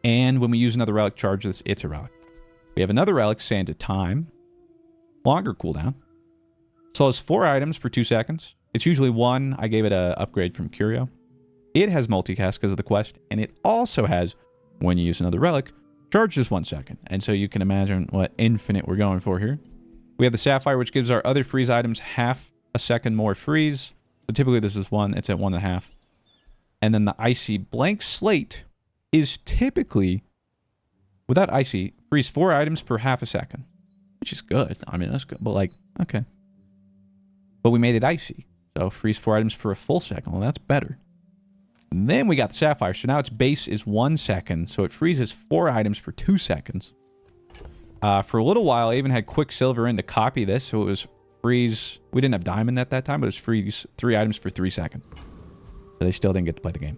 and when we use another relic charge this, it's a relic. We have another relic, Sands of Time. Longer cooldown. Slows 4 items for 2 seconds. It's usually 1. I gave it an upgrade from Curio. It has multicast because of the quest, and it also has, when you use another relic, charge just 1 second. And so you can imagine what infinite we're going for here. We have the Sapphire, which gives our other freeze items half a second more freeze. So typically this is 1. It's at 1.5. And then the Icy Blank Slate is typically, without Icy, freeze 4 items for half a second. Which is good. I mean, that's good. But like, okay. But we made it Icy. So freeze 4 items for a full second. Well, that's better. And then we got the Sapphire. So now its base is 1 second. So it freezes 4 items for 2 seconds. For a little while, I even had Quicksilver in to copy this. So it was freeze. We didn't have Diamond at that time, but it was freeze 3 items for 3 seconds. So they still didn't get to play the game.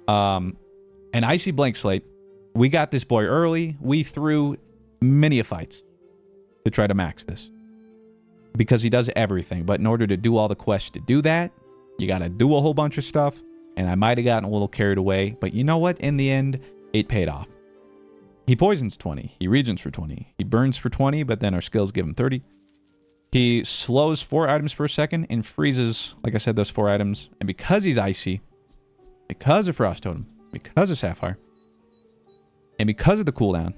And Icy Blank Slate. We got this boy early. We threw many a fights to try to max this. Because he does everything. But in order to do all the quests to do that, you got to do a whole bunch of stuff. And I might have gotten a little carried away. But you know what? In the end, it paid off. He poisons 20. He regens for 20. He burns for 20, but then our skills give him 30. He slows 4 items for a second and freezes, like I said, those 4 items. And because he's Icy, because of Frost Totem, because of Sapphire, and because of the cooldown,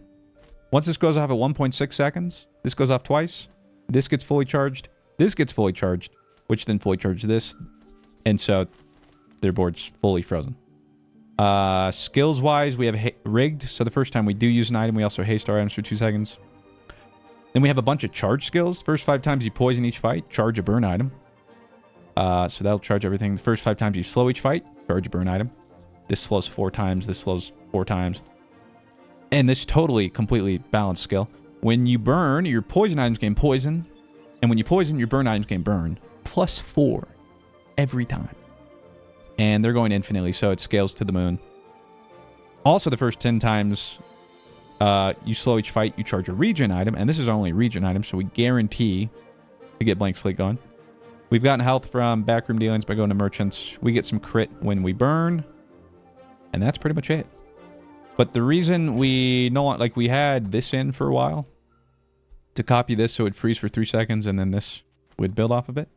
once this goes off at 1.6 seconds, this goes off twice, this gets fully charged, this gets fully charged, which then fully charges this, and so their board's fully frozen. Skills-wise, we have rigged, so the first time we do use an item, we also haste our items for 2 seconds. Then we have a bunch of charge skills. First 5 times you poison each fight, charge a burn item. So that'll charge everything. The first 5 times you slow each fight, charge a burn item. This slows 4 times, this slows 4 times. And this totally, completely balanced skill. When you burn, your poison items gain poison. And when you poison, your burn items gain burn. Plus 4 every time. And they're going infinitely, so it scales to the moon. Also, the first 10 times you slow each fight, you charge a regen item. And this is only a regen item, so we guarantee to get Blank Slate going. We've gotten health from backroom dealings by going to merchants. We get some crit when we burn. And that's pretty much it. But the reason we don't, like, we had this in for a while to copy this so it would freeze for 3 seconds and then this would build off of it.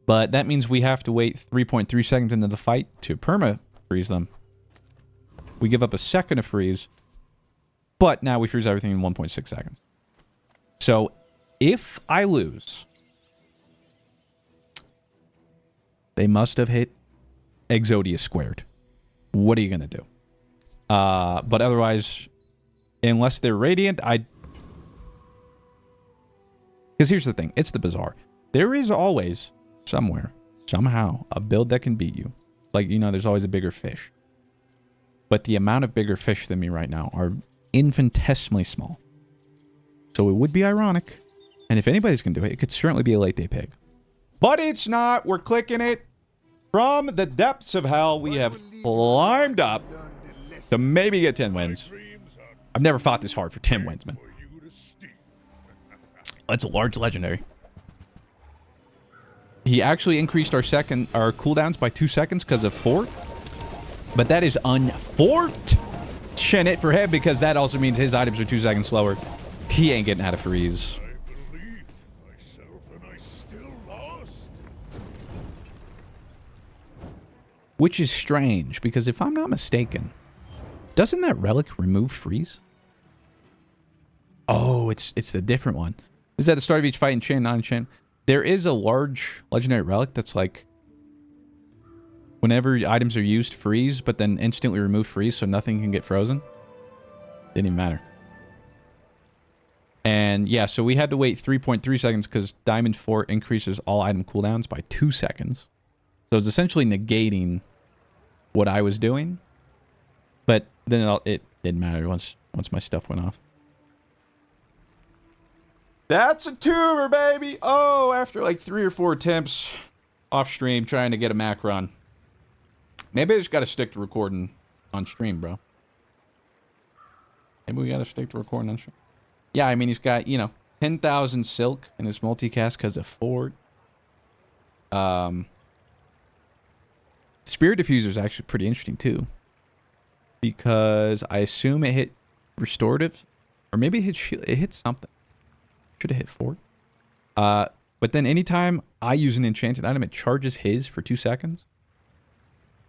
But that means we have to wait 3.3 seconds into the fight to perma freeze them. We give up a second of freeze, but now we freeze everything in 1.6 seconds. So if I lose, they must have hit Exodia squared. What are you going to do? But otherwise, unless they're Radiant, because here's the thing. It's the Bazaar. There is always, somewhere, somehow, a build that can beat you. Like, you know, there's always a bigger fish. But the amount of bigger fish than me right now are infinitesimally small. So it would be ironic. And if anybody's going to do it, it could certainly be a late day pig. But it's not. We're clicking it From the depths of hell, we have climbed up to maybe get 10 wins. I've never fought this hard for 10 wins, man. That's a large legendary. He actually increased our cooldowns by 2 seconds because of fort. But that is unfortunate for him because that also means his items are 2 seconds slower. He ain't getting out of freeze. Which is strange, because if I'm not mistaken, doesn't that relic remove freeze? Oh, it's the different one. This is at the start of each fight, enchant, non-enchant. There is a large legendary relic that's like, whenever items are used, freeze, but then instantly remove freeze so nothing can get frozen. Didn't even matter. And yeah, so we had to wait 3.3 seconds because Diamond Fort increases all item cooldowns by 2 seconds. So it's essentially negating what I was doing. But then it didn't matter once my stuff went off. That's a tuber, baby! Oh, after like 3 or 4 attempts off stream trying to get a Mac run. Maybe I just gotta stick to recording on stream, bro. Maybe we gotta stick to recording on stream. Yeah, I mean, he's got, you know, 10,000 silk in his multicast because of Fort. Spirit Diffuser is actually pretty interesting, too. Because I assume it hit restorative. Or maybe it hit shield. It hit something. Should have hit Fort. But then anytime I use an enchanted item, it charges his for 2 seconds.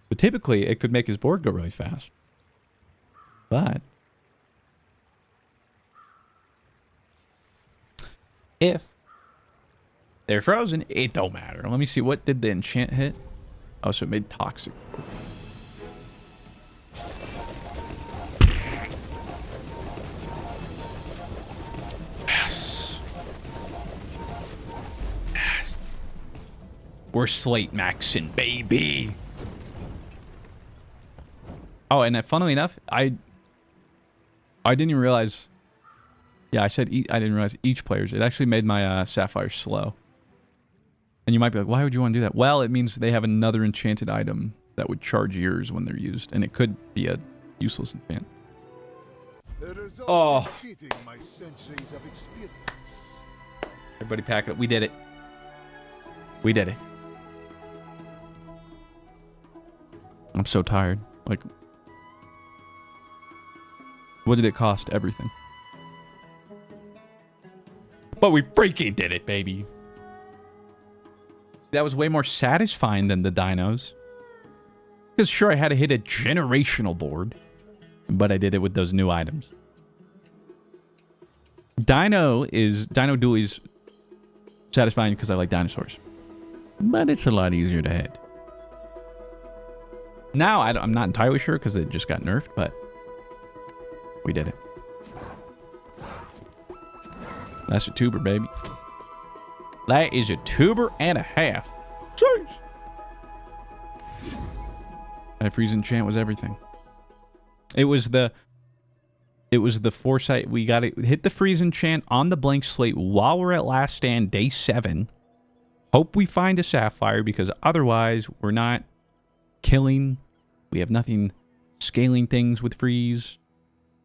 So typically, it could make his board go really fast. But if they're frozen, it don't matter. Let me see. What did the enchant hit? Oh, so it made toxic. Yes. Yes. We're slate maxing, baby. Oh, and funnily enough, I didn't even realize. Yeah, I said I didn't realize each player's. It actually made my Sapphire slow. And you might be like, why would you want to do that? Well, it means they have another enchanted item that would charge yours when they're used. And it could be a useless enchant. Oh. My centuries of experience. Everybody pack it up. We did it. We did it. I'm so tired. Like, what did it cost? Everything. But we freaking did it, baby. That was way more satisfying than the dinos. Because sure, I had to hit a generational board. But I did it with those new items. Dino Duel is satisfying because I like dinosaurs. But it's a lot easier to hit. Now, I'm not entirely sure because it just got nerfed, but we did it. That's a tuber, baby. That is a tuber and a half. Jeez. That freeze enchant was everything. It was the foresight. We got to hit the freeze enchant on the blank slate while we're at last stand, day 7. Hope we find a sapphire because otherwise we're not killing. We have nothing scaling things with freeze.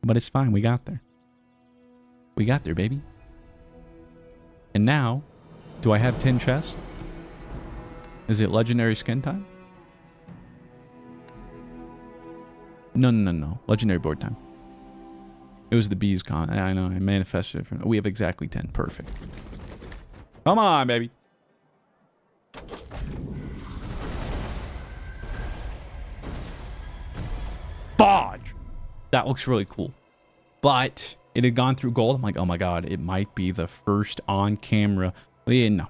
But it's fine. We got there. We got there, baby. And now, do I have 10 chests? Is it legendary skin time? No. Legendary board time. It was the bees con. I know. I manifested it. We have exactly 10. Perfect. Come on, baby. Bodge! That looks really cool. But it had gone through gold. I'm like, oh my god, it might be the first on-camera. Yeah, no.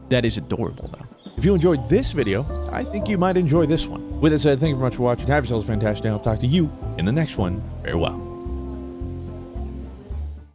That is adorable, though. If you enjoyed this video, I think you might enjoy this one. With that said, thank you very much for watching. Have yourselves a fantastic day. I'll talk to you in the next one. Farewell.